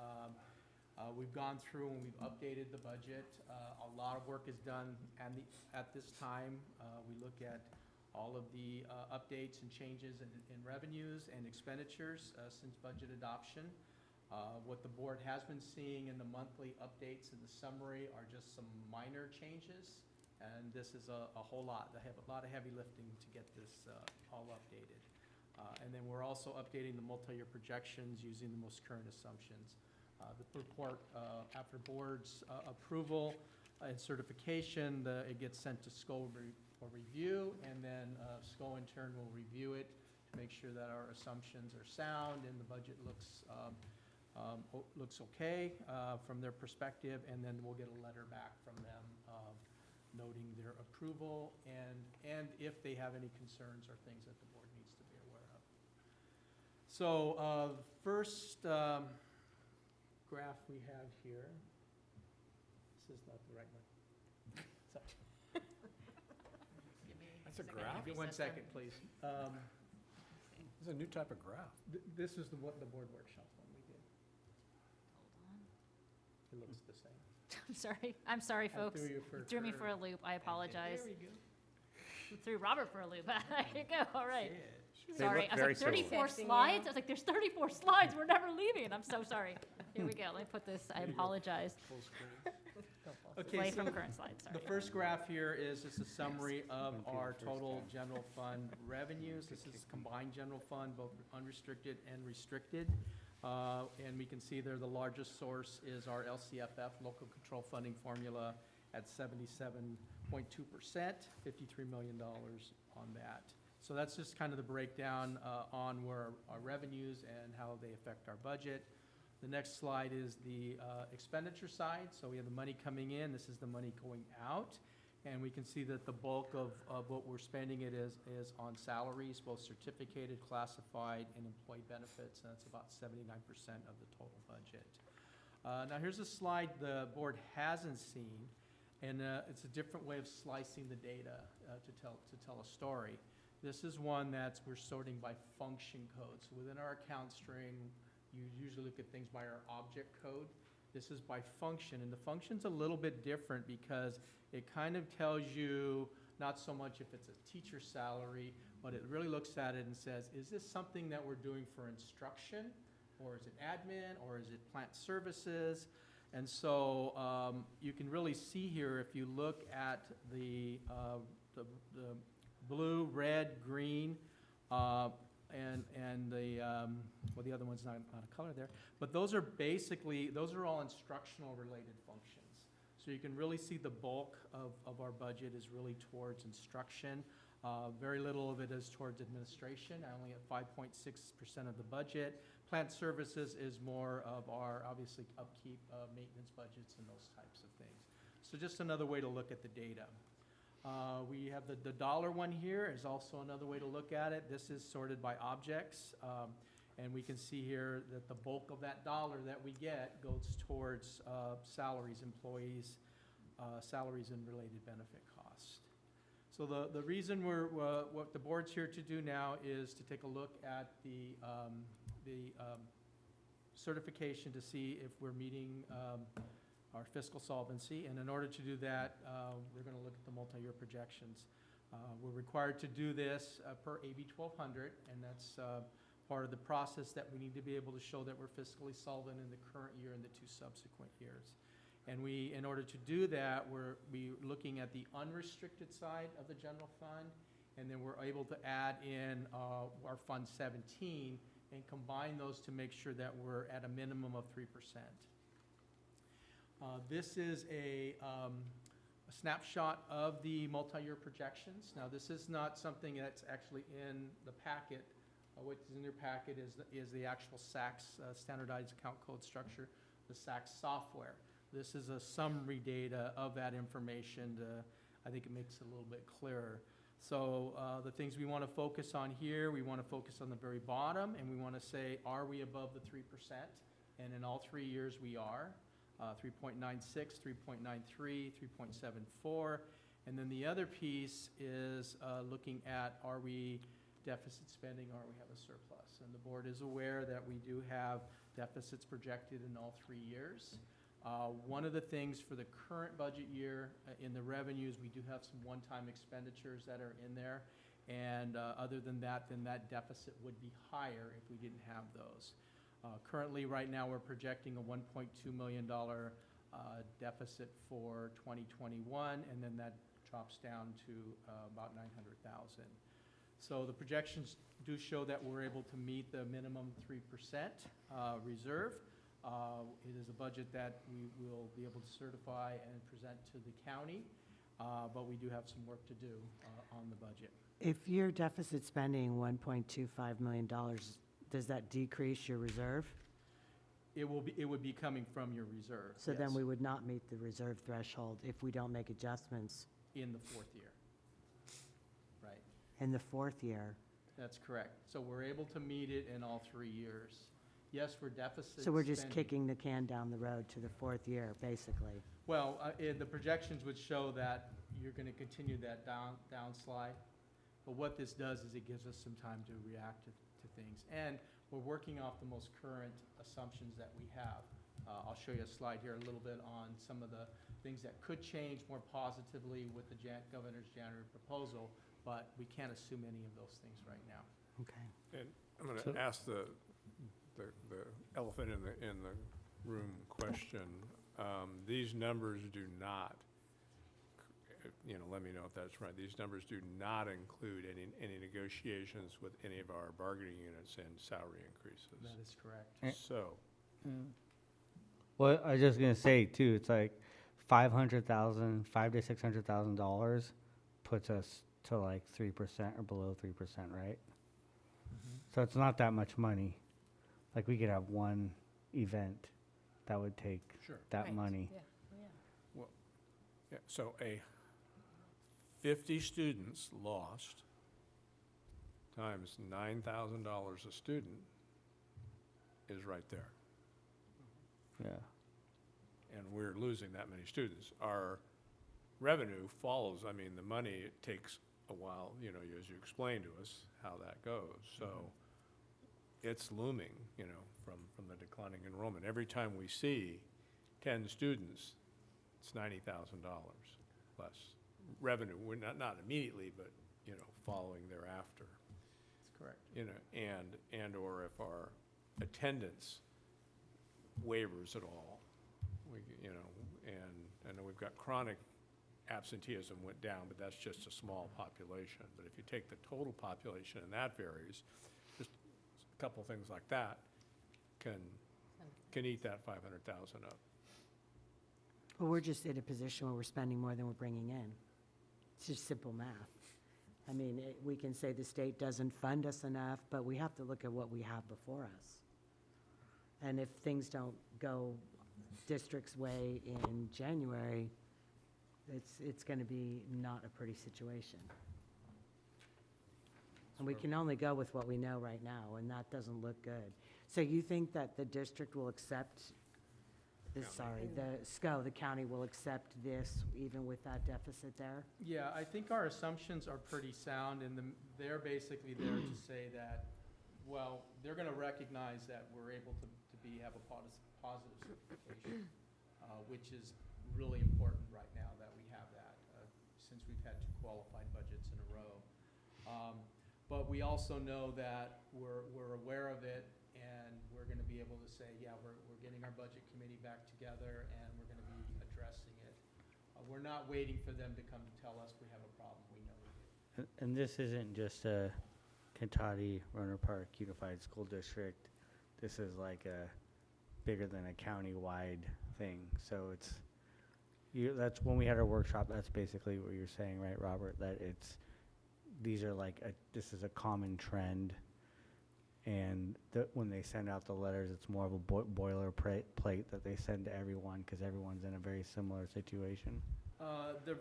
we've gone through and we've updated the budget. A lot of work is done at this time. We look at all of the updates and changes in revenues and expenditures since budget adoption. What the board has been seeing in the monthly updates and the summary are just some minor changes, and this is a whole lot. They have a lot of heavy lifting to get this all updated. And then we're also updating the multi-year projections using the most current assumptions. The report, after board's approval and certification, it gets sent to SCO for review, and then SCO in turn will review it to make sure that our assumptions are sound and the budget looks okay from their perspective, and then we'll get a letter back from them noting their approval and if they have any concerns or things that the board needs to be aware of. So first graph we have here, this is not the right one. Sorry. That's a graph? Give me 1 second, please. This is a new type of graph. This is the board workshop one we did. It looks the same. I'm sorry, I folks. threw you for a Threw me curve. for a loop. I apologize. There we go. threw Robert for a loop. There you go, all right. They Sorry, look I was very like, 34 similar. slides? I was like, there's 34 slides, we're never leaving. I'm so sorry. Here we go, let me put this, I apologize. Full screen. Okay, Play so from current slides, sorry. The first graph here is just a summary of our total general fund revenues. This is combined general fund, both unrestricted and restricted. And we can see there the largest source is our LCFF, local control funding formula, at 77.2%, $53 million on that. So that's just kind of the breakdown on where our revenues and how they affect our budget. The next slide is the expenditure side. So we have the money coming in, this is the money going out. And we can see that the bulk of what we're spending it is on salaries, both certificated, classified, and employee benefits. And that's about 79% of the total budget. Now here's a slide the board hasn't seen, and it's a different way of slicing the data to tell a story. This is one we're sorting by function code. So within our account string, you usually look at things by our object code. This is by function, and the function's a little bit different because it kind of tells you not so much if it's a teacher salary, but it really looks at it and says, is this something that we're doing for instruction, or is it admin, or is it plant services? And so you can really see here, if you look at the blue, red, green, and the, well, the other one's not a color there, but those are all instructional related functions. So you can really see the bulk of our budget is really towards instruction. Very little of it is towards administration, only at 5.6% of the budget. Plant services is more of our, obviously, upkeep, maintenance budgets and those types of things. So just another way to look at the data. We have the dollar one here is also another way to look at it. This is sorted by objects. And we can see here that the bulk of that dollar that we get goes towards salaries, employees, salaries and related benefit costs. So the reason what the board's here to do now is to take a look at the certification to see if we're meeting our fiscal solvency. And in order to do that, we're going to look at the multi-year projections. We're required to do this per AB 1200, and that's part of the process that we need to be able to show that we're fiscally solvent in the current year and the 2 subsequent years. And in order to do that, we're looking at the unrestricted side of the general fund, and then we're able to add in our Fund 17 and combine those to make sure that we're at a minimum of 3%. This is a snapshot of the multi-year projections. Now, this is not something that's actually in the packet. What's in your packet is the actual SACS, Standardized Account Code Structure, the SACS software. This is a summary data of that information I think it makes it a little bit clearer. So the things we want to focus on here, we want to focus on the very bottom, and we want to say, are we above the 3%? And in all 3 years, we are. 3.96, 3.93, 3.74. And then the other piece is looking at, are we deficit spending, or we have a surplus? And the board is aware that we do have deficits projected in all 3 years. One of the things for the current budget year in the revenues, we do have some one-time expenditures that are in there. And other than that, then that deficit would be higher if we didn't have those. Currently, right now, we're projecting a $1.2 million deficit for 2021, and then that drops down to about $900,000. So the projections do show that we're able to meet the minimum 3% reserve. It is a budget that we will be able to certify and present to the county, but we do have some work to do on the budget. If you're deficit spending $1.25 million, does that decrease your reserve? It would be coming from your reserve. So yes, then we would not meet the reserve threshold if we don't make adjustments in the 4th year. Right. in the 4th year. That's correct. So we're able to meet it in all 3 years. Yes, we're deficit So we're just spending. kicking the can down the road to the 4th year, basically. Well, the projections would show that you're going to continue that downslide. But what this does is it gives us some time to react to things. And we're working off the most current assumptions that we have. I'll show you a slide here a little bit on some of the things that could change more positively with the governor's January proposal, but we can't assume any of those things right now. Okay. And I'm going to ask the elephant in the room question. These numbers do not, let me know if that's right. These numbers do not include any negotiations with any of our bargaining units and salary increases. That is correct. So, Well, I was just gonna say too, it's like $500,000, $500,000 to $600,000 puts us to like 3% or below 3%, right? So it's not that much money. Like we could have one event that would take Sure. that Right. money. Yeah. Oh, yeah. yeah, so 50 students lost times $9,000 a student is right there. Yeah. And we're losing that many students. Our revenue follows, I mean, the money, it takes a while, as you explained to us, how that goes. So it's looming, from the declining enrollment. Every time we see 10 students, it's $90,000 less revenue. We're not immediately, but, following thereafter. That's correct. And/or if our attendance wavers at all, and I know we've got chronic absenteeism went down, but that's just a small population. But if you take the total population and that varies, just a couple things like that can eat that 500,000 up. Well, we're just in a position where we're spending more than we're bringing in. It's just simple math. I mean, we can say the state doesn't fund us enough, but we have to look at what we have before us. And if things don't go district's way in January, it's going to be not a pretty situation. And we can only go with what we know right now, and that doesn't look good. So you think that the district will accept this, the county will accept this even with that deficit there? Yeah, I think our assumptions are pretty sound, and they're basically there to say that, well, they're gonna recognize that we're able to have a positive certification, which is really important right now that we have that, since we've had 2 qualified budgets in a row. But we also know that we're aware of it, and we're gonna be able to say, yeah, we're getting our budget committee back together, and we're gonna be addressing it. We're not waiting for them to come to tell us we have a problem. We know we do. And this isn't just a Cantati Roner Park Unified School District. This is like a bigger than a county-wide thing. So that's when we had our workshop, that's basically what you're saying, right, Robert? That this is a common trend. And when they send out the letters, it's more of a boilerplate that they send to everyone because everyone's in a very similar situation. The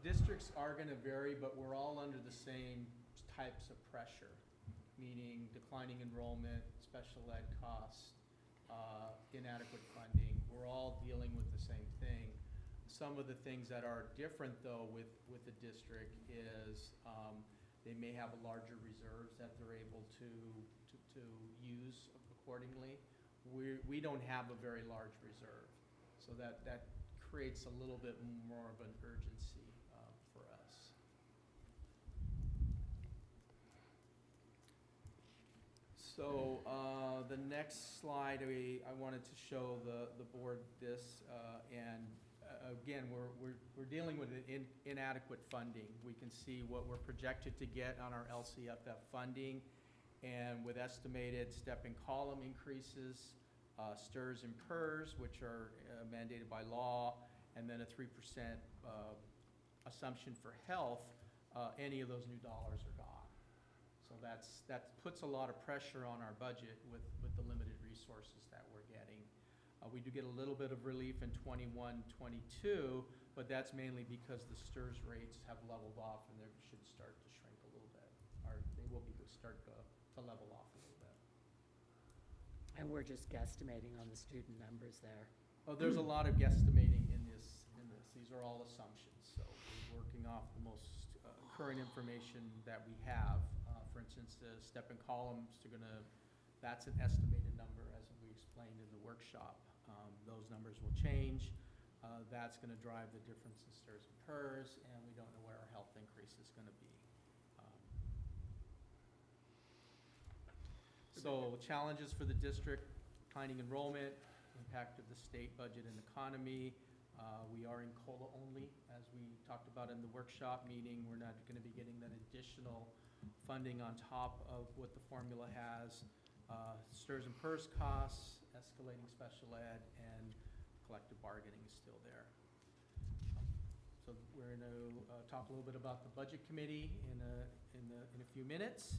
districts are gonna vary, but we're all under the same types of pressure, meaning declining enrollment, special ed costs, inadequate funding. We're all dealing with the same thing. Some of the things that are different, though, with the district is they may have larger reserves that they're able to use accordingly. We don't have a very large reserve, so that creates a little bit more of an urgency for us. So the next slide, I wanted to show the board this, and again, we're dealing with inadequate funding. We can see what we're projected to get on our LCFF funding, and with estimated step and column increases, STRS and PERS, which are mandated by law, and then a 3% assumption for health, any of those new dollars are gone. So that puts a lot of pressure on our budget with the limited resources that we're getting. We do get a little bit of relief in 21, 22, but that's mainly because the STRS rates have leveled off and they should start to shrink a little bit, or they will start to level off a little bit. And we're just guesstimating on the student numbers there. Oh, there's a lot of guesstimating in this. These are all assumptions, so we're working off the most current information that we have. For instance, the step and columns that's an estimated number, as we explained in the workshop. Those numbers will change. That's going to drive the difference in STRS and PERS, and we don't know where our health increase is going to be. So challenges for the district: declining enrollment, impact of the state budget and economy. We are in COLA only, as we talked about in the workshop meeting. We're not going to be getting that additional funding on top of what the formula has. STRS and PERS costs, escalating special ed, and collective bargaining is still there. So we're going to talk a little bit about the budget committee in a few minutes.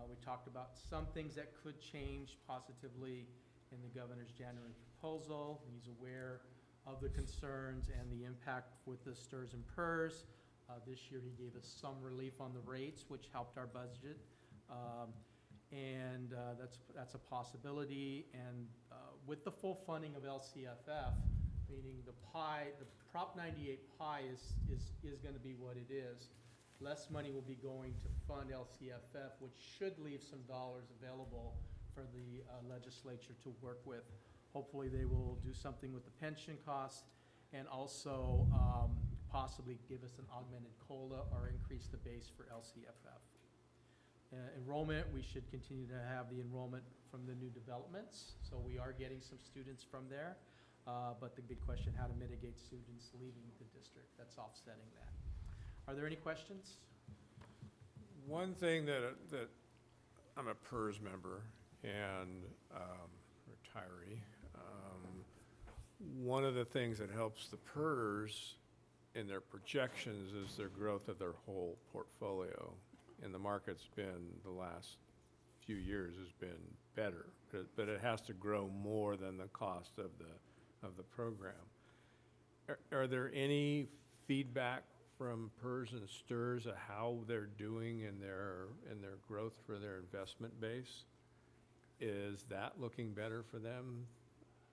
We talked about some things that could change positively in the governor's January proposal. He's aware of the concerns and the impact with the STRS and PERS. This year he gave us some relief on the rates, which helped our budget. And that's a possibility. And with the full funding of LCFF, meaning the pie, the Prop 98 pie is going to be what it is. Less money will be going to fund LCFF, which should leave some dollars available for the legislature to work with. Hopefully they will do something with the pension costs and also possibly give us an augmented COLA or increase the base for LCFF. Enrollment, we should continue to have the enrollment from the new developments. So we are getting some students from there. But the big question, how to mitigate students leaving the district. That's offsetting that. Are there any questions? One thing that I'm a PERS member and retiree. One of the things that helps the PERS in their projections is their growth of their whole portfolio. And the market's been, the last few years, has been better, but it has to grow more than the cost of the program. Are there any feedback from PERS and STRS of how they're doing in their growth for their investment base? Is that looking better for them?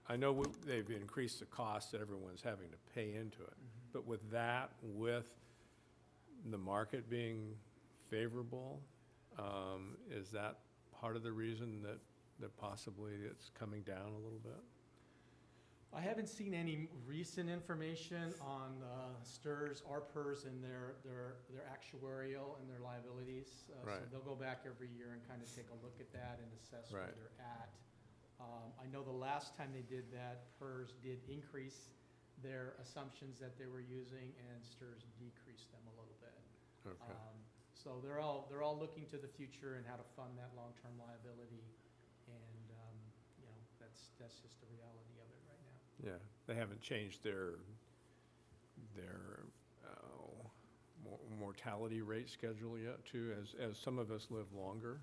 I know they've increased the cost that everyone's having to pay into it, but with that, with the market being favorable, is that part of the reason that possibly it's coming down a little bit? I haven't seen any recent information on STRS or PERS in their actuarial and their liabilities. Right. So they'll go back every year and kind of take a look at that and assess where Right. they're at. I know the last time they did that, PERS did increase their assumptions that they were using, and STRS decreased them a little bit. Okay. So they're all looking to the future and how to fund that long-term liability, and you know, that's just the reality of it right now. Yeah, they haven't changed their mortality rate schedule yet, too. As some of us live longer,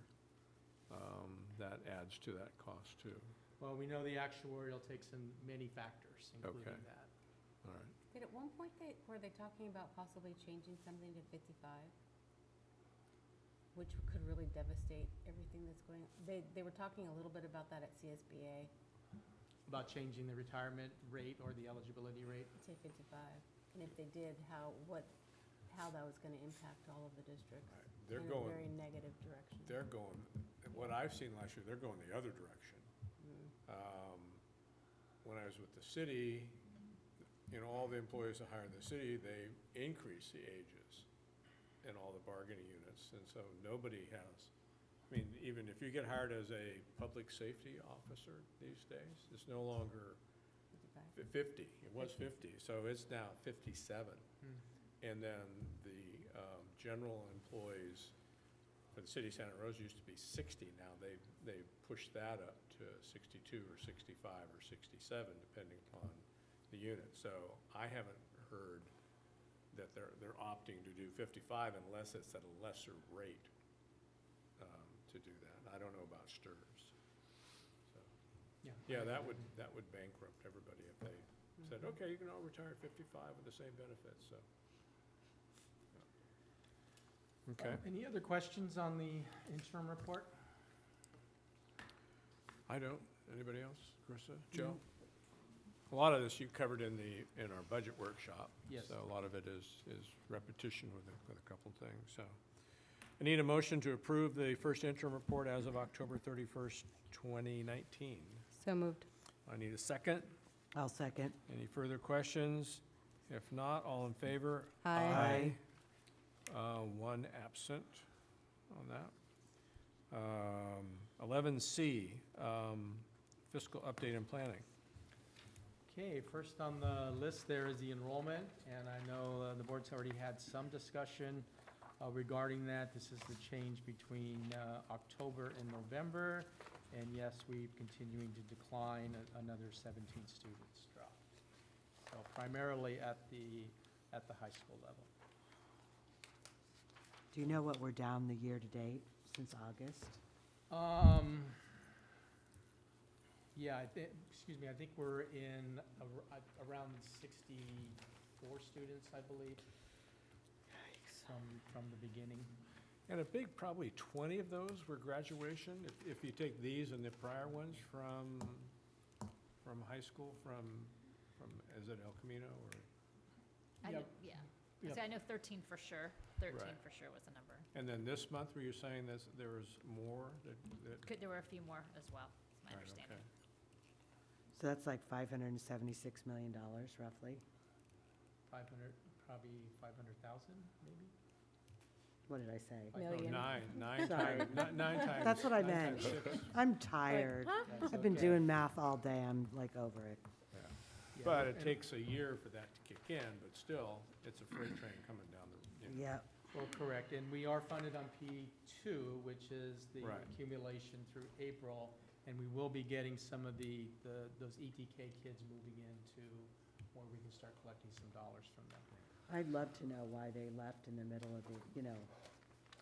that adds to that cost, too. Well, we know the actuarial takes in many factors, including Okay. that. All right. Did at one point were they talking about possibly changing something to 55? Which could really devastate everything that's going on. They were talking a little bit about that at CSBA. About changing the retirement rate or the eligibility rate. I'd say 55. And if they did, how that was going to impact all of the districts They're in going. a very negative direction. They're going, what I've seen last year, they're going the other direction. When I was with the city, you know, all the employees that hire in the city, they increase the ages in all the bargaining units. And so nobody has, I mean, even if you get hired as a public safety officer these days, it's no longer 50. It was 50, so it's now 57. And then the general employees for the city of Santa Rosa used to be 60. Now they've pushed that up to 62 or 65 or 67, depending upon the unit. So I haven't heard that they're opting to do 55 unless it's at a lesser rate to do that. I don't know about STRS. So, yeah, that would bankrupt everybody if they said, okay, you can all retire at 55 with the same benefits. So. Okay. Any other questions on the interim report? I don't. Anybody else? Carissa? Joe? A lot of this you covered in our budget workshop. Yes. So a lot of it is repetition with a couple things. So I need a motion to approve the first interim report as of October 31st, 2019. So moved. I need a second. I'll second. Any further questions? If not, all in favor? Aye. One absent on that. 11C, fiscal update and planning. Okay, first on the list there is the enrollment, and I know the board's already had some discussion regarding that. This is the change between October and November, and yes, we're continuing to decline, another 17 students dropped. So primarily at the high school level. Do you know what we're down the year-to-date since August? Yeah, I think we're in around 64 students, I believe, from the beginning. And a big, probably 20 of those were graduation, if you take these and the prior ones from high school, is it El Camino or? I Yep. know- Yeah. Yep. So I know 13 for sure. 13 Right. for sure was the number. And then this month, were you saying there was more that? There were a few more as well, is my Right, understanding. okay. So that's like $576 million roughly. 500, probably 500,000, maybe? What did I say? No, Million. nine Sorry. times, nine times. That's what I 9 times meant. 6. I'm tired. That's I've been okay. doing math all day. I'm like over it. Yeah, But it and- takes a year for that to kick in, but still, it's a freight train coming down the. Yeah. Well, correct, and we are funded on P2, which is the Right. accumulation through April, and we will be getting some of those ETK kids moving into where we can start collecting some dollars from them. I'd love to know why they left in the middle of the,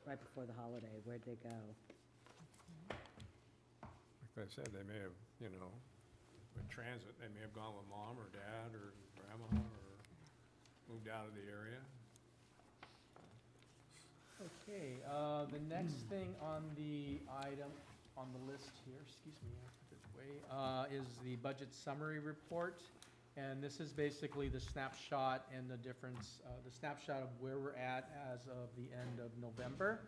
right before the holiday. Where'd they go? Like I said, they may have, with transit, they may have gone with mom or dad or grandma or moved out of the area. Okay, the next thing on the item, on the list here, excuse me, I put it away, is the budget summary report. And this is basically the snapshot and the difference, the snapshot of where we're at as of the end of November.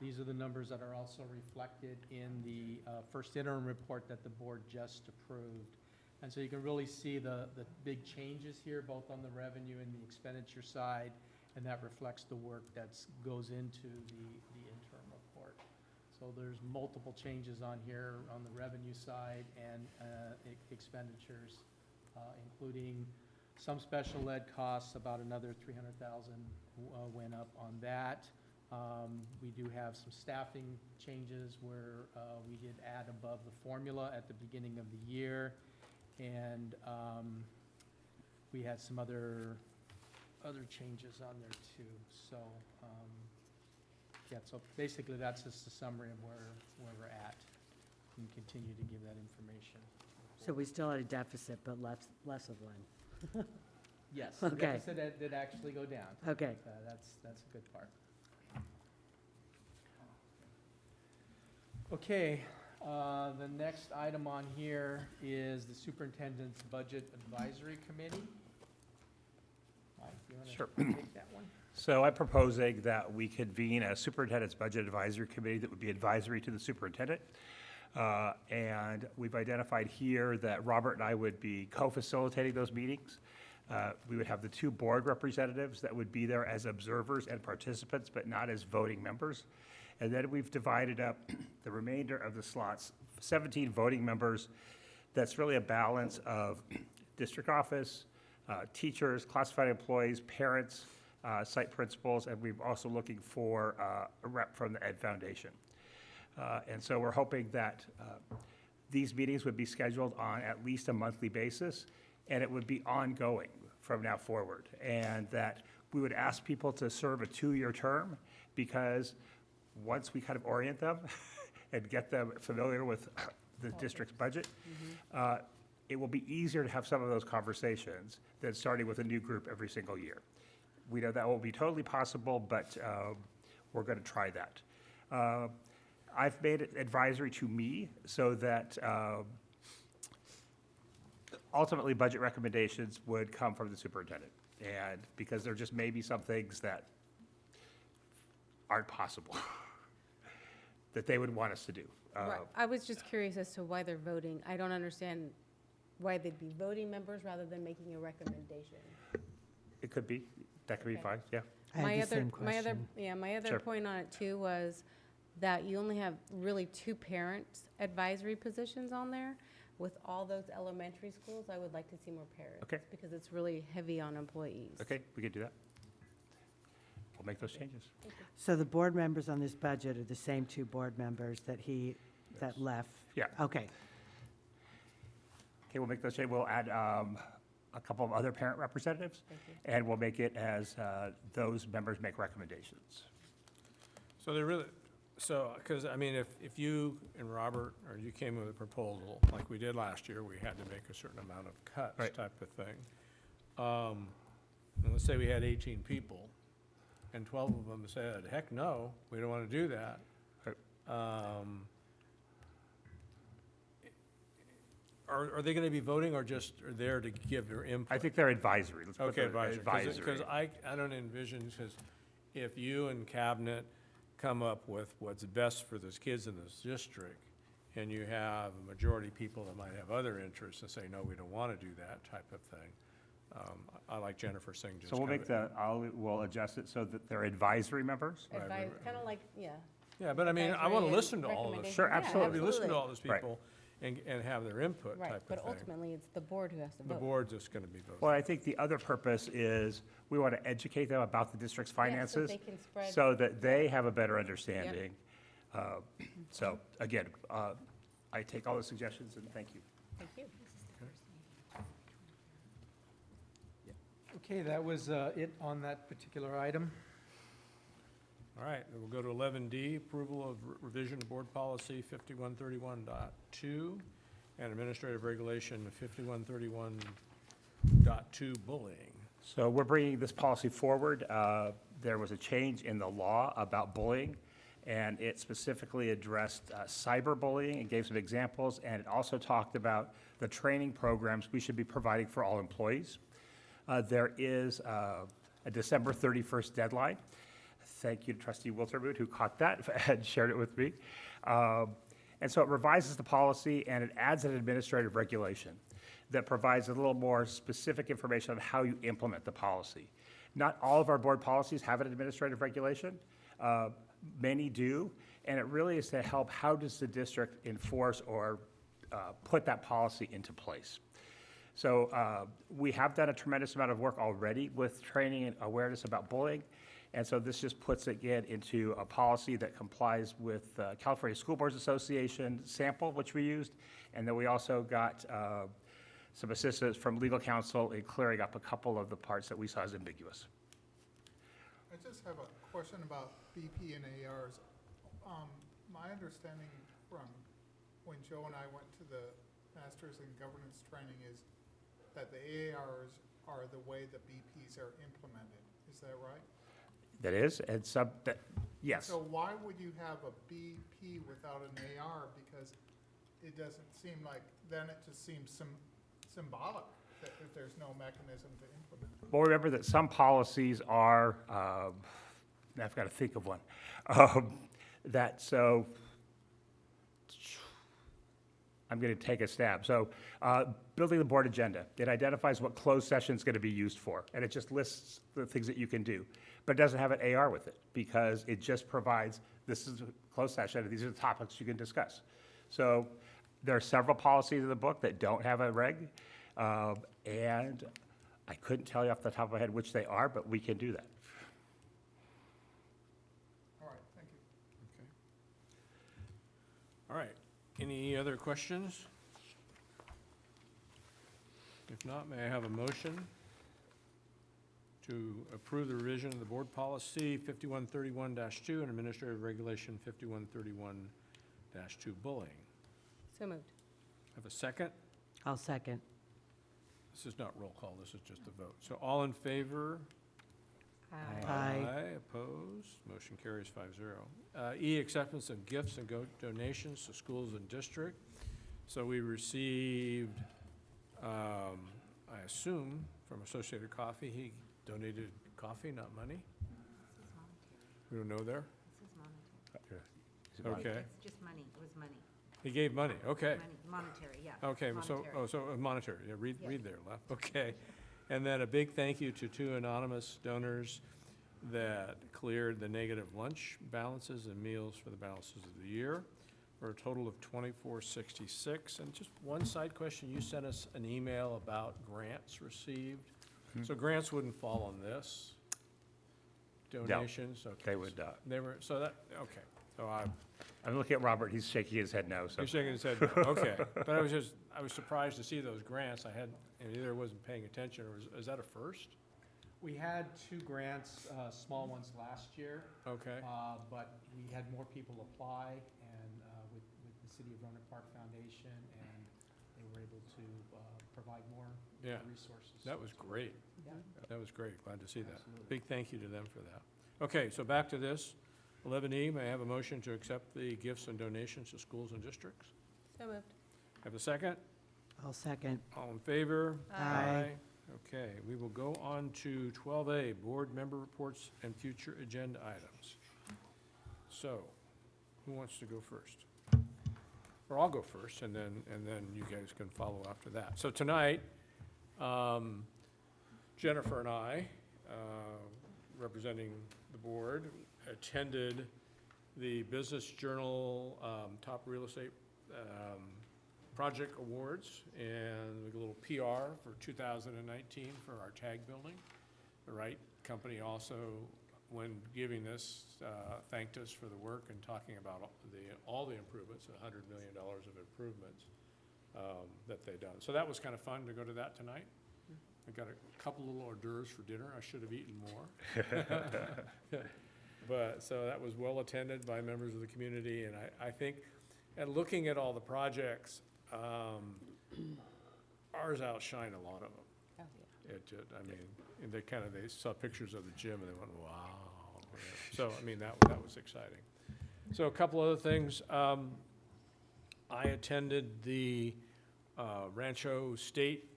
These are the numbers that are also reflected in the first interim report that the board just approved. And so you can really see the big changes here, both on the revenue and the expenditure side, and that reflects the work that goes into the interim report. So there's multiple changes on here on the revenue side and expenditures, including some special ed costs, about another 300,000 went up on that. We do have some staffing changes where we did add above the formula at the beginning of the year. And we had some other changes on there too. So, yeah, so basically that's just a summary of where we're at. And continue to give that information. So we still had a deficit, but less of one. Yes, the Okay. deficit did actually go down. Okay. That's a good part. Okay, the next item on here is the Superintendent's Budget Advisory Committee. Mike, you want Sure. to take that one? So I'm proposing that we convene a superintendent's budget advisory committee that would be advisory to the superintendent. And we've identified here that Robert and I would be co-facilitating those meetings. We would have the two board representatives that would be there as observers and participants, but not as voting members. And then we've divided up the remainder of the slots, 17 voting members. That's really a balance of district office, teachers, classified employees, parents, site principals, and we're also looking for a rep from the Ed Foundation. And so we're hoping that these meetings would be scheduled on at least a monthly basis, and it would be ongoing from now forward. And that we would ask people to serve a 2-year term, because once we kind of orient them and get them familiar with the district's budget, it will be easier to have some of those conversations than starting with a new group every single year. We know that won't be totally possible, but we're going to try that. I've made it advisory to me so that ultimately budget recommendations would come from the superintendent. And because there just may be some things that aren't possible that they would want us to do. Right. I was just curious as to why they're voting. I don't understand why they'd be voting members rather than making a recommendation. It could be, that could be Okay. fine, yeah. I had the same question. My other Sure. point on it too was that you only have really 2 parent advisory positions on there. With all those elementary schools, I would like to see more parents. Okay. Because it's really heavy on employees. Okay, we could do that. We'll make those changes. So the board members on this budget are the same 2 board members that that left? Yeah. Okay. Okay, we'll make those changes. We'll add a couple of other parent representatives, Thank you. and we'll make it as those members make recommendations. So they really, so, because, I mean, if you and Robert, or you came with a proposal, like we did last year, we had to make a certain amount of cuts Right. type of thing. And let's say we had 18 people, and 12 of them said, heck no, we don't want to do that. Right. Are they going to be voting or just are there to give their input? I think they're advisory. Let's put Okay, the advisory. Because I don't envision, because if you and cabinet come up with what's best for those kids in this district, and you have a majority of people that might have other interests and say, no, we don't want to do that type of thing. I like Jennifer saying just. So we'll have make it- we'll adjust it so that they're advisory members. Right, Advice, right. kind of like, yeah. Yeah, but I mean, I advisory want to and listen to all of this. recommendation. Sure, Yeah, absolutely. Listen to all those Right. people and have their input Right, type but of thing. ultimately, it's the board who has to vote. The board's just going to be voting. Well, I think the other purpose is we want to educate them about the district's finances they can spread- so that they have a better understanding. So again, I take all the suggestions and thank you. Thank you. Okay, that was it on that particular item. All right, then we'll go to 11D, approval of revision to board policy 5131.2 and administrative regulation 5131.2 bullying. So we're bringing this policy forward. There was a change in the law about bullying, and it specifically addressed cyberbullying and gave some examples, and it also talked about the training programs we should be providing for all employees. There is a December 31st deadline. Thank you to Trustee Wiltermuth, who caught that and shared it with me. And so it revises the policy, and it adds an administrative regulation that provides a little more specific information on how you implement the policy. Not all of our board policies have an administrative regulation. Many do, and it really is to help how does the district enforce or put that policy into place. So we have done a tremendous amount of work already with training and awareness about bullying, and so this just puts it again into a policy that complies with California School Boards Association sample, which we used, and then we also got some assistance from legal counsel in clearing up a couple of the parts that we saw as ambiguous. I just have a question about BP and ARs. My understanding from when Joe and I went to the Masters in Governance training is that the ARs are the way the BPs are implemented. Is that right? That is, and yes. So why would you have a BP without an AR? Because it doesn't seem like, then it just seems symbolic that if there's no mechanism to implement it. Well, remember that some policies are, I've got to think of one, I'm going to take a stab. So building the board agenda, it identifies what closed session is going to be used for, and it just lists the things that you can do. But it doesn't have an AR with it, because it just provides, this is a closed session, and these are the topics you can discuss. So there are several policies in the book that don't have a reg, and I couldn't tell you off the top of my head which they are, but we can do that. All right, thank you. Okay. All right, any other questions? If not, may I have a motion to approve the revision of the board policy 5131-2 and administrative regulation 5131-2 bullying? So moved. Have a second? I'll second. This is not roll call, this is just a vote. So all in favor? Aye. Opposed? Motion carries 5-0. E, acceptance of gifts and donations to schools and district. So we received, I assume, from Associated Coffee, he donated coffee, not money? We don't know there? This is monetary. Okay. It's just money, it was money. He gave money, okay. Monetary, yeah. Okay, so monetary, yeah, read there, left, okay. And then a big thank you to 2 anonymous donors that cleared the negative lunch balances and meals for the balances of the year, for a total of $24.66. And just one side question, you sent us an email about grants received. So grants wouldn't fall on this? Donations? Okay. They would not. They were, so that, okay, so I'm looking at Robert, he's shaking his head no, so. you're shaking his head, no. Okay. But I was surprised to see those grants. And either wasn't paying attention, or is that a first? We had 2 grants, small ones last year, Okay, but we had more people apply, and with the City of Roanoke Park Foundation, and they were able to provide more Yeah. resources. that was great. Yeah. That was great, glad to see that. Absolutely. Big thank you to them for that. Okay, so back to this. 11E, may I have a motion to accept the gifts and donations to schools and districts? So moved. Have a second? I'll second. All in favor? Aye. Okay, we will go on to 12A, board member reports and future agenda items. So, who wants to go first? Or I'll go first, and then you guys can follow after that. So tonight, Jennifer and I, representing the board, attended the Business Journal Top Real Estate Project Awards, and we got a little PR for 2019 for our tag building. The Wright Company also, when giving this, thanked us for the work and talking about all the improvements, $100 million of improvements that they've done. So that was kind of fun to go to that tonight. I got a couple little hors d'oeuvres for dinner. I should have eaten more. But, so that was well attended by members of the community, and I think, and looking at all the projects, ours outshine a lot of them. Oh, yeah. It just, I mean, and they saw pictures of the gym and they went, wow. So, I mean, that was exciting. So a couple other things. I attended the Rancho State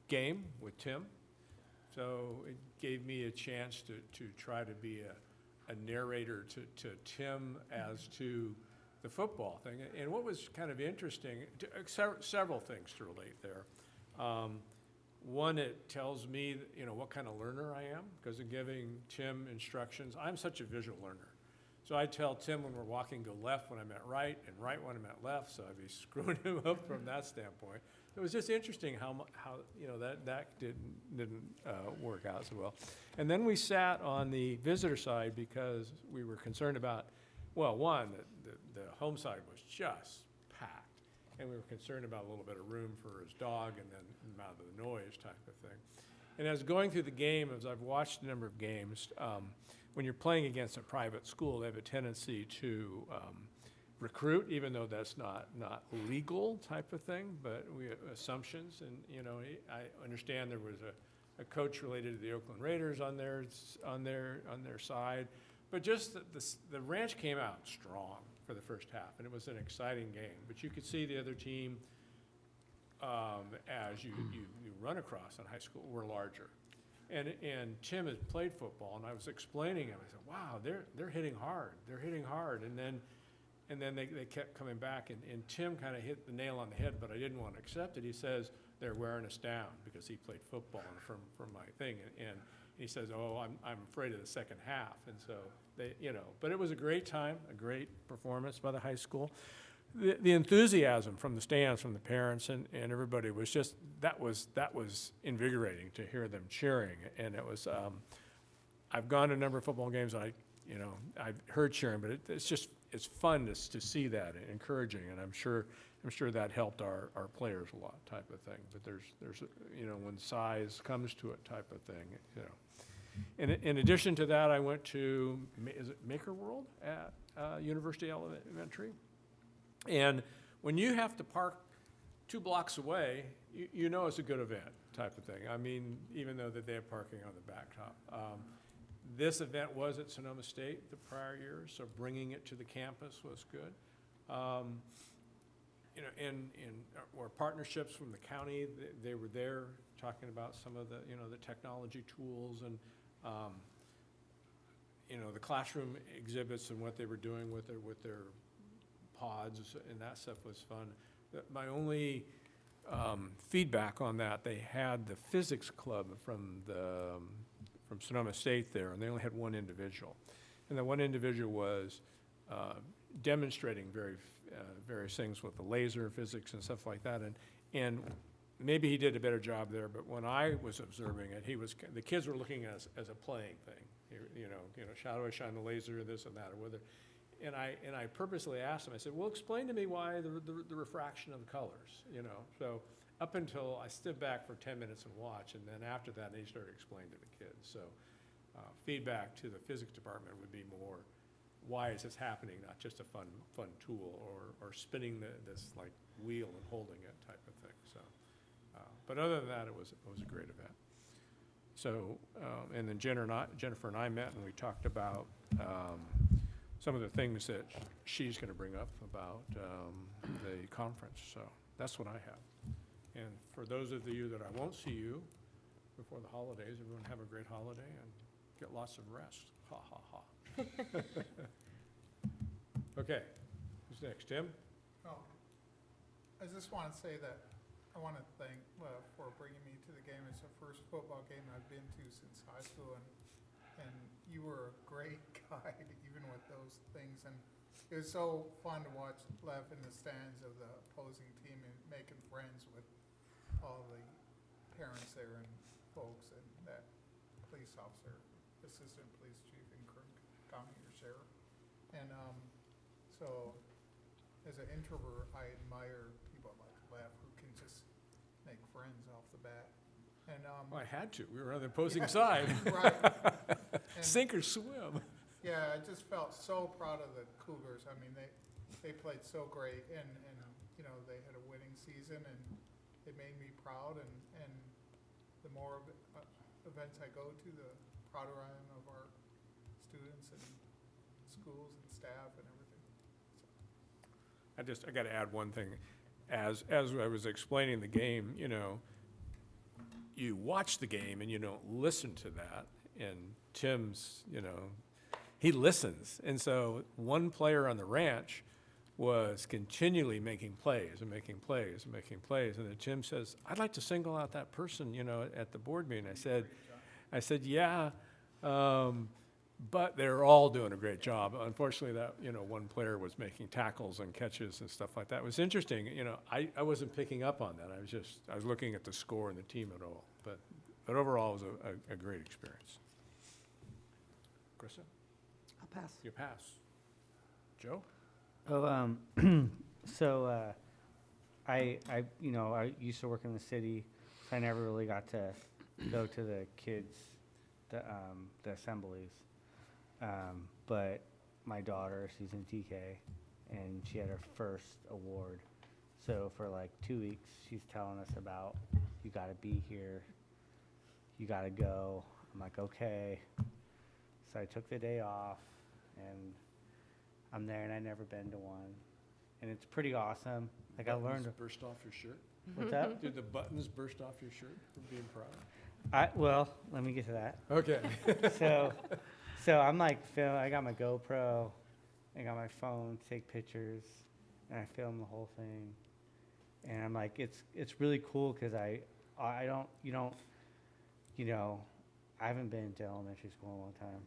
game with Tim. So it gave me a chance to try to be a narrator to Tim as to the football thing. And what was kind of interesting, several things to relate there. One, it tells me, what kind of learner I am, because in giving Tim instructions, I'm such a visual learner. So I tell Tim when we're walking, go left when I'm at right, and right when I'm at left, so I'd be screwing him up from that standpoint. It was just interesting how that didn't work out so well. And then we sat on the visitor side because we were concerned about, well, one, the home side was just packed, and we were concerned about a little bit of room for his dog and then the amount of the noise type of thing. And as going through the game, as I've watched a number of games, when you're playing against a private school, they have a tendency to recruit, even though that's not legal type of thing, but we assumptions. And I understand there was a coach related to the Oakland Raiders on their side, but just the Ranch came out strong for the first half, and it was an exciting game. But you could see the other team, as you run across in high school, were larger. And Tim has played football, and I was explaining him. I said, "Wow, they're hitting hard. They're hitting hard." And then they kept coming back, and Tim kind of hit the nail on the head, but I didn't want to accept it. He says they're wearing us down because he played football from my thing, and he says, "Oh, I'm afraid of the second half." And so they, but it was a great time, a great performance by the high school. The enthusiasm from the stands, from the parents and everybody was just, that was invigorating to hear them cheering. And it was, I've gone to a number of football games, and I've heard cheering, but it's fun to see that and encouraging. And I'm sure that helped our players a lot, type of thing. But there's when size comes to it, type of thing, In addition to that, I went to, is it Maker World at University Elementary? And when you have to park 2 blocks away, it's a good event, type of thing. I mean, even though that they have parking on the back top. This event was at Sonoma State the prior year, so bringing it to the campus was good. Or partnerships from the county, they were there talking about some of the technology tools and the classroom exhibits and what they were doing with their pods, and that stuff was fun. My only feedback on that, they had the physics club from Sonoma State there, and they only had one individual. And that one individual was demonstrating various things with the laser physics and stuff like that. And maybe he did a better job there, but when I was observing it, the kids were looking at it as a playing thing. You know, how do I shine the laser, this and that, or whether. And I purposely asked him, I said, well, explain to me why the refraction of the colors, you know? So up until I stood back for 10 minutes and watched, and then after that, he started explaining to the kids. So feedback to the physics department would be more, why is this happening, not just a fun tool, or spinning this like wheel and holding it type of thing. So, but other than that, it was a great event. So, and then Jennifer and I met, and we talked about some of the things that she's going to bring up about the conference. So that's what I have. And for those of you that I won't see you before the holidays, everyone have a great holiday and get lots of rest. Ha, ha, ha. Okay, who's next? Tim? Oh, I just want to say that I want to thank for bringing me to the game. It's the first football game I've been to since high school, and you were a great guide even with those things. And it was so fun to watch Lev in the stands of the opposing team and making friends with all the parents there and folks, and that police officer, assistant police chief in Kern County, or sheriff. And so as an introvert, I admire people like Lev who can just make friends off the bat. And Well, I had to. We were on the opposing side. Right. And Sink or swim. yeah, I just felt so proud of the Cougars. I mean, they played so great, and you know, they had a winning season, and it made me proud. And the more events I go to, the prouder I am of our students and schools and staff and everything. I got to add one thing. As I was explaining the game, you know, you watch the game and you don't listen to that. And Tim's, you know, he listens. And so one player on the ranch was continually making plays and making plays and making plays. And then Tim says, I'd like to single out that person, you know, at the board meeting. I said, yeah, but they're all doing a great job. Unfortunately, that, you know, one player was making tackles and catches and stuff like that. It was interesting. You know, I wasn't picking up on that. I was looking at the score and the team at all. But overall, it was a great experience. Krista? I'll pass. You pass. Joe? Oh, so I used to work in the city, so I never really got to go to the kids, the assemblies. But my daughter, she's in TK, and she had her first award. So for like 2 weeks, she's telling us about, you got to be here, you got to go. I'm like, okay. So I took the day off, and I'm there, and I've never been to one. And it's pretty awesome. Like, I learned. Burst off your shirt? What's that? Did the buttons burst off your shirt from being proud? Well, let me get to that. Okay. So I'm like, I got my GoPro, I got my phone to take pictures, and I film the whole thing. And I'm like, it's really cool because I haven't been to elementary school in a long time.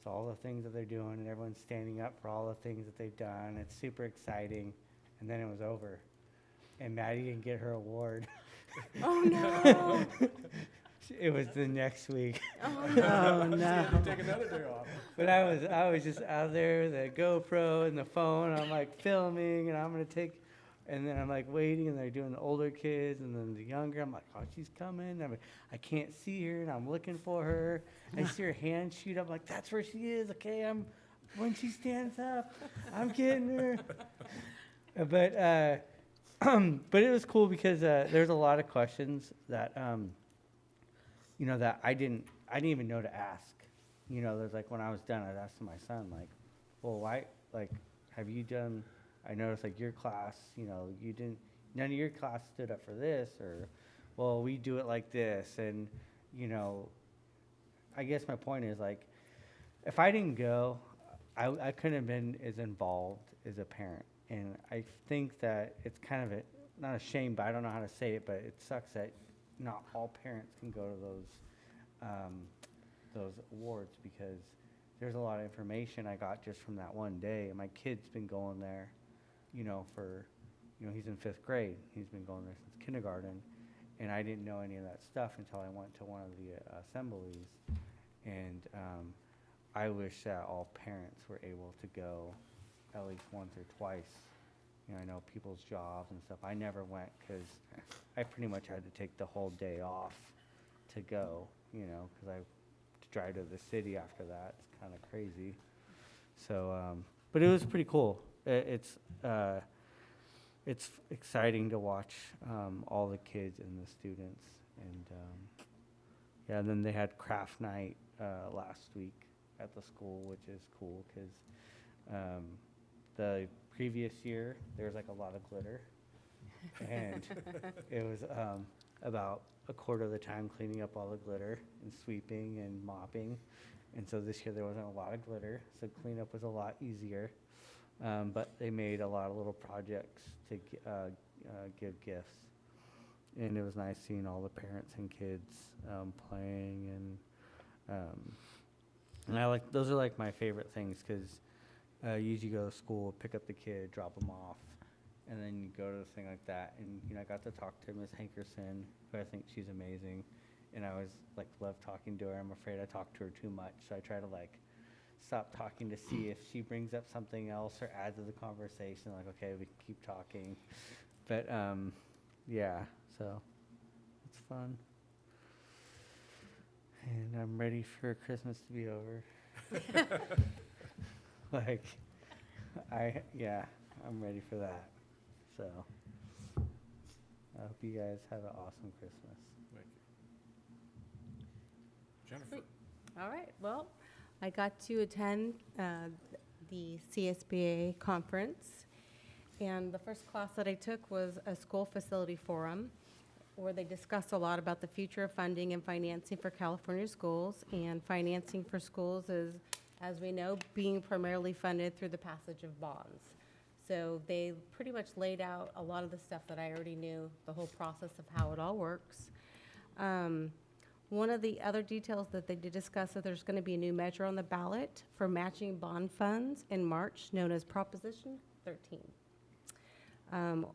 So all the things that they're doing, and everyone's standing up for all the things that they've done. It's super exciting. And then it was over. And Maddie didn't get her award. Oh, no. It was the next week. Oh, no. no. Take another day off. But I was just out there, the GoPro and the phone. I'm like filming, and I'm gonna take, and then I'm like waiting, and they're doing the older kids, and then the younger. I'm like, oh, she's coming. I can't see her, and I'm looking for her. I see her hand shoot up. Like, that's where she is. Okay, when she stands up, I'm getting her. But it was cool because there's a lot of questions that that I didn't even know to ask. You know, there's like, when I was done, I'd ask my son, like, well, why, like, have you done, I noticed like your class, none of your class stood up for this, or, well, we do it like this. And, I guess my point is, like, if I didn't go, I couldn't have been as involved as a parent And I think that it's kind of not a shame, but I don't know how to say it, but it sucks that not all parents can go to those awards, because there's a lot of information I got just from that one day. And my kid's been going there, he's in 5th grade. He's been going there since kindergarten. And I didn't know any of that stuff until I went to one of the assemblies. And I wish that all parents were able to go at least once or twice. I know people's jobs and stuff. I never went because I pretty much had to take the whole day off to go, because I to drive to the city after that. It's kind of crazy. So, but it was pretty cool. It's exciting to watch all the kids and the students. And then they had craft night last week at the school, which is cool because the previous year there was like a lot of glitter, and it was about a quarter of the time cleaning up all the glitter and sweeping and mopping. And so this year there wasn't a lot of glitter, so cleanup was a lot easier. But they made a lot of little projects to give gifts. And it was nice seeing all the parents and kids playing. And I those are like my favorite things, because you usually go to school, pick up the kid, drop them off, and then you go to the thing like that. And I got to talk to Miss Hankerson, who I think she's amazing. And I always love talking to her. I'm afraid I talk to her too much, so I try to stop talking to see if she brings up something else or adds to the conversation. Okay, we can keep talking. But yeah, so it's fun. And I'm ready for Christmas to be over. I'm ready for that. So I hope you guys have an awesome Christmas. Thank you. Jennifer? All right, well, I got to attend the CSBA conference, and the first class that I took was a school facility forum, where they discussed a lot about the future of funding and financing for California schools. And financing for schools is, as we know, being primarily funded through the passage of bonds. So they pretty much laid out a lot of the stuff that I already knew, the whole process of how it all works. One of the other details that they did discuss, that there's going to be a new measure on the ballot for matching bond funds in March, known as Proposition 13.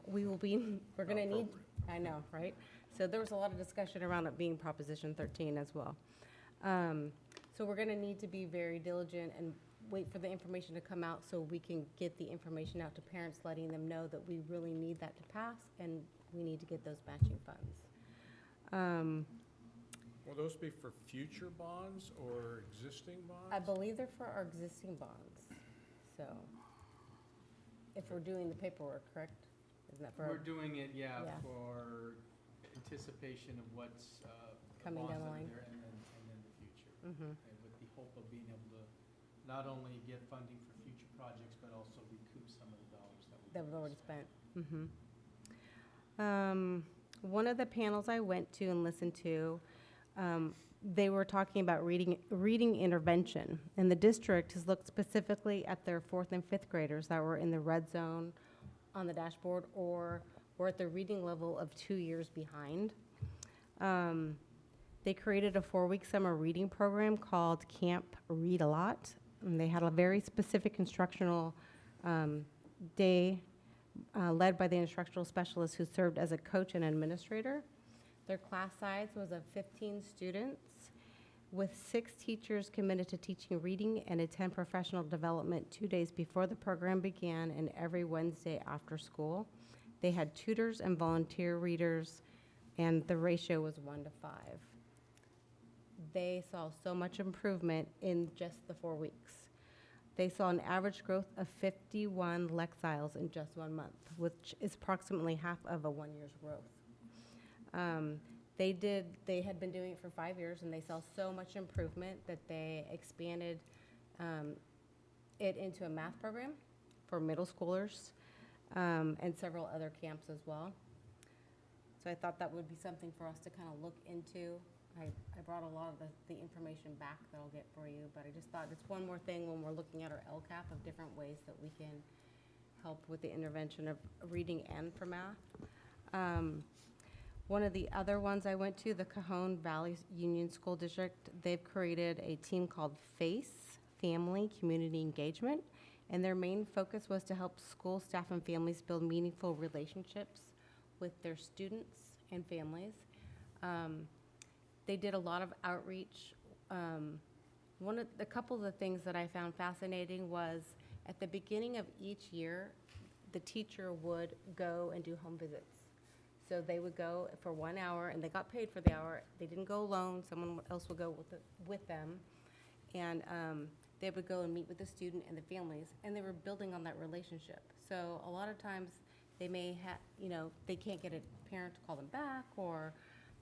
We're going to need, I know, right? So there was a lot of discussion around it being Proposition 13 as well. So we're going to need to be very diligent and wait for the information to come out so we can get the information out to parents, letting them know that we really need that to pass and we need to get those matching funds. Will those be for future bonds or existing bonds? I believe they're for our existing bonds. So if we're doing the paperwork, correct? Isn't that for? We're doing it, Yeah. for anticipation of what's Coming down the bonds line. that are there, and then the future. Mhm. And with the hope of being able to not only get funding for future projects, but also recoup some of the dollars that We've already spent. One of the panels I went to and listened to, they were talking about reading intervention. And the district has looked specifically at their 4th and 5th graders that were in the red zone on the dashboard, or were at the reading level of 2 years behind. They created a 4-week summer reading program called Camp Read a Lot. And they had a very specific instructional day led by the instructional specialist who served as a coach and administrator. Their class size was of 15 students, with 6 teachers committed to teaching reading and attend professional development 2 days before the program began and every Wednesday after school. They had tutors and volunteer readers, and the ratio was 1:5. They saw so much improvement in just the 4 weeks. They saw an average growth of 51 Lexiles in just 1 month, which is approximately half of a 1 year's growth. They had been doing it for 5 years, and they saw so much improvement that they expanded it into a math program for middle schoolers, and several other camps as well. So I thought that would be something for us to kind of look into. I brought a lot of the information back that I'll get for you, but I just thought it's one more thing when we're looking at our LCAP of different ways that we can help with the intervention of reading and for math. One of the other ones I went to, the Cajon Valley Union School District, they've created a team called FACE, Family Community Engagement, and their main focus was to help school staff and families build meaningful relationships with their students and families. They did a lot of outreach. A couple of the things that I found fascinating was at the beginning of each year, the teacher would go and do home visits. So they would go for 1 hour, and they got paid for the hour. They didn't go alone. Someone else would go with them. And they would go and meet with the student and the families, and they were building on that relationship. So a lot of times, they may have, they can't get a parent to call them back, or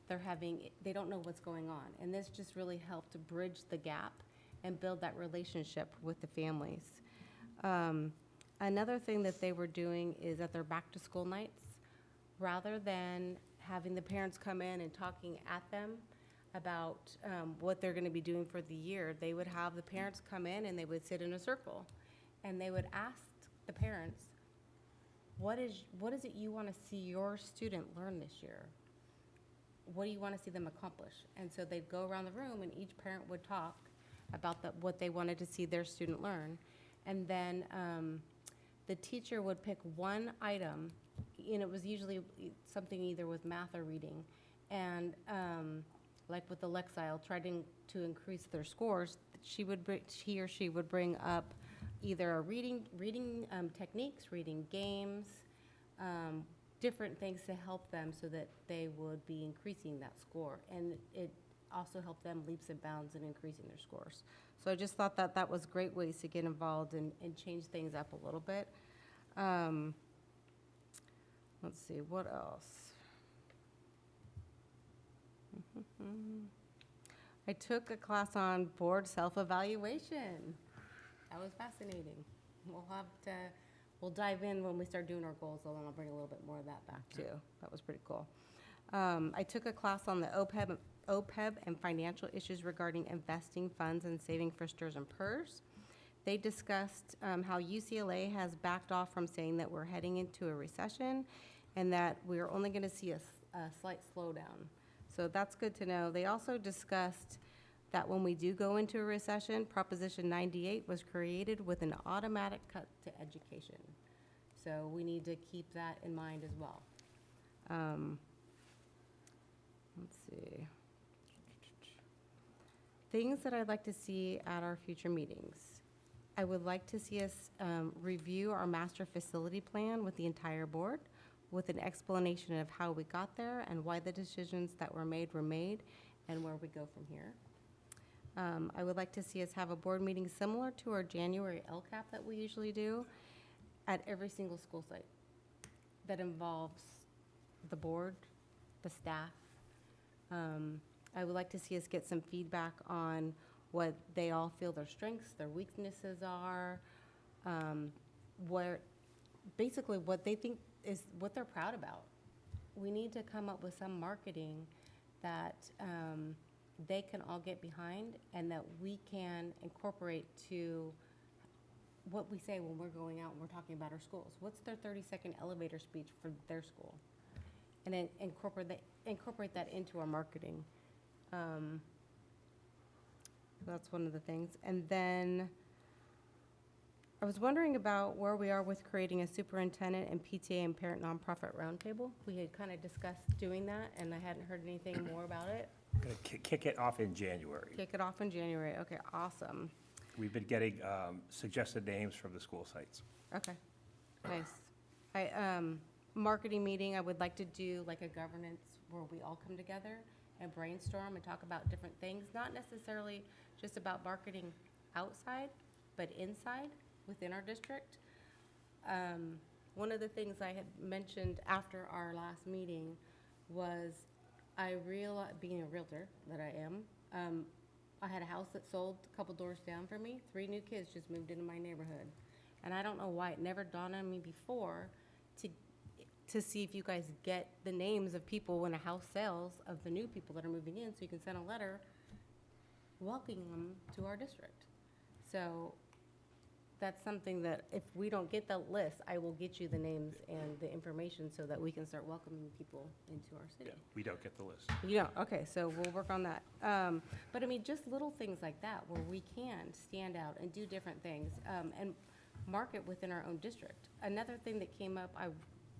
they don't know what's going on. And this just really helped to bridge the gap and build that relationship with the families. Another thing that they were doing is at their back-to-school nights, rather than having the parents come in and talking at them about what they're going to be doing for the year, they would have the parents come in and they would sit in a circle, and they would ask the parents, what is it you want to see your student learn this year? What do you want to see them accomplish? And so they'd go around the room, and each parent would talk about what they wanted to see their student learn. And then the teacher would pick one item, and it was usually something either with math or reading. And like with the Lexile, trying to increase their scores, he or she would bring up either a reading techniques, reading games, different things to help them so that they would be increasing that score. And it also helped them leaps and bounds in increasing their scores. So I just thought that was great ways to get involved and change things up a little bit. Let's see, what else? I took a class on board self-evaluation. That was fascinating. We'll dive in when we start doing our goals, and I'll bring a little bit more of that back too. That was pretty cool. I took a class on the OPEB and financial issues regarding investing funds and saving for STRS and PERS. They discussed how UCLA has backed off from saying that we're heading into a recession and that we're only going to see a slight slowdown. So that's good to know. They also discussed that when we do go into a recession, Proposition 98 was created with an automatic cut to education. So we need to keep that in mind as well. Let's see. Things that I'd like to see at our future meetings. I would like to see us review our master facility plan with the entire board, with an explanation of how we got there and why the decisions that were made, and where we go from here. I would like to see us have a board meeting similar to our January LCAP that we usually do at every single school site that involves the board, the staff. I would like to see us get some feedback on what they all feel their strengths, their weaknesses are, basically what they think is what they're proud about. We need to come up with some marketing that they can all get behind and that we can incorporate to what we say when we're going out and we're talking about our schools. What's their 30-second elevator speech for their school? And then incorporate that into our marketing. That's one of the things. And then I was wondering about where we are with creating a superintendent and PTA and parent nonprofit roundtable. We had kind of discussed doing that, and I hadn't heard anything more about it. Going to kick it off in January. Kick it off in January. Okay, awesome. We've been getting suggested names from the school sites. Okay, nice. Marketing meeting, I would like to do like a governance where we all come together and brainstorm and talk about different things, not necessarily just about marketing outside, but inside within our district. One of the things I had mentioned after our last meeting was I realized, being a realtor that I am, I had a house that sold a couple doors down from me. 3 new kids just moved into my neighborhood. And I don't know why it never dawned on me before to see if you guys get the names of people when a house sells of the new people that are moving in, so you can send a letter welcoming them to our district. So that's something that if we don't get the list, I will get you the names and the information so that we can start welcoming people into our city. We don't get the list. You don't, okay, so we'll work on that. But I mean, just little things like that where we can stand out and do different things, and market within our own district. Another thing that came up, I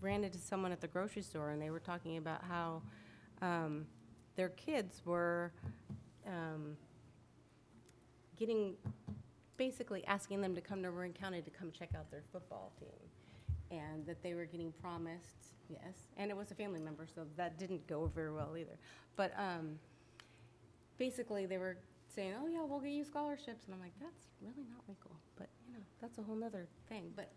ran into someone at the grocery store and they were talking about how, their kids were, basically asking them to come to Marin County to come check out their football team. And that they were getting promised, yes, and it was a family member, so that didn't go very well either. But basically, they were saying, oh yeah, we'll get you scholarships. And I'm like, that's really not my goal. But, you know, that's a whole nother thing. But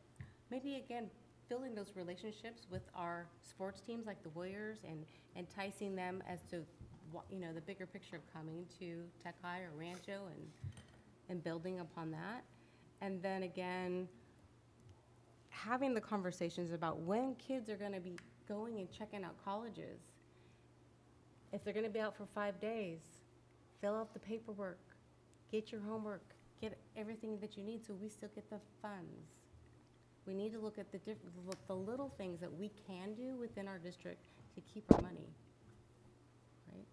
maybe, again, building those relationships with our sports teams like the Warriors and enticing them as to, you know, the bigger picture of coming to Tech High or Rancho and building upon that. And then again, having the conversations about when kids are going to be going and checking out colleges. If they're going to be out for 5 days, fill out the paperwork, get your homework, get everything that you need so we still get the funds. We need to look at the little things that we can do within our district to keep our money, right?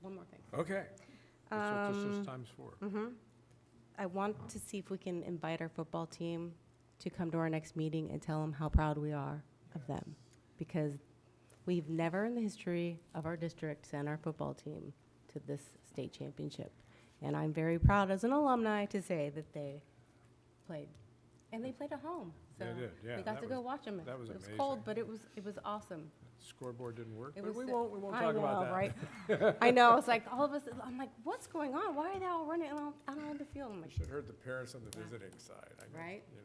One more thing. Okay. That's what this is times for. I want to see if we can invite our football team to come to our next meeting and tell them how proud we are of them. Because we've never in the history of our district sent our football team to this state championship. And I'm very proud as an alumni to say that they played. And they played at home. So They did, yeah, we got that to go was- watch them. that was It was amazing. cold, but it was awesome. Scoreboard didn't work, It but was we so- won't I talk about know, that. right? I know, it's like all of us, I'm like, what's going on? Why are they all running out on the field? I'm You like, should have heard the parents on the visiting side. I know, Right? You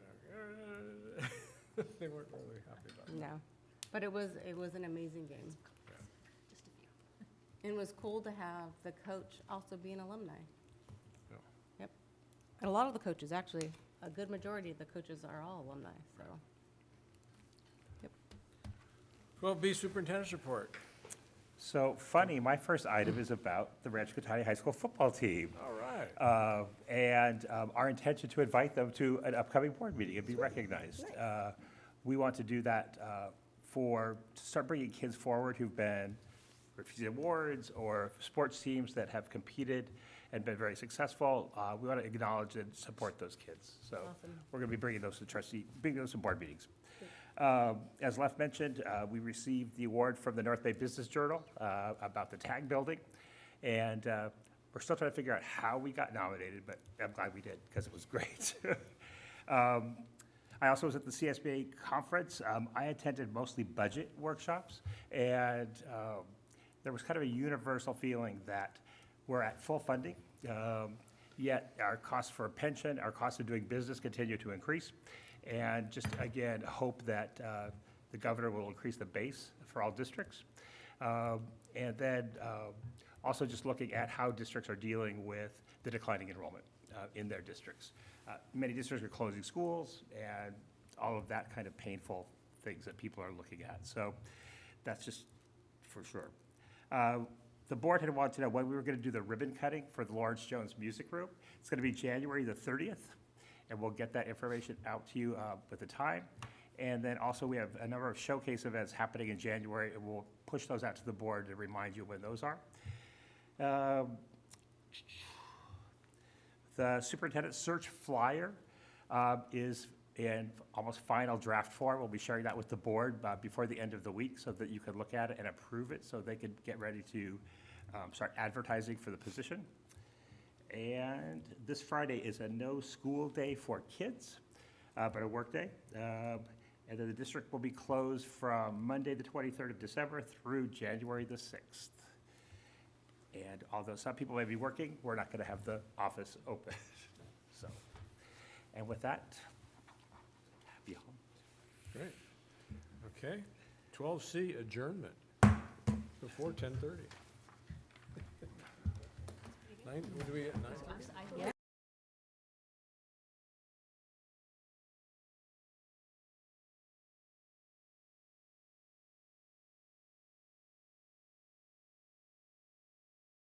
know, they weren't really happy about it. no. But it was an amazing game. And it was cool to have the coach also be an alumni. Yeah. Yep. And a lot of the coaches, actually, a good majority of the coaches are all alumni, so. 12B Superintendent's Report. So funny, my first item is about the Rancho Cotati High School football team. All right. And our intention to invite them to an upcoming board meeting and be recognized. We want to do that to start bringing kids forward who've been refused awards or sports teams that have competed and been very successful. We want to acknowledge and support those kids. So Awesome. we're going to be bringing those to bringing those to board meetings. As Lef mentioned, we received the award from the North Bay Business Journal about the tag building. And we're still trying to figure out how we got nominated, but I'm glad we did because it was great. I also was at the CSBA conference. I attended mostly budget workshops, and there was kind of a universal feeling that we're at full funding, yet our costs for pension, our costs of doing business continue to increase. And just, again, hope that the governor will increase the base for all districts. And then also just looking at how districts are dealing with the declining enrollment in their districts. Many districts are closing schools and all of that kind of painful things that people are looking at. So that's just for sure. The board had wanted to know when we were going to do the ribbon cutting for the Lawrence Jones Music Group. It's going to be January the 30th. And we'll get that information out to you with the time. And then also we have a number of showcase events happening in January, and we'll push those out to the board to remind you when those are. The superintendent search flyer is in almost final draft form. We'll be sharing that with the board before the end of the week so that you can look at it and approve it so they can get ready to start advertising for the position. And this Friday is a no-school day for kids, but a work day. And then the district will be closed from Monday, the 23rd of December through January the 6th. And although some people may be working, we're not going to have the office open. So, and with that, happy home. Great. Okay. 12C adjournment before 10:30. What do we get, 9:30? Yeah.